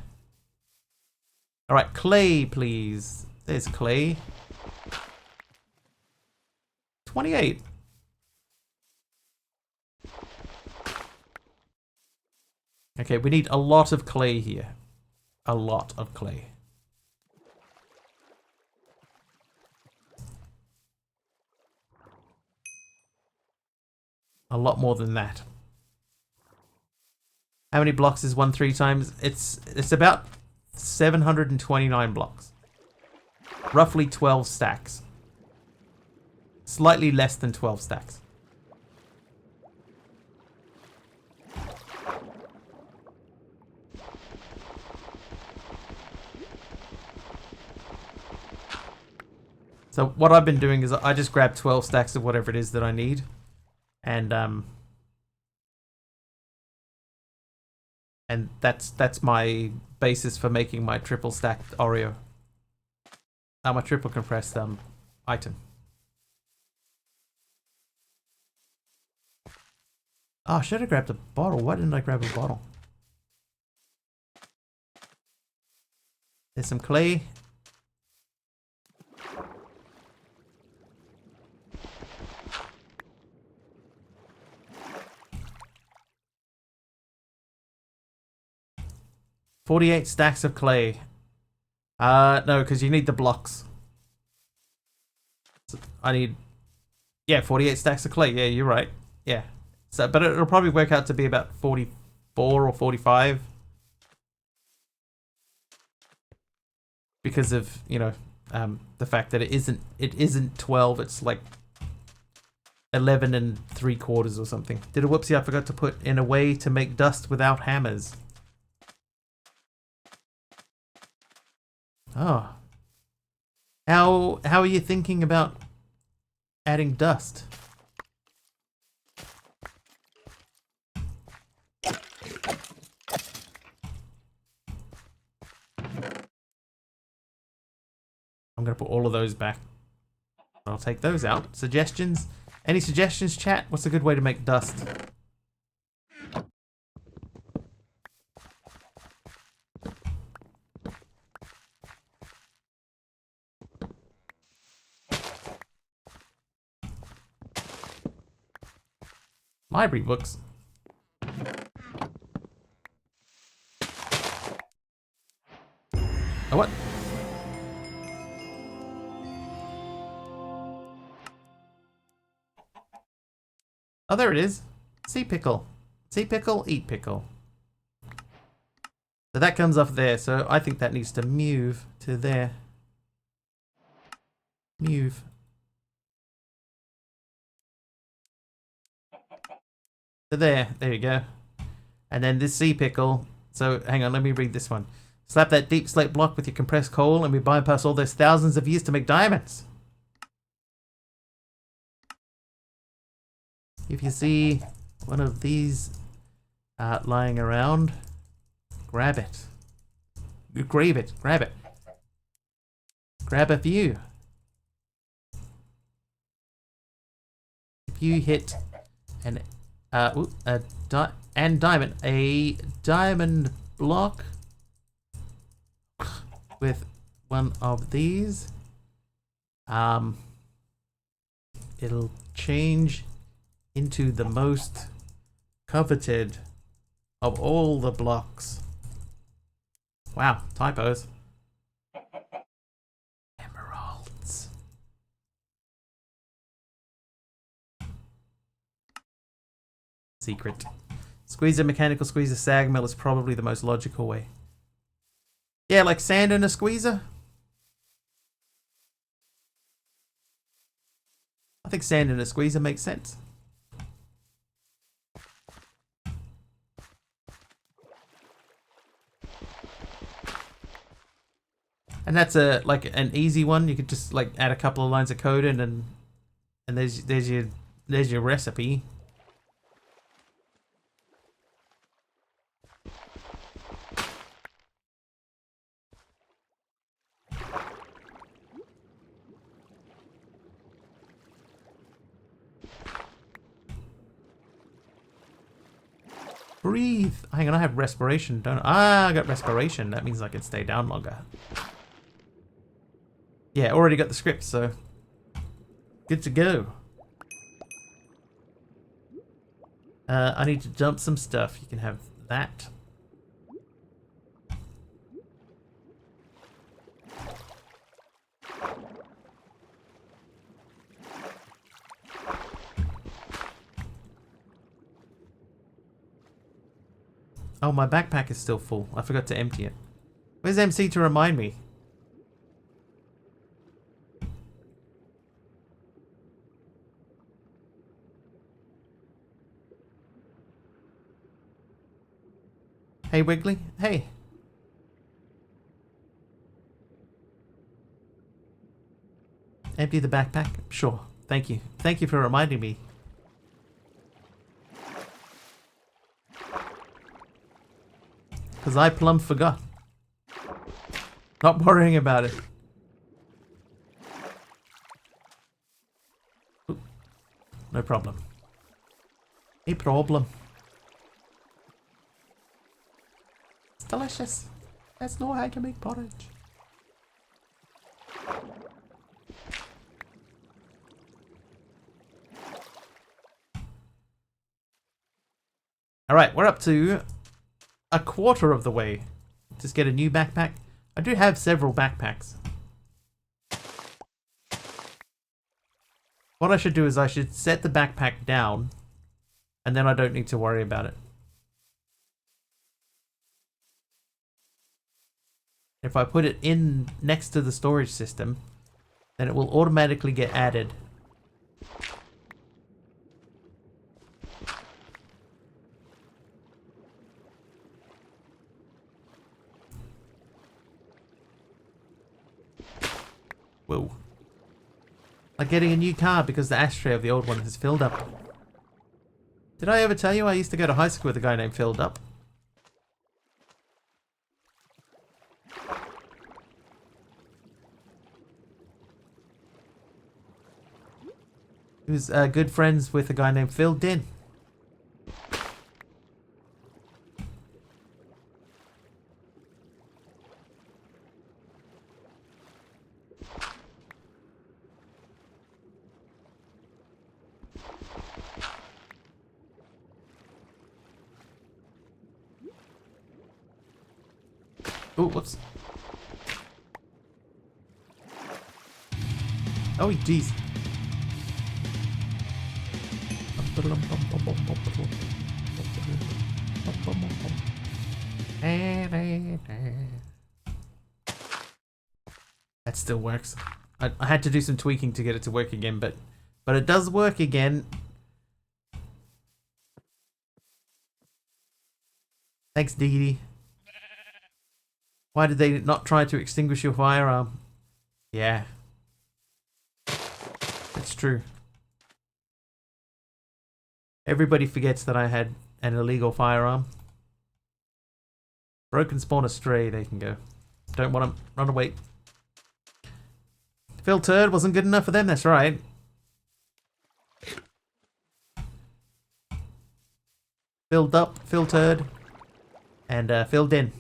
Alright, clay, please. There's clay. 28. Okay, we need a lot of clay here. A lot of clay. A lot more than that. How many blocks is 1 3 times? It's about 729 blocks. Roughly 12 stacks. Slightly less than 12 stacks. So what I've been doing is I just grab 12 stacks of whatever it is that I need. And that's my basis for making my triple stacked Oreo. My triple compressed item. Oh, I should have grabbed a bottle. Why didn't I grab a bottle? There's some clay. $48 stacks of clay. No, because you need the blocks. So I need... Yeah, 48 stacks of clay. Yeah, you're right. Yeah. So, but it'll probably work out to be about 44 or 45. Because of, you know, the fact that it isn't 12, it's like 11 3/4 or something. Did a whoopsie, I forgot to put in a way to make dust without hammers. Oh. How are you thinking about adding dust? I'm going to put all of those back. I'll take those out. Suggestions? Any suggestions, chat? What's a good way to make dust? Library books. Oh, what? Oh, there it is. Sea pickle. Sea pickle, eat pickle. So that comes off there, so I think that needs to move to there. Move. To there. There you go. And then this sea pickle. So, hang on, let me read this one. Slap that deep slate block with your compressed coal and we bypass all those thousands of years to make diamonds. If you see one of these lying around, grab it. Grab it. Grab it. Grab a few. If you hit an diamond, a diamond block with one of these, it'll change into the most coveted of all the blocks. Wow, typos. Emeralds. Secret. Squeezer, mechanical squeezer, sag mill is probably the most logical way. Yeah, like sand in a squeezer. I think sand in a squeezer makes sense. And that's a like an easy one. You could just like add a couple of lines of code in, and there's your recipe. Breathe. Hang on, I have respiration, don't I? Ah, I got respiration. That means I can stay down longer. Yeah, already got the script, so good to go. I need to dump some stuff. You can have that. Oh, my backpack is still full. I forgot to empty it. Where's MC to remind me? Hey, Wiggly. Hey. Empty the backpack? Sure. Thank you. Thank you for reminding me. Because I plumb forgot. Not worrying about it. Ooh. No problem. No problem. It's delicious. Let's know how to make porridge. Alright, we're up to a quarter of the way. Just get a new backpack. I do have several backpacks. What I should do is I should set the backpack down, and then I don't need to worry about it. If I put it in next to the storage system, then it will automatically get added. Whoa. Like getting a new car because the ashtray of the old one has filled up. Did I ever tell you I used to go to high school with a guy named Filled Up? He was good friends with a guy named Phil Din. Oh, whoops. Oh, jeez. That still works. I had to do some tweaking to get it to work again, but it does work again. Thanks, Dee Dee. Why did they not try to extinguish your firearm? Yeah. That's true. Everybody forgets that I had an illegal firearm. Broken spawn astray, they can go. Don't want to run away. Phil Turd wasn't good enough for them, that's right. Filled up, Phil Turd, and filled in.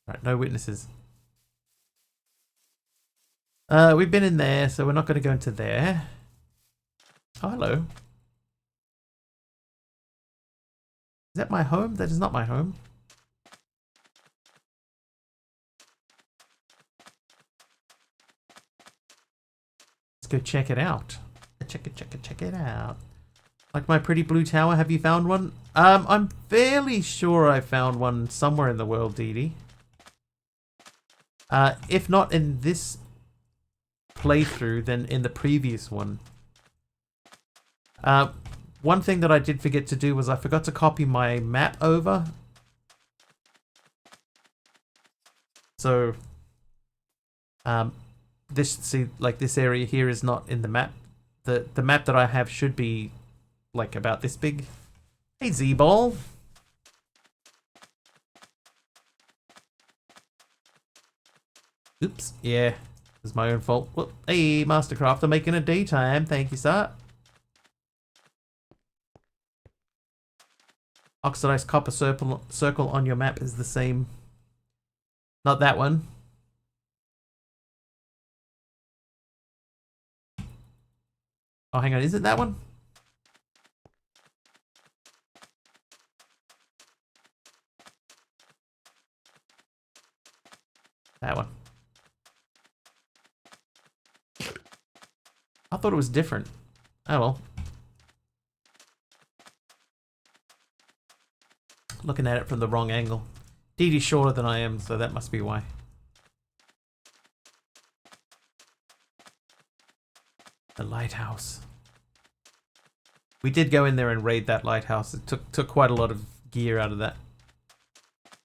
Right, no witnesses. We've been in there, so we're not going to go into there. Oh, hello. Is that my home? That is not my home. Let's go check it out. Check it out. Like my pretty blue tower, have you found one? I'm fairly sure I found one somewhere in the world, Dee Dee. If not in this playthrough than in the previous one. One thing that I did forget to do was I forgot to copy my map over. So, this area here is not in the map. The map that I have should be like about this big. Hey, Z-Ball. Oops, yeah, it's my own fault. Well, hey, Mastercraft, I'm making a daytime. Thank you, sir. Oxidized copper circle on your map is the same. Not that one. Oh, hang on, is it that one? That one. I thought it was different. Oh well. Looking at it from the wrong angle. Dee Dee's shorter than I am, so that must be why. The lighthouse. We did go in there and raid that lighthouse. It took quite a lot of gear out of that.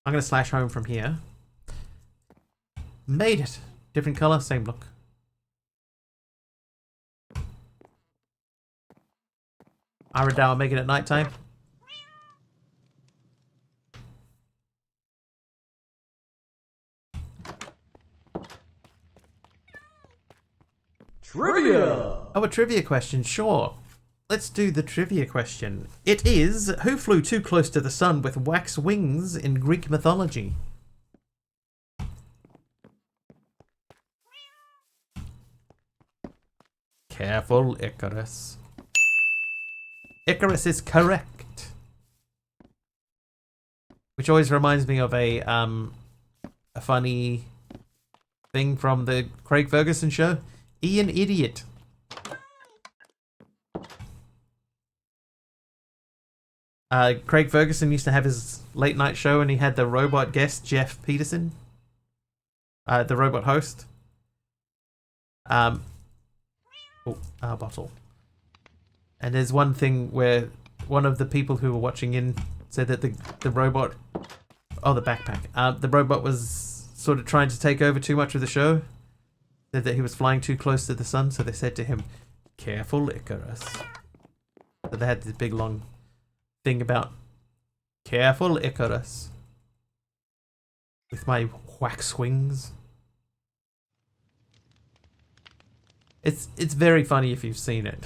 I'm gonna slash home from here. Made it. Different color, same look. Aradao making it nighttime. Trivia! Oh, a trivia question, sure. Let's do the trivia question. It is, who flew too close to the sun with wax wings in Greek mythology? Careful, Icarus. Icarus is correct. Which always reminds me of a funny thing from the Craig Ferguson show. Ian Idiot. Craig Ferguson used to have his late night show and he had the robot guest, Jeff Peterson. The robot host. Bottle. And there's one thing where one of the people who were watching in said that the robot... Oh, the backpack. The robot was sort of trying to take over too much of the show. Said that he was flying too close to the sun, so they said to him, "Careful, Icarus." So they had this big long thing about, "Careful, Icarus. With my wax wings." It's very funny if you've seen it.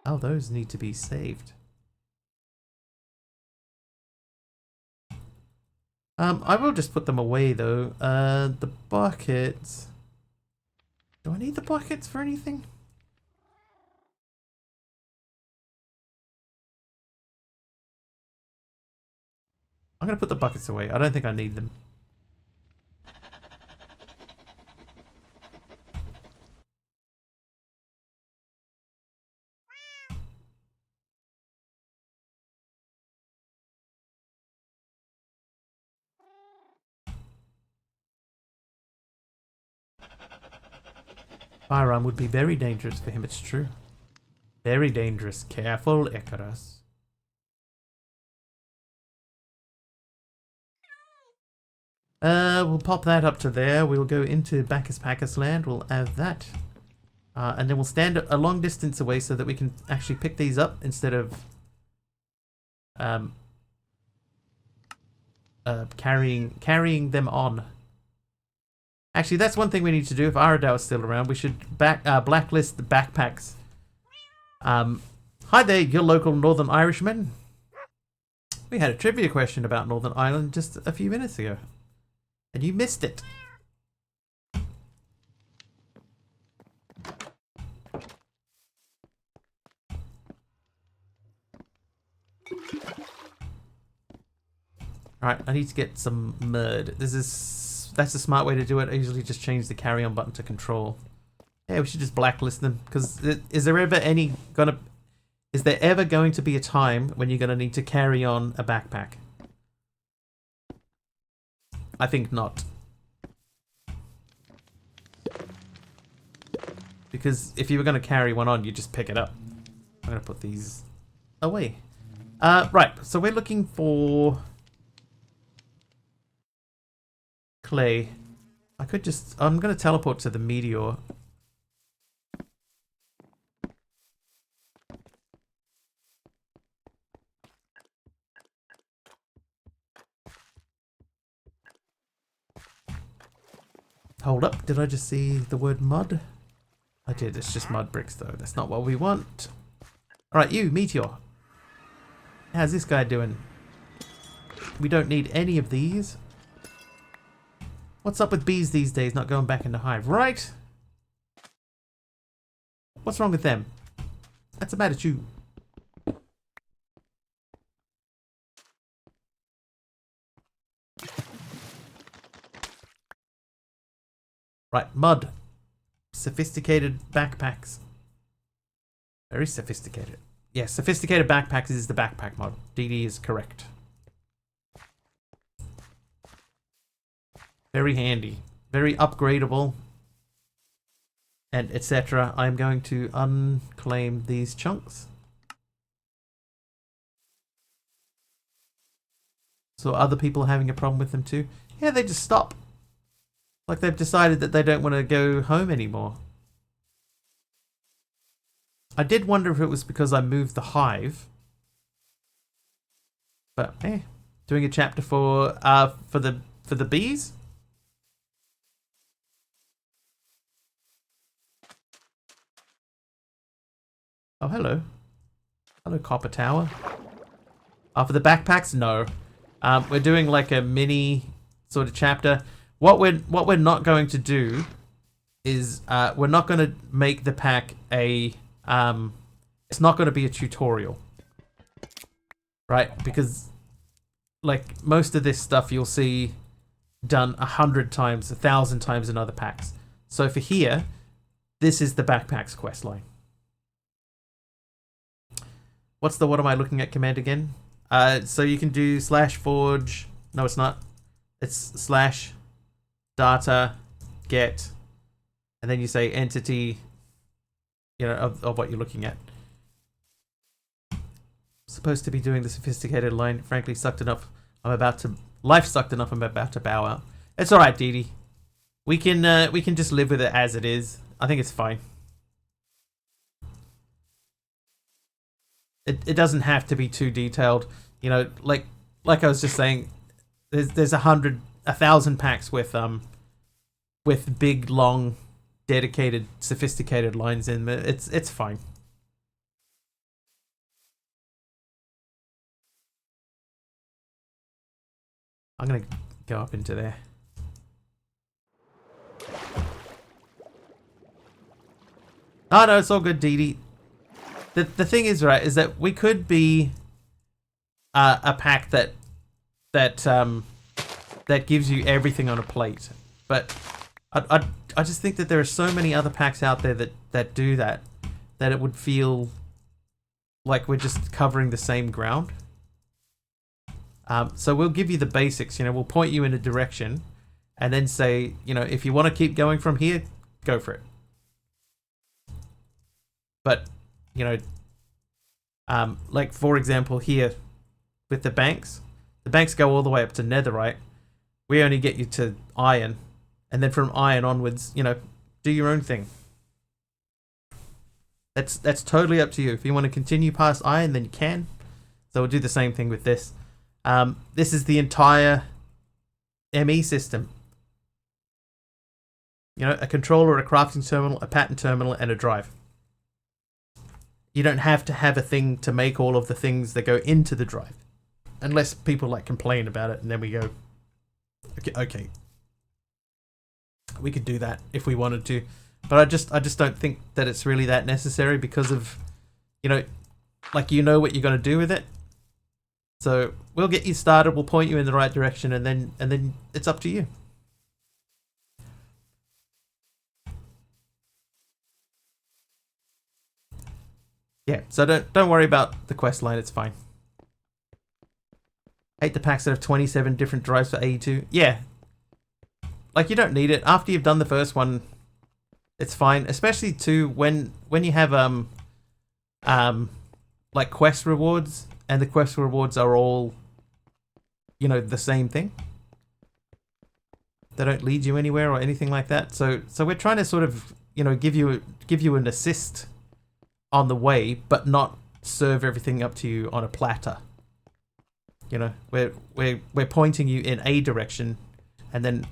Oh, those need to be saved. I will just put them away though. The buckets. Do I need the buckets for anything? I'm gonna put the buckets away. I don't think I need them. Firearm would be very dangerous for him, it's true. Very dangerous. Careful, Icarus. We'll pop that up to there. We'll go into Bacchus Pacchus land. We'll add that. And then we'll stand a long distance away so that we can actually pick these up instead of carrying them on. Actually, that's one thing we need to do. If Aradao is still around, we should blacklist the backpacks. Hi there, your local Northern Irishman. We had a trivia question about Northern Ireland just a few minutes ago. And you missed it. Alright, I need to get some mud. That's a smart way to do it. I usually just change the carry-on button to control. Yeah, we should just blacklist them. Because is there ever going to be a time when you're going to need to carry on a backpack? I think not. because if you were going to carry one on, you just pick it up. I'm going to put these away. Right, so we're looking for clay. I'm going to teleport to the meteor. Hold up, did I just see the word mud? I did, it's just mud bricks though. That's not what we want. Alright, you, meteor. How's this guy doing? We don't need any of these. What's up with bees these days not going back into hive, right? What's wrong with them? That's a bad at you. Right, mud. Sophisticated backpacks. Very sophisticated. Yes, sophisticated backpacks is the backpack mod. DD is correct. Very handy. Very upgradable. And etc. I'm going to unclaim these chunks. So other people are having a problem with them too? Yeah, they just stop. Like they've decided that they don't want to go home anymore. I did wonder if it was because I moved the hive. But doing a chapter for the bees? Oh, hello. Hello, Copper Tower. For the backpacks? No. We're doing like a mini sort of chapter. What we're not going to do is we're not going to make the pack a it's not going to be a tutorial, right? Because like most of this stuff you'll see done 100 times, 1,000 times in other packs. So for here, this is the backpacks quest line. What am I looking at command again? So you can do /forge. No, it's not. It's /data get, and then you say entity, of what you're looking at. Supposed to be doing the sophisticated line. Frankly, life sucked enough. I'm about to bow out. It's all right, Dee Dee. We can just live with it as it is. I think it's fine. It doesn't have to be too detailed, like I was just saying. There's 1,000 packs with big, long, dedicated, sophisticated lines in there. It's fine. I'm gonna go up into there. Oh no, it's all good, Dee Dee. The thing is, right, is that we could be a pack that gives you everything on a plate, but I just think that there are so many other packs out there that do that it would feel like we're just covering the same ground. So we'll give you the basics. We'll point you in a direction, and then say, if you want to keep going from here, go for it. But like for example here with the banks go all the way up to netherite. We only get you to iron, and then from iron onwards, do your own thing. That's totally up to you. If you want to continue past iron, then you can. So we'll do the same thing with this. This is the entire ME system. A controller, a crafting terminal, a pattern terminal, and a drive. You don't have to have a thing to make all of the things that go into the drive, unless people complain about it, and then we go, okay, we could do that if we wanted to, but I just don't think that it's really that necessary because of, what you're going to do with it. So we'll get you started. We'll point you in the right direction, and then it's up to you. Yeah, so don't worry about the quest line. It's fine. Hate the packs that have 27 different drives for AE2. Yeah, you don't need it. After you've done the first one, it's fine, especially too when you have like quest rewards, and the quest rewards are all, you know, the same thing. They don't lead you anywhere or anything like that. So we're trying to sort of, you know, give you an assist on the way, but not serve everything up to you on a platter. You know, we're pointing you in a direction, and then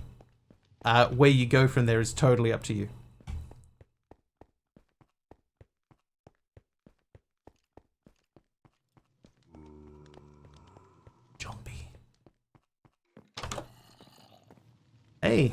where you go from there is totally up to you. Zombie. Hey.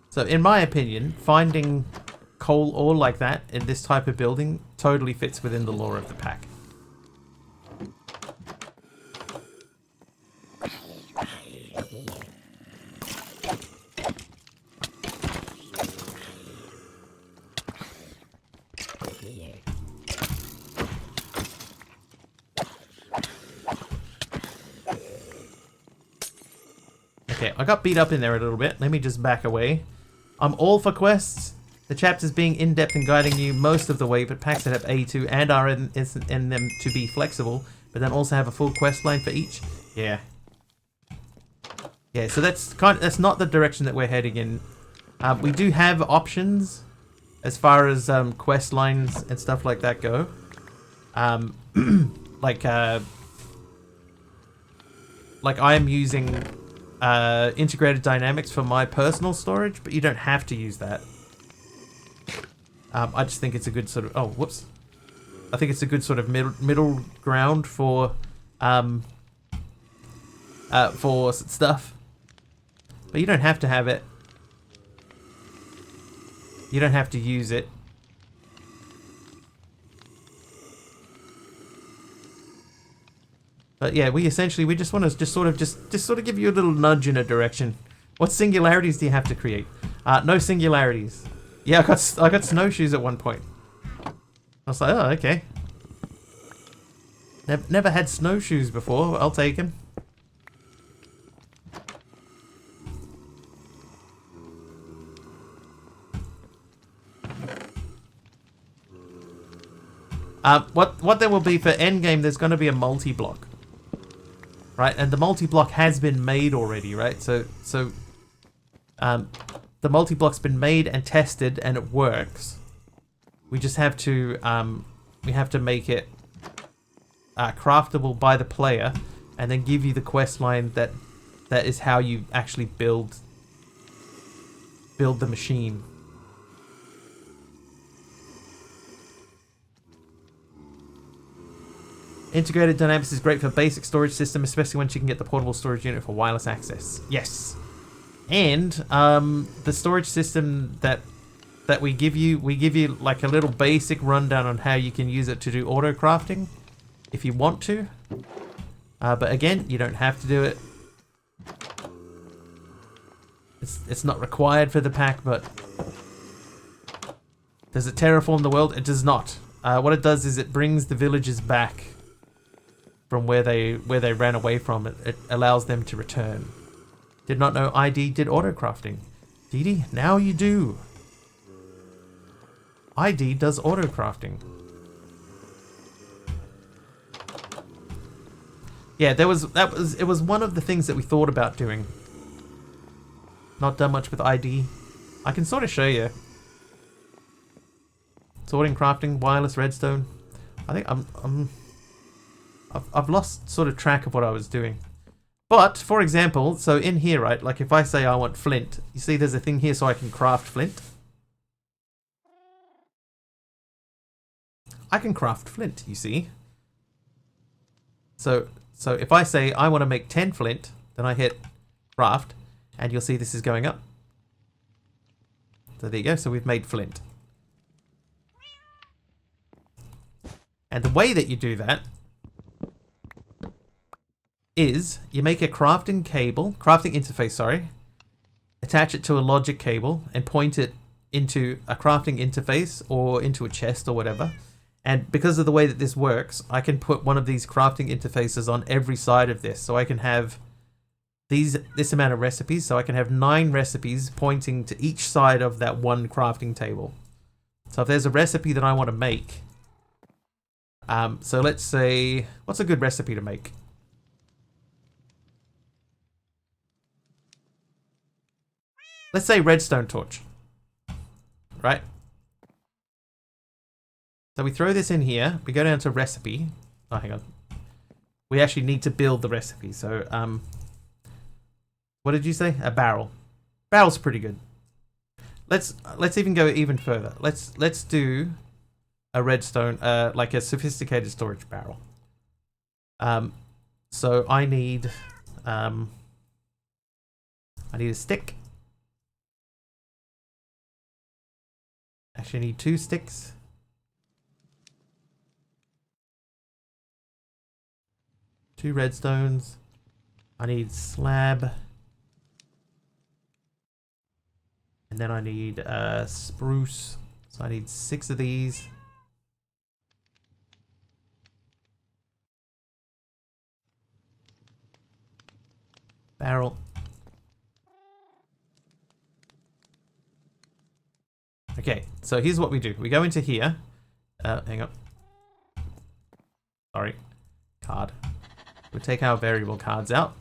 So in my opinion, finding coal ore like that in this type of building totally fits within the lore of the pack. Okay, I got beat up in there a little bit. Let me just back away. I'm all for quests. The chapters being in-depth and guiding you most of the way, but packs that have A2 and are in them to be flexible, but then also have a full quest line for each. Yeah. Yeah, so that's not the direction that we're heading in. We do have options as far as quest lines and stuff like that go. Like I am using integrated dynamics for my personal storage, but you don't have to use that. I just think it's a good sort of... Oh, whoops. I think it's a good sort of middle ground for stuff. But you don't have to have it. You don't have to use it. But yeah, we just want to just sort of give you a little nudge in a direction. What singularities do you have to create? No singularities. Yeah, I got snowshoes at one point. I was like, oh, okay. Never had snowshoes before. I'll take them. What there will be for endgame, there's going to be a multi-block. Right, and the multi-block has been made already, right? So the multi-block's been made and tested, and it works. We just have to make it craftable by the player, and then give you the quest line that is how you actually build the machine. Integrated dynamics is great for basic storage system, especially once you can get the portable storage unit for wireless access. Yes. And the storage system that we give you like a little basic rundown on how you can use it to do auto crafting if you want to. But again, you don't have to do it. It's not required for the pack, but does it terraform the world? It does not. What it does is it brings the villagers back from where they ran away from. It allows them to return. Did not know ID did auto crafting. Dee, now you do. ID does auto crafting. Yeah, it was one of the things that we thought about doing. Not done much with ID. I can sort of show you. Sorting, crafting, wireless redstone. I think I've lost sort of track of what I was doing. But, for example, so in here, right, like if I say I want flint, you see there's a thing here so I can craft flint. I can craft flint, you see. So if I say I want to make 10 flint, then I hit craft, and you'll see this is going up. So there you go, so we've made flint. And the way that you do that is you make a crafting interface, sorry, attach it to a logic cable and point it into a crafting interface or into a chest or whatever. And because of the way that this works, I can put one of these crafting interfaces on every side of this. So I can have this amount of recipes. So I can have 9 recipes pointing to each side of that one crafting table. So if there's a recipe that I want to make, so let's say, what's a good recipe to make? Let's say redstone torch, right? So we throw this in here. We go down to recipe. Oh, hang on. We actually need to build the recipe. So, what did you say? A barrel. Barrel's pretty good. Let's even go even further. Let's do a redstone, like a sophisticated storage barrel. So I need a stick. Actually, I need 2 sticks. Two redstones. I need slab. And then I need spruce. So I need 6 of these. Barrel. Okay, so here's what we do. We go into here. Hang on. Sorry. Card. We take our variable cards out.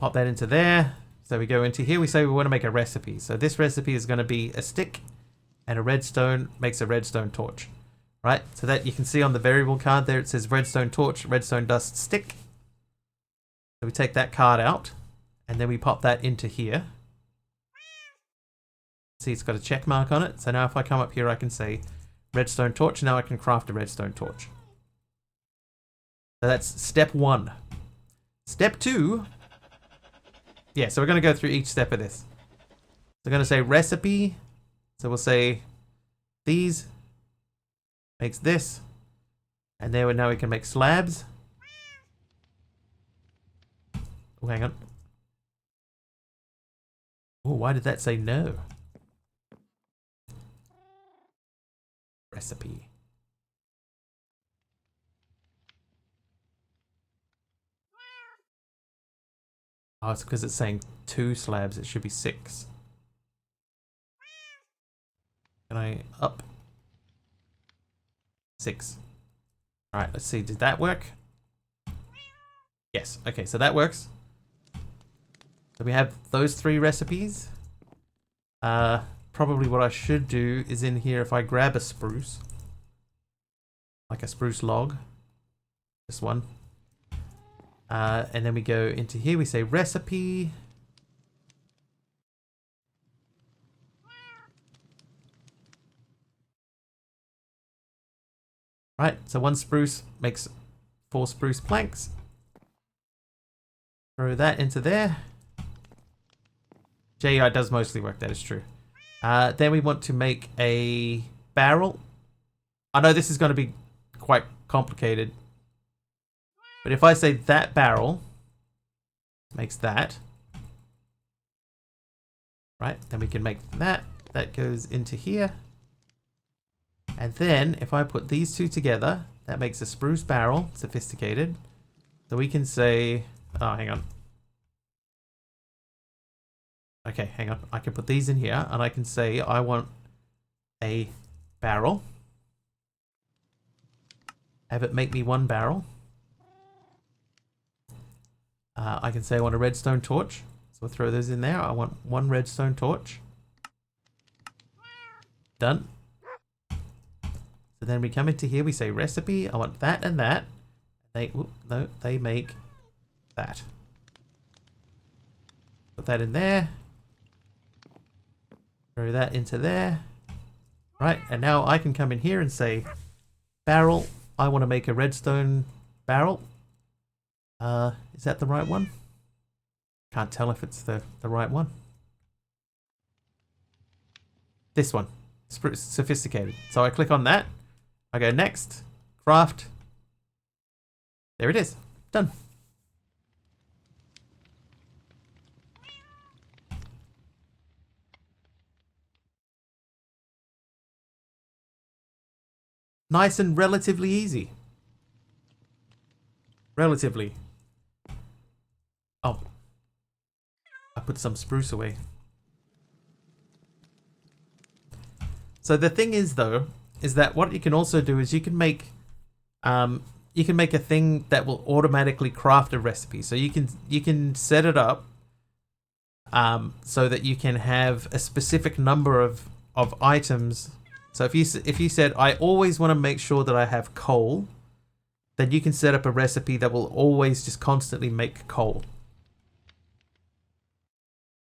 Pop that into there. So we go into here. We say we want to make a recipe. So this recipe is going to be a stick and a redstone makes a redstone torch. Right? So that you can see on the variable card there it says redstone torch, redstone dust stick. So we take that card out and then we pop that into here. See, it's got a check mark on it. So now if I come up here, I can say redstone torch. Now I can craft a redstone torch. So that's step 1. Step 2. Yeah, so we're going to go through each step of this. So we're going to say recipe. So we'll say these makes this. And there now we can make slabs. Oh, hang on. Oh, why did that say no? Recipe. Oh, it's because it's saying 2 slabs. It should be 6. Can I up? 6. All right, let's see. Did that work? Yes. Okay, so that works. So we have those 3 recipes. Probably what I should do is in here, if I grab a spruce, like a spruce log, this one, and then we go into here, we say recipe. Right, so 1 spruce makes 4 spruce planks. Throw that into there. JEI does mostly work, that is true. Then we want to make a barrel. I know this is going to be quite complicated. But if I say that barrel makes that. Right, then we can make that. That goes into here. And then if I put these 2 together, that makes a spruce barrel, sophisticated. So we can say, oh, hang on. Okay, hang on. I can put these in here and I can say I want a barrel. Have it make me 1 barrel. I can say I want a redstone torch. So we'll throw those in there. I want 1 redstone torch. Done. So then we come into here, we say recipe. I want that and that. They make that. Put that in there. Throw that into there. Right, and now I can come in here and say barrel. I want to make a redstone barrel. Is that the right one? Can't tell if it's the right one. This one. Sophisticated. So I click on that. I go next. Craft. There it is. Done. nice and relatively easy. Relatively. Oh. I put some spruce away. So the thing is, though, is that what you can also do is you can make a thing that will automatically craft a recipe. So you can set it up so that you can have a specific number of items. So if you said, I always want to make sure that I have coal, then you can set up a recipe that will always just constantly make coal.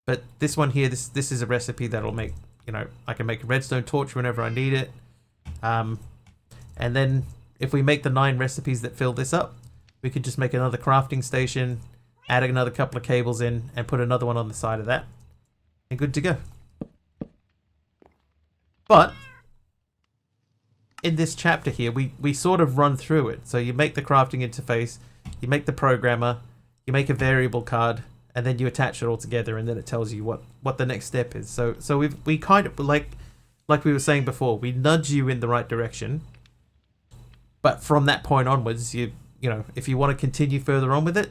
But this one here, this is a recipe that'll make, you know, I can make a redstone torch whenever I need it. And then if we make the 9 recipes that fill this up, we could just make another crafting station, add another couple of cables in, and put another one on the side of that. And good to go. But in this chapter here, we sort of run through it. So you make the crafting interface, you make the programmer, you make a variable card, and then you attach it all together, and then it tells you what the next step is. So we kind of, like we were saying before, we nudge you in the right direction. But from that point onwards, you know, if you want to continue further on with it,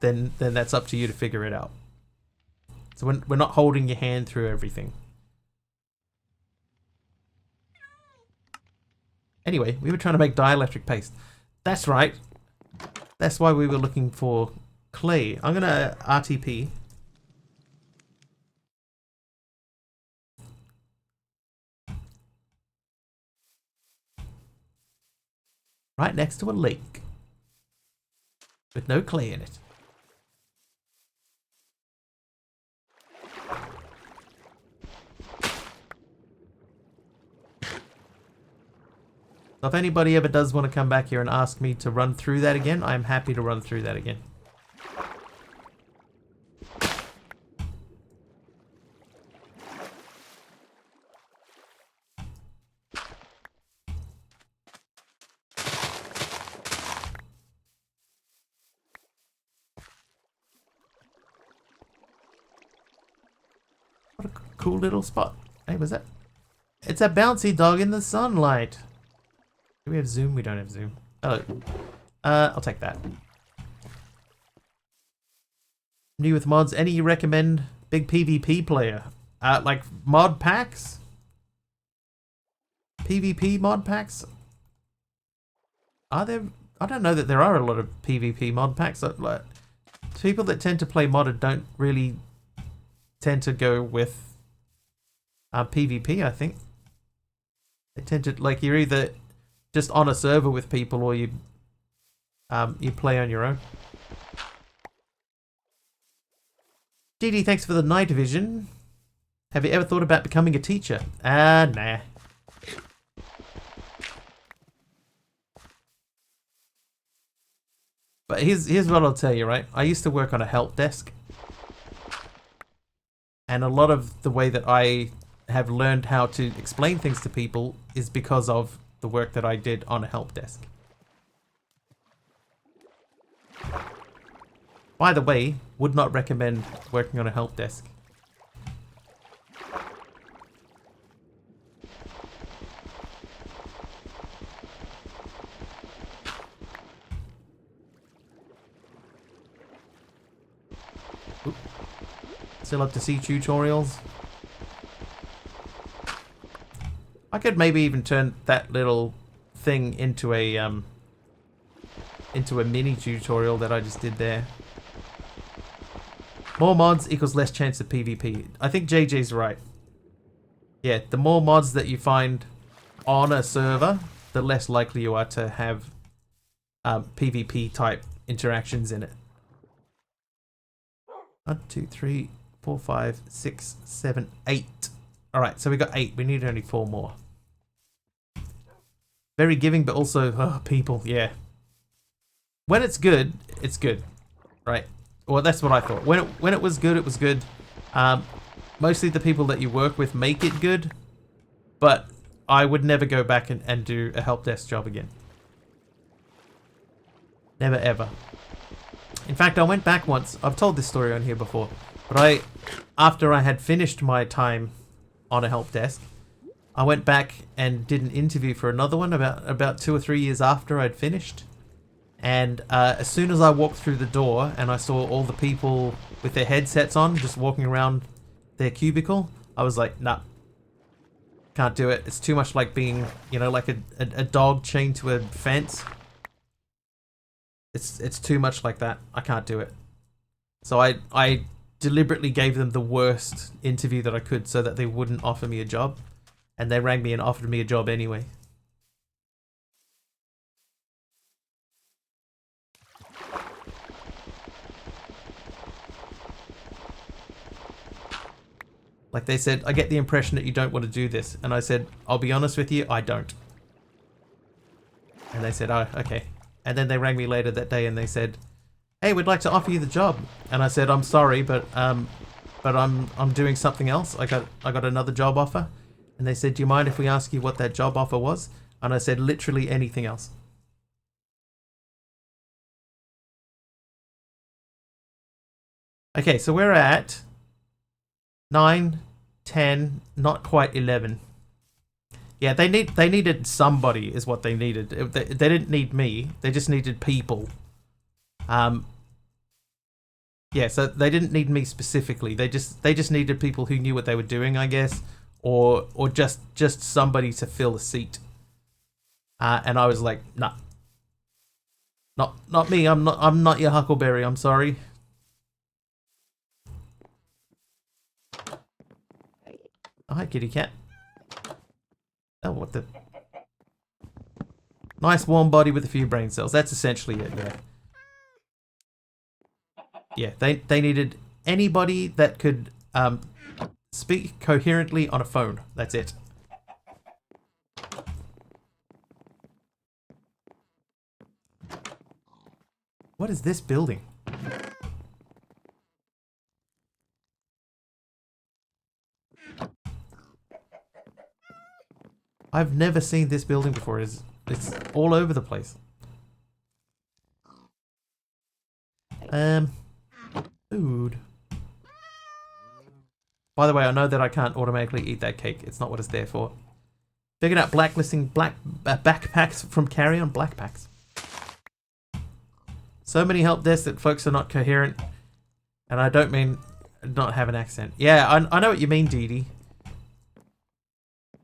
then that's up to you to figure it out. So we're not holding your hand through everything. Anyway, we were trying to make dielectric paste. That's right. That's why we were looking for clay. I'm gonna RTP. Right next to a lake. With no clay in it. So if anybody ever does want to come back here and ask me to run through that again, I'm happy to run through that again. What a cool little spot. Hey, what's that? It's a bouncy dog in the sunlight. Do we have zoom? We don't have zoom. Oh, I'll take that. New with mods, any you recommend? Big PvP player. Like mod packs? PvP mod packs? Are there? I don't know that there are a lot of PvP mod packs. Like, people that tend to play modded don't really tend to go with PvP, I think. They tend to, like, you're either just on a server with people, or you play on your own. GD, thanks for the night vision. Have you ever thought about becoming a teacher? Nah. But here's what I'll tell you, right? I used to work on a help desk. And a lot of the way that I have learned how to explain things to people is because of the work that I did on a help desk. By the way, would not recommend working on a help desk. Oop. Still up to see tutorials. I could maybe even turn that little thing into a mini tutorial that I just did there. More mods equals less chance of PvP. I think JJ's right. Yeah, the more mods that you find on a server, the less likely you are to have PvP type interactions in it. 1, 2, 3, 4, 5, 6, 7, 8. Alright, so we got 8. We need only 4 more. Very giving, but also, people, yeah. When it's good, right? Well, that's what I thought. When it was good, it was good. Mostly the people that you work with make it good, but I would never go back and do a help desk job again. Never ever. In fact, I went back once. I've told this story on here before, but after I had finished my time on a help desk, I went back and did an interview for another one about 2 or 3 years after I'd finished. And as soon as I walked through the door and I saw all the people with their headsets on, just walking around their cubicle, I was like, nah, can't do it. It's too much like being, you know, like a dog chained to a fence. It's too much like that. I can't do it. So I deliberately gave them the worst interview that I could so that they wouldn't offer me a job. And they rang me and offered me a job anyway. Like they said, I get the impression that you don't want to do this. And I said, I'll be honest with you, I don't. And they said, oh, okay. And then they rang me later that day and they said, hey, we'd like to offer you the job. And I said, I'm sorry, but I'm doing something else. I got another job offer. And they said, do you mind if we ask you what that job offer was? And I said, literally anything else. Okay, so we're at 9, 10, not quite 11. Yeah, they needed somebody is what they needed. They didn't need me. They just needed people. Yeah, so they didn't need me specifically. They just needed people who knew what they were doing, I guess, or just somebody to fill a seat. And I was like, nah. Not me. I'm not your Huckleberry. I'm sorry. Oh, hi, kitty cat. Oh, what the... Nice warm body with a few brain cells. That's essentially it, yeah. Yeah, they needed anybody that could speak coherently on a phone. That's it. What is this building? I've never seen this building before. It's all over the place. Food. By the way, I know that I can't automatically eat that cake. It's not what it's there for. Figured out blacklisting backpacks from carry-on blackpacks. So many help desks that folks are not coherent. And I don't mean not have an accent. Yeah, I know what you mean, Dee Dee.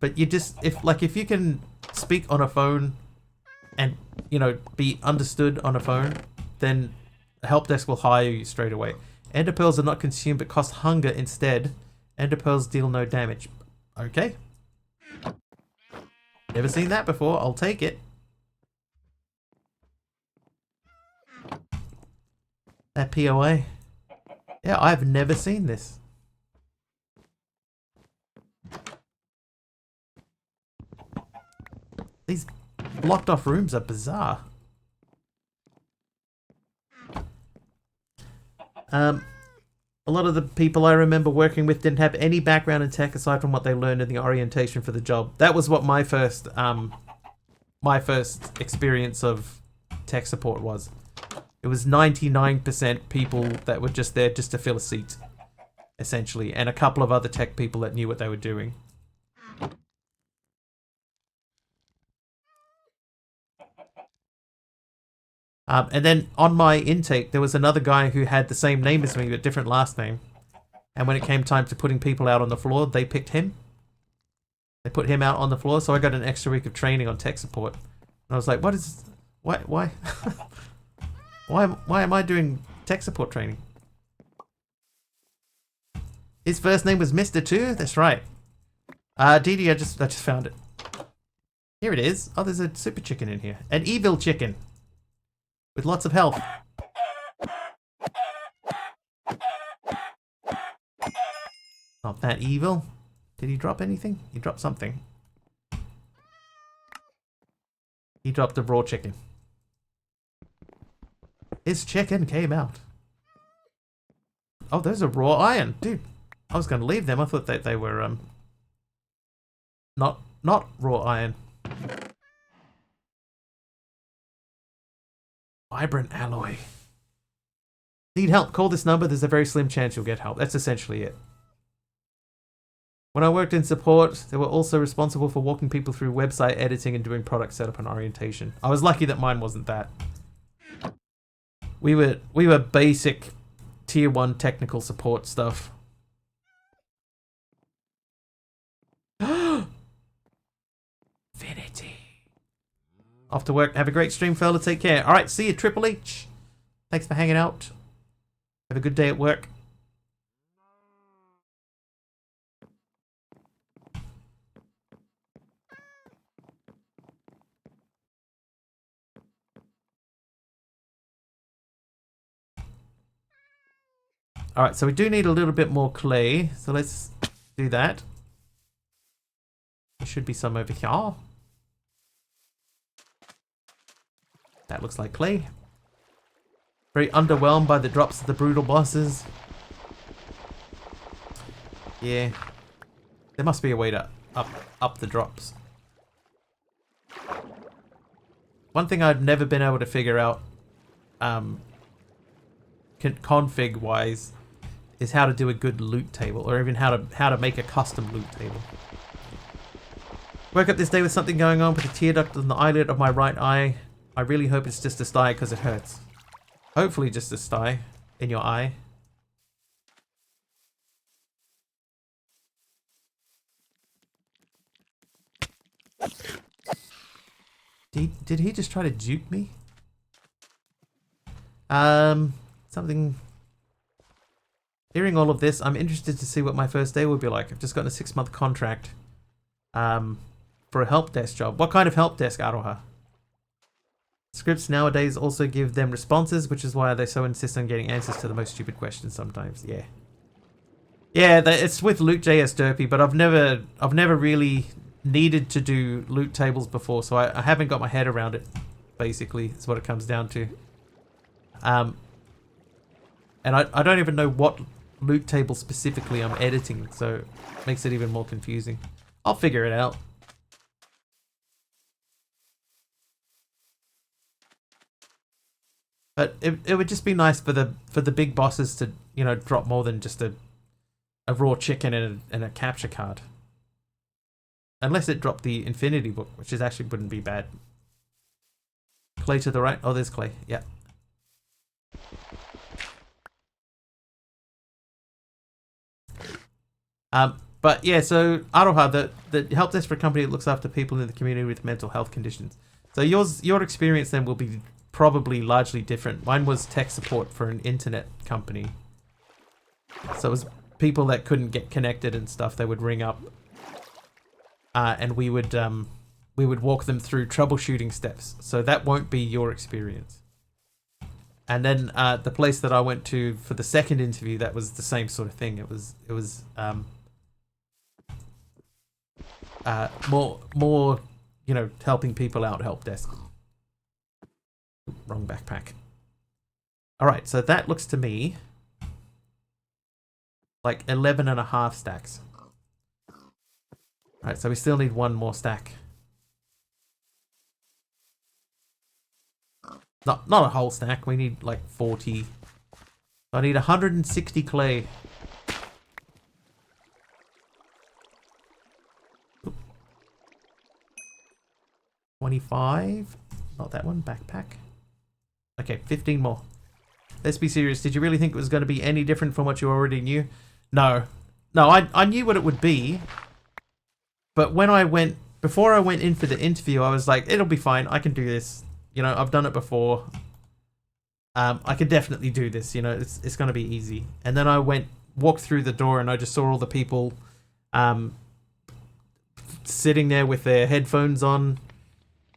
But you just, if you can speak on a phone and, you know, be understood on a phone, then a help desk will hire you straight away. Ender pearls are not consumed but cost hunger instead. Ender pearls deal no damage. Okay. Never seen that before. I'll take it. That POA. Yeah, I've never seen this. These blocked off rooms are bizarre. A lot of the people I remember working with didn't have any background in tech aside from what they learned in the orientation for the job. That was what my first experience of tech support was. It was 99% people that were just there just to fill a seat, essentially, and a couple of other tech people that knew what they were doing. And then on my intake, there was another guy who had the same name as me, but different last name. And when it came time to putting people out on the floor, they picked him. They put him out on the floor, so I got an extra week of training on tech support. And I was like, what is... Why? why am I doing tech support training? His first name was Mr. too? That's right. Dee Dee, I just found it. Here it is. Oh, there's a super chicken in here. An evil chicken. With lots of health. Not that evil. Did he drop anything? He dropped something. He dropped a raw chicken. His chicken came out. Oh, those are raw iron. Dude, I was going to leave them. I thought that they were, not raw iron. Vibrant alloy. Need help? Call this number. There's a very slim chance you'll get help. That's essentially it. When I worked in support, they were also responsible for walking people through website editing and doing product setup and orientation. I was lucky that mine wasn't that. We were basic tier 1 technical support stuff. Infinity. Off to work. Have a great stream, fella. Take care. All right, see you, Triple H. Thanks for hanging out. Have a good day at work. All right, so we do need a little bit more clay. So let's do that. There should be some over here. That looks like clay. Very underwhelmed by the drops of the brutal bosses. Yeah. There must be a way to up the drops. One thing I've never been able to figure out config wise is how to do a good loot table, or even how to make a custom loot table. Woke up this day with something going on with a tear duct on the eyelid of my right eye. I really hope it's just a sty because it hurts. Hopefully just a sty in your eye. Did he just try to juke me? Something... Hearing all of this, I'm interested to see what my first day will be like. I've just gotten a 6-month contract for a help desk job. What kind of help desk, Aroha? Scripts nowadays also give them responses, which is why they so insist on getting answers to the most stupid questions sometimes. Yeah. Yeah, it's with Loot.js Derpy, but I've never really needed to do loot tables before, so I haven't got my head around it, basically, is what it comes down to. And I don't even know what loot table specifically I'm editing, so it makes it even more confusing. I'll figure it out. But it would just be nice for the big bosses to, you know, drop more than just a raw chicken and a capture card. Unless it dropped the Infinity Book, which actually wouldn't be bad. Clay to the right. Oh, there's clay. Yeah. But yeah, so Aroha, the help desk for a company that looks after people in the community with mental health conditions. So your experience then will be probably largely different. Mine was tech support for an internet company. So it was people that couldn't get connected and stuff. They would ring up, and we would walk them through troubleshooting steps. So that won't be your experience. And then the place that I went to for the second interview, that was the same sort of thing. It was more, you know, helping people out, help desk. Wrong backpack. All right, so that looks to me like 11.5 stacks. All right, so we still need one more stack. Not a whole stack. We need like 40. I need 160 clay. 25. Not that one. Backpack. Okay, 15 more. Let's be serious. Did you really think it was going to be any different from what you already knew? No. No, I knew what it would be. But before I went in for the interview, I was like, it'll be fine. I can do this. You know, I've done it before. I can definitely do this. You know, it's going to be easy. And then I walked through the door and I just saw all the people sitting there with their headphones on,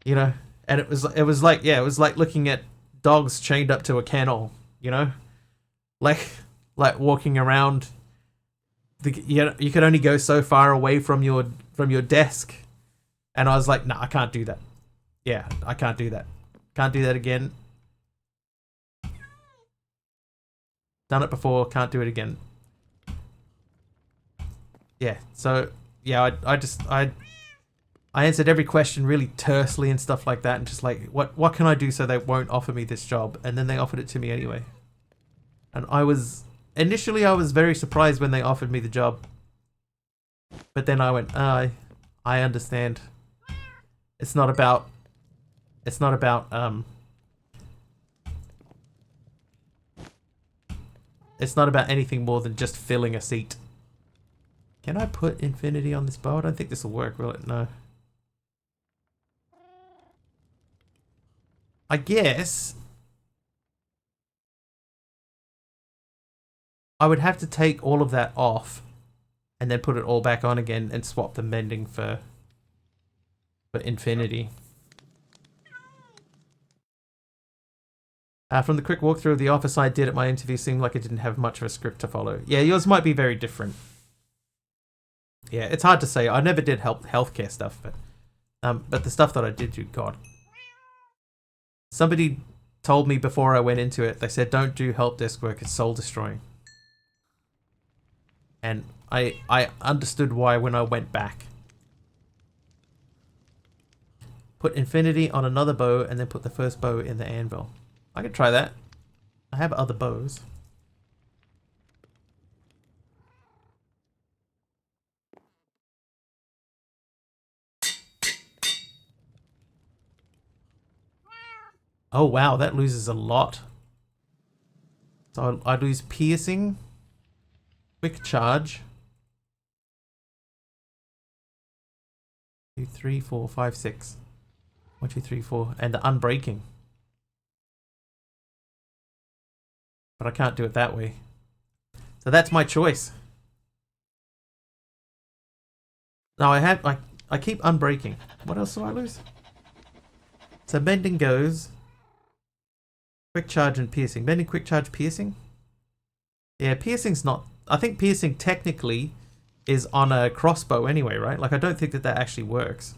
you know, and it was like looking at dogs chained up to a kennel, you know, like walking around. You could only go so far away from your desk, and I was like, nah, I can't do that. Yeah, I can't do that. Can't do that again. Done it before, can't do it again. Yeah, so yeah, I answered every question really tersely and stuff like that, and just like, what can I do so they won't offer me this job? And then they offered it to me anyway. And initially I was very surprised when they offered me the job. But then I went, I understand. It's not about it's not about anything more than just filling a seat. Can I put infinity on this bow? I don't think this will work, will it? No. I guess I would have to take all of that off and then put it all back on again and swap the mending for infinity. From the quick walkthrough of the office I did at my interview, seemed like it didn't have much of a script to follow. Yeah, yours might be very different. Yeah, it's hard to say. I never did healthcare stuff, but the stuff that I did do, God. Somebody told me before I went into it, they said, don't do help desk work, it's soul destroying. And I understood why when I went back. Put infinity on another bow and then put the first bow in the anvil. I could try that. I have other bows. Oh wow, that loses a lot. So I lose piercing, quick charge. 2, 3, 4, 5, 6. 1, 2, 3, 4, and the unbreaking. But I can't do it that way. So that's my choice. Now I keep unbreaking. What else do I lose? So mending goes. Quick charge and piercing. Mending, quick charge, piercing. Yeah, piercing's not. I think piercing technically is on a crossbow anyway, right? Like I don't think that actually works.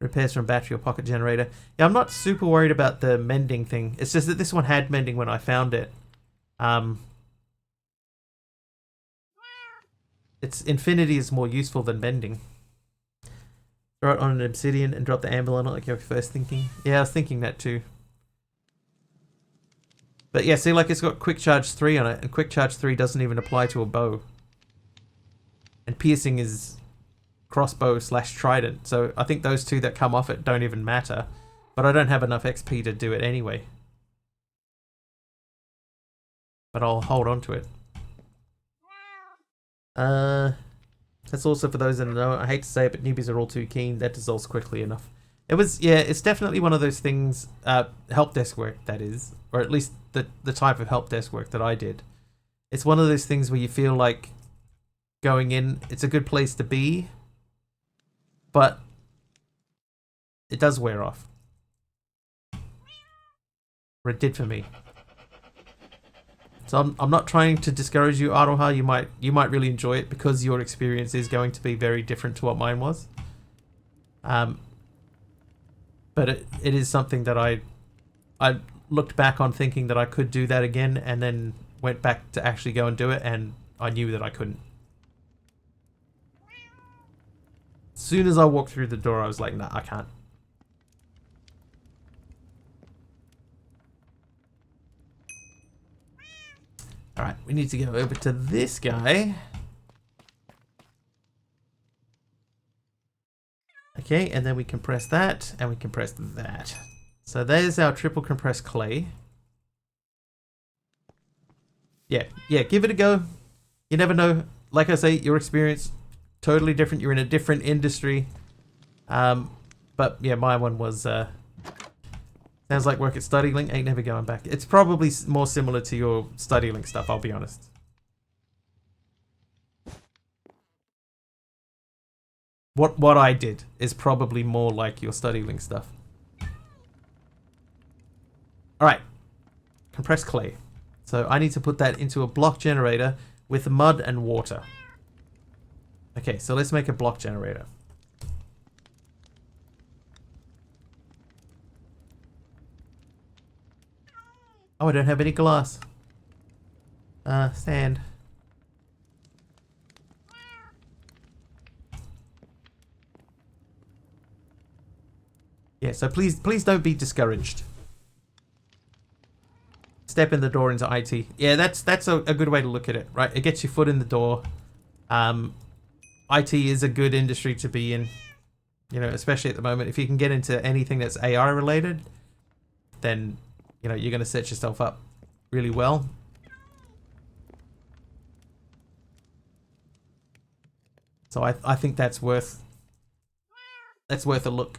Repairs from battery or pocket generator. Yeah, I'm not super worried about the mending thing. It's just that this one had mending when I found it. Its infinity is more useful than mending. Throw it on an obsidian and drop the amber on it like you're first thinking. Yeah, I was thinking that too. But yeah, see, like it's got quick charge 3 on it, and quick charge 3 doesn't even apply to a bow. And piercing is crossbow / trident, so I think those two that come off it don't even matter. But I don't have enough XP to do it anyway. But I'll hold on to it. That's also for those that know. I hate to say it, but newbies are all too keen. That dissolves quickly enough. It was, yeah, it's definitely one of those things, help desk work, that is. Or at least the type of help desk work that I did. It's one of those things where you feel like going in, it's a good place to be, but it does wear off. Or it did for me. So I'm not trying to discourage you, Aroha. You might really enjoy it because your experience is going to be very different to what mine was. But it is something that I looked back on thinking that I could do that again, and then went back to actually go and do it, and I knew that I couldn't. As soon as I walked through the door, I was like, nah, I can't. Alright, we need to go over to this guy. Okay, and then we compress that, and we compress that. So there's our triple compressed clay. Yeah, give it a go. You never know. Like I say, your experience, totally different. You're in a different industry. But yeah, my one was, sounds like work at StudyLink. Ain't never going back. It's probably more similar to your StudyLink stuff, I'll be honest. What I did is probably more like your StudyLink stuff. Alright. Compressed clay. So I need to put that into a block generator with mud and water. Okay, so let's make a block generator. Oh, I don't have any glass. Sand. Yeah, so please don't be discouraged. Step in the door into IT. Yeah, that's a good way to look at it, right? It gets your foot in the door. IT is a good industry to be in, you know, especially at the moment. If you can get into anything that's AI related, then, you know, you're going to set yourself up really well. So I think that's worth a look.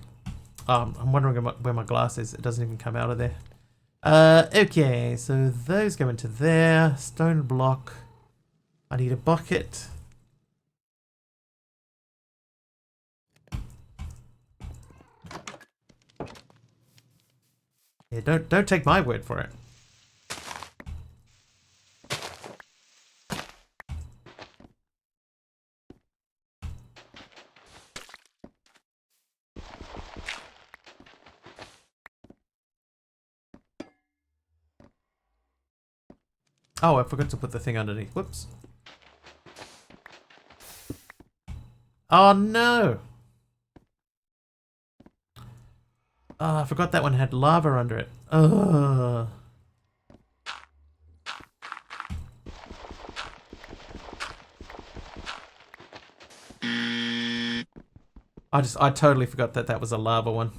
I'm wondering where my glass is. It doesn't even come out of there. Okay, so those go into there. Stone block. I need a bucket. Yeah, don't take my word for it. Oh, I forgot to put the thing underneath. Whoops. Oh no! Oh, I forgot that one had lava under it. Ugh. I totally forgot that was a lava one.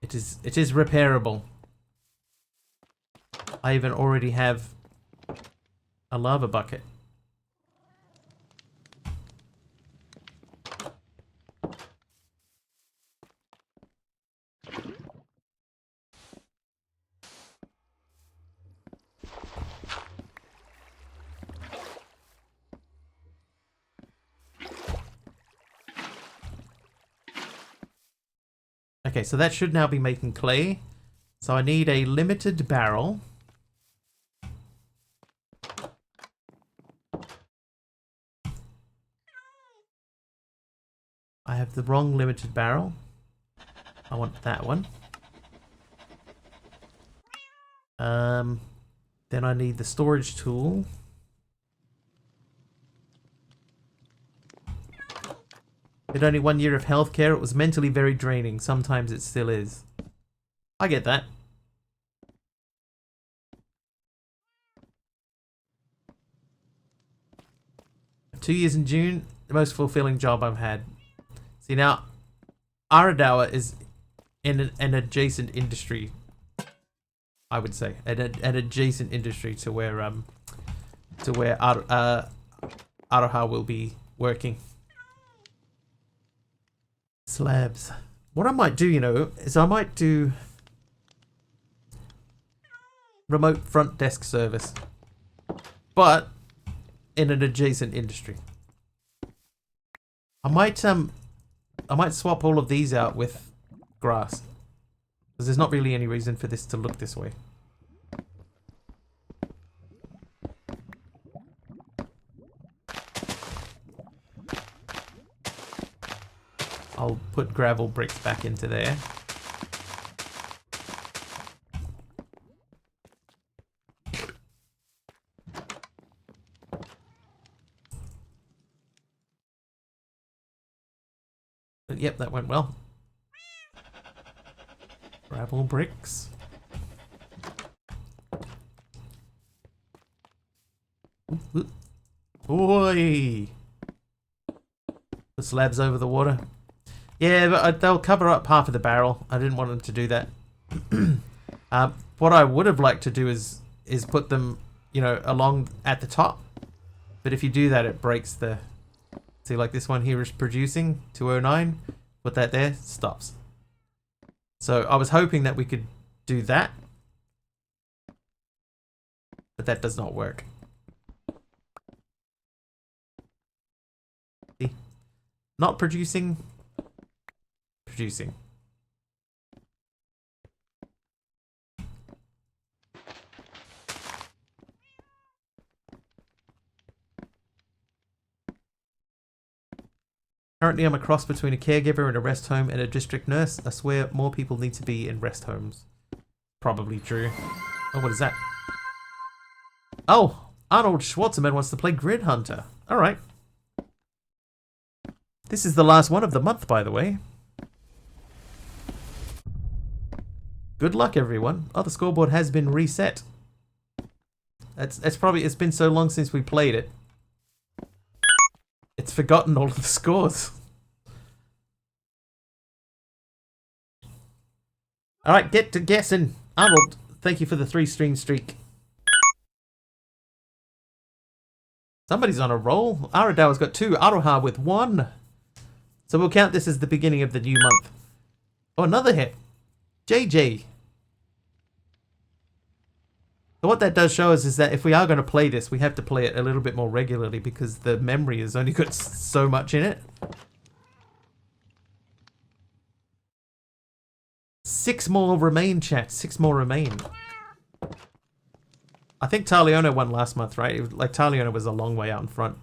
It is repairable. I even already have a lava bucket. Okay, so that should now be making clay. So I need a limited barrel. I have the wrong limited barrel. I want that one. Then I need the storage tool. With only 1 year of healthcare, it was mentally very draining. Sometimes it still is. I get that. Two years in June, the most fulfilling job I've had. See now, Aradawa is in an adjacent industry. I would say an adjacent industry to where Aroha will be working. Slabs. What I might do, you know, is I might do remote front desk service, but in an adjacent industry. I might swap all of these out with grass, because there's not really any reason for this to look this way. I'll put gravel bricks back into there. But yep, that went well. Gravel bricks. Oi! The slabs over the water. Yeah, but they'll cover up half of the barrel. I didn't want them to do that. What I would have liked to do is put them, you know, along at the top. But if you do that, it breaks the... See, like this one here is producing 209. Put that there, stops. So I was hoping that we could do that. But that does not work. See? Not producing... Producing. Currently, I'm a cross between a caregiver in a rest home and a district nurse. I swear more people need to be in rest homes. Probably true. Oh, what is that? Oh, Arnold Schwarzenegger wants to play Grid Hunter. Alright. This is the last one of the month, by the way. Good luck, everyone. Oh, the scoreboard has been reset. It's probably, it's been so long since we played it. It's forgotten all of the scores. Alright, get to guessing. Arnold, thank you for the 3-string streak. Somebody's on a roll. Aradawa's got 2. Aroha with 1. So we'll count this as the beginning of the new month. Oh, another hit. JJ. So what that does show us is that if we are going to play this, we have to play it a little bit more regularly because the memory has only got so much in it. 6 more remain, chat. 6 more remain. I think Taliona won last month, right? It was, like, Taliona was a long way out in front.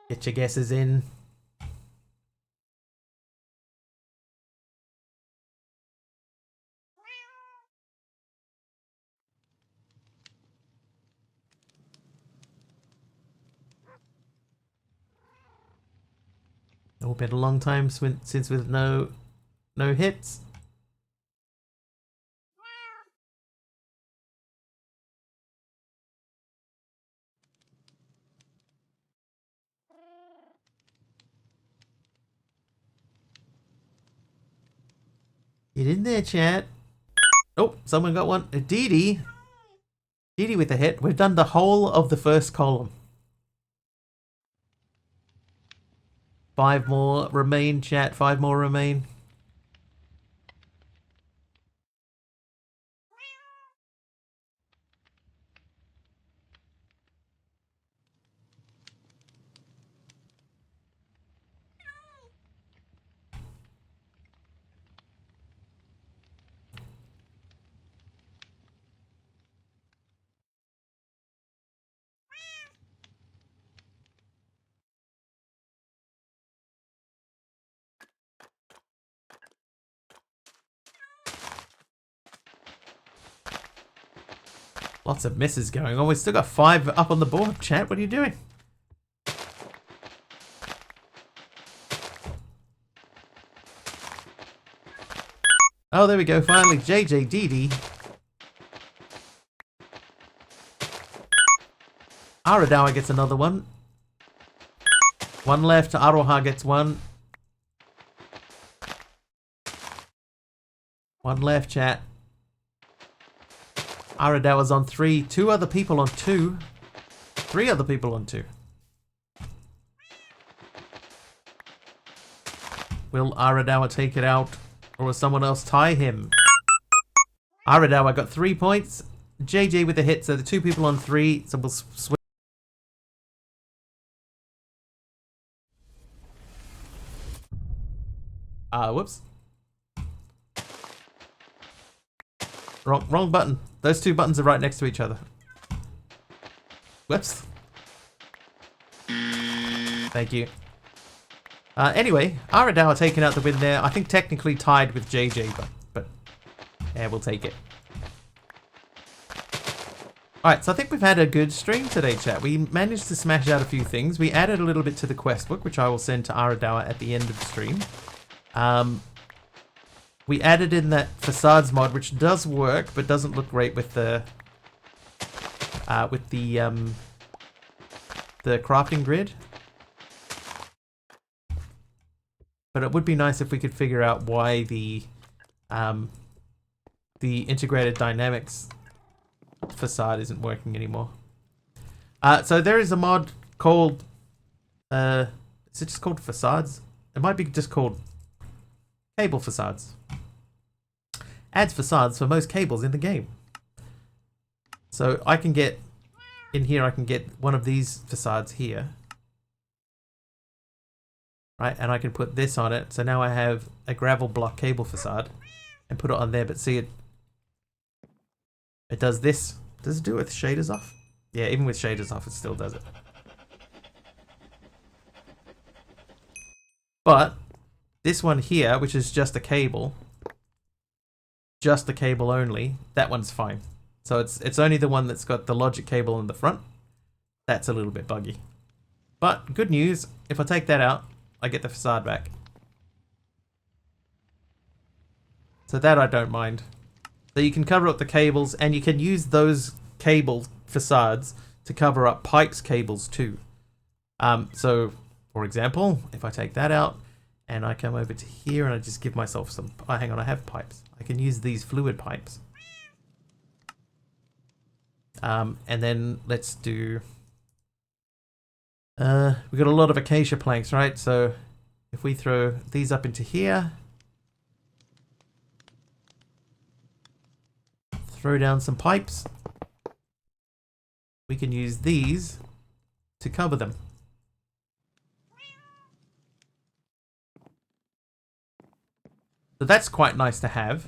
Get your guesses in. Oh, been a long time since with no hits. Get in there, chat. Oh, someone got one. Dee Dee with a hit. We've done the whole of the first column. 5 more remain, chat. 5 more remain. Lots of misses going on. We've still got 5 up on the board, chat. What are you doing? Oh, there we go. Finally, JJ Didi. Aradawa gets another one. 1 left. Aroha gets 1. 1 left, chat. Aradawa's on 3. 2 other people on 2. 3 other people on 2. Will Aradawa take it out? Or will someone else tie him? Aradawa got 3 points. JJ with a hit, so the 2 people on 3. So we'll switch. Whoops. Wrong button. Those 2 buttons are right next to each other. Whoops. Thank you. Anyway, Aradawa taking out the win there. I think technically tied with JJ, but yeah, we'll take it. Alright, so I think we've had a good stream today, chat. We managed to smash out a few things. We added a little bit to the quest book, which I will send to Aradawa at the end of the stream. We added in that facades mod, which does work, but doesn't look great with the crafting grid. But it would be nice if we could figure out why the integrated dynamics facade isn't working anymore. So there is a mod called is it just called facades? It might be just called cable facades. Adds facades for most cables in the game. So I can get in here, I can get one of these facades here. Right, and I can put this on it. So now I have a gravel block cable facade and put it on there. But see, it does this. Does it do it with shaders off? Yeah, even with shaders off, it still does it. But this one here, which is just a cable, just the cable only, that one's fine. So it's only the one that's got the logic cable in the front. That's a little bit buggy. But good news, if I take that out, I get the facade back. So that I don't mind. So you can cover up the cables, and you can use those cable facades to cover up pipes cables too. So for example, if I take that out and I come over to here and I just give myself some, oh, hang on, I have pipes. I can use these fluid pipes. And then let's do, we've got a lot of acacia planks, right? So if we throw these up into here, throw down some pipes, we can use these to cover them. So that's quite nice to have.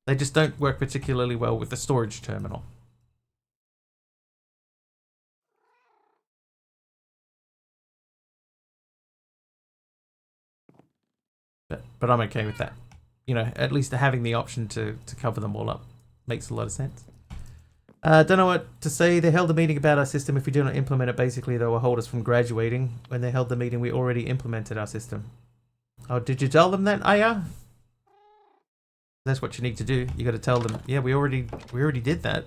They just don't work particularly well with the storage terminal. But I'm okay with that. You know, at least having the option to cover them all up makes a lot of sense. Don't know what to say. They held a meeting about our system. If we do not implement it, basically they will hold us from graduating. When they held the meeting, we already implemented our system. Oh, did you tell them that, Aya? That's what you need to do. You got to tell them, yeah, we already did that.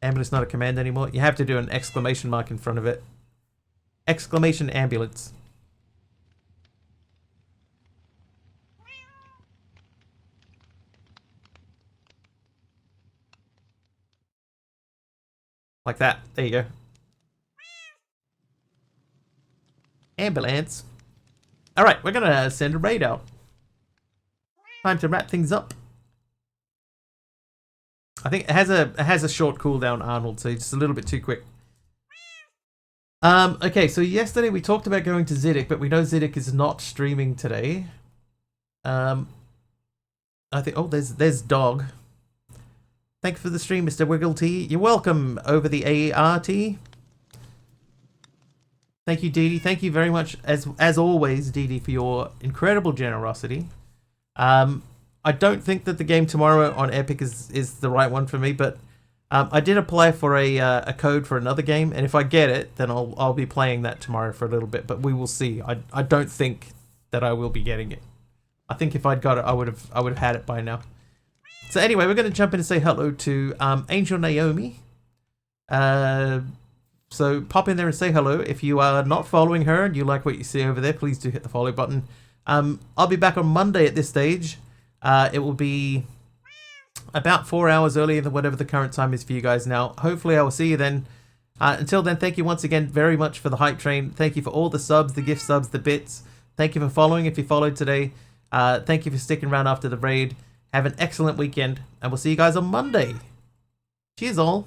Ambulance not a command anymore. You have to do an exclamation mark in front of it. Exclamation ambulance. Like that. There you go. Ambulance. Alright, we're gonna send a raid out. Time to wrap things up. I think it has a short cooldown, Arnold, so just a little bit too quick. Okay, so yesterday we talked about going to Ziddick, but we know Ziddick is not streaming today. I think, oh, there's Dog. Thank you for the stream, Mr. Wiggle T. You're welcome over the ART. Thank you, Dee Dee. Thank you very much, as always, Dee Dee, for your incredible generosity. I don't think that the game tomorrow on Epic is the right one for me, but I did apply for a code for another game, and if I get it, then I'll be playing that tomorrow for a little bit. But we will see. I don't think that I will be getting it. I think if I'd got it, I would have had it by now. So anyway, we're going to jump in and say hello to Angel Naomi. So pop in there and say hello. If you are not following her and you like what you see over there, please do hit the follow button. I'll be back on Monday at this stage. It will be about 4 hours earlier than whatever the current time is for you guys now. Hopefully I will see you then. Until then, thank you once again very much for the hype train. Thank you for all the subs, the gift subs, the bits. Thank you for following if you followed today. Thank you for sticking around after the raid. Have an excellent weekend, and we'll see you guys on Monday. Cheers all.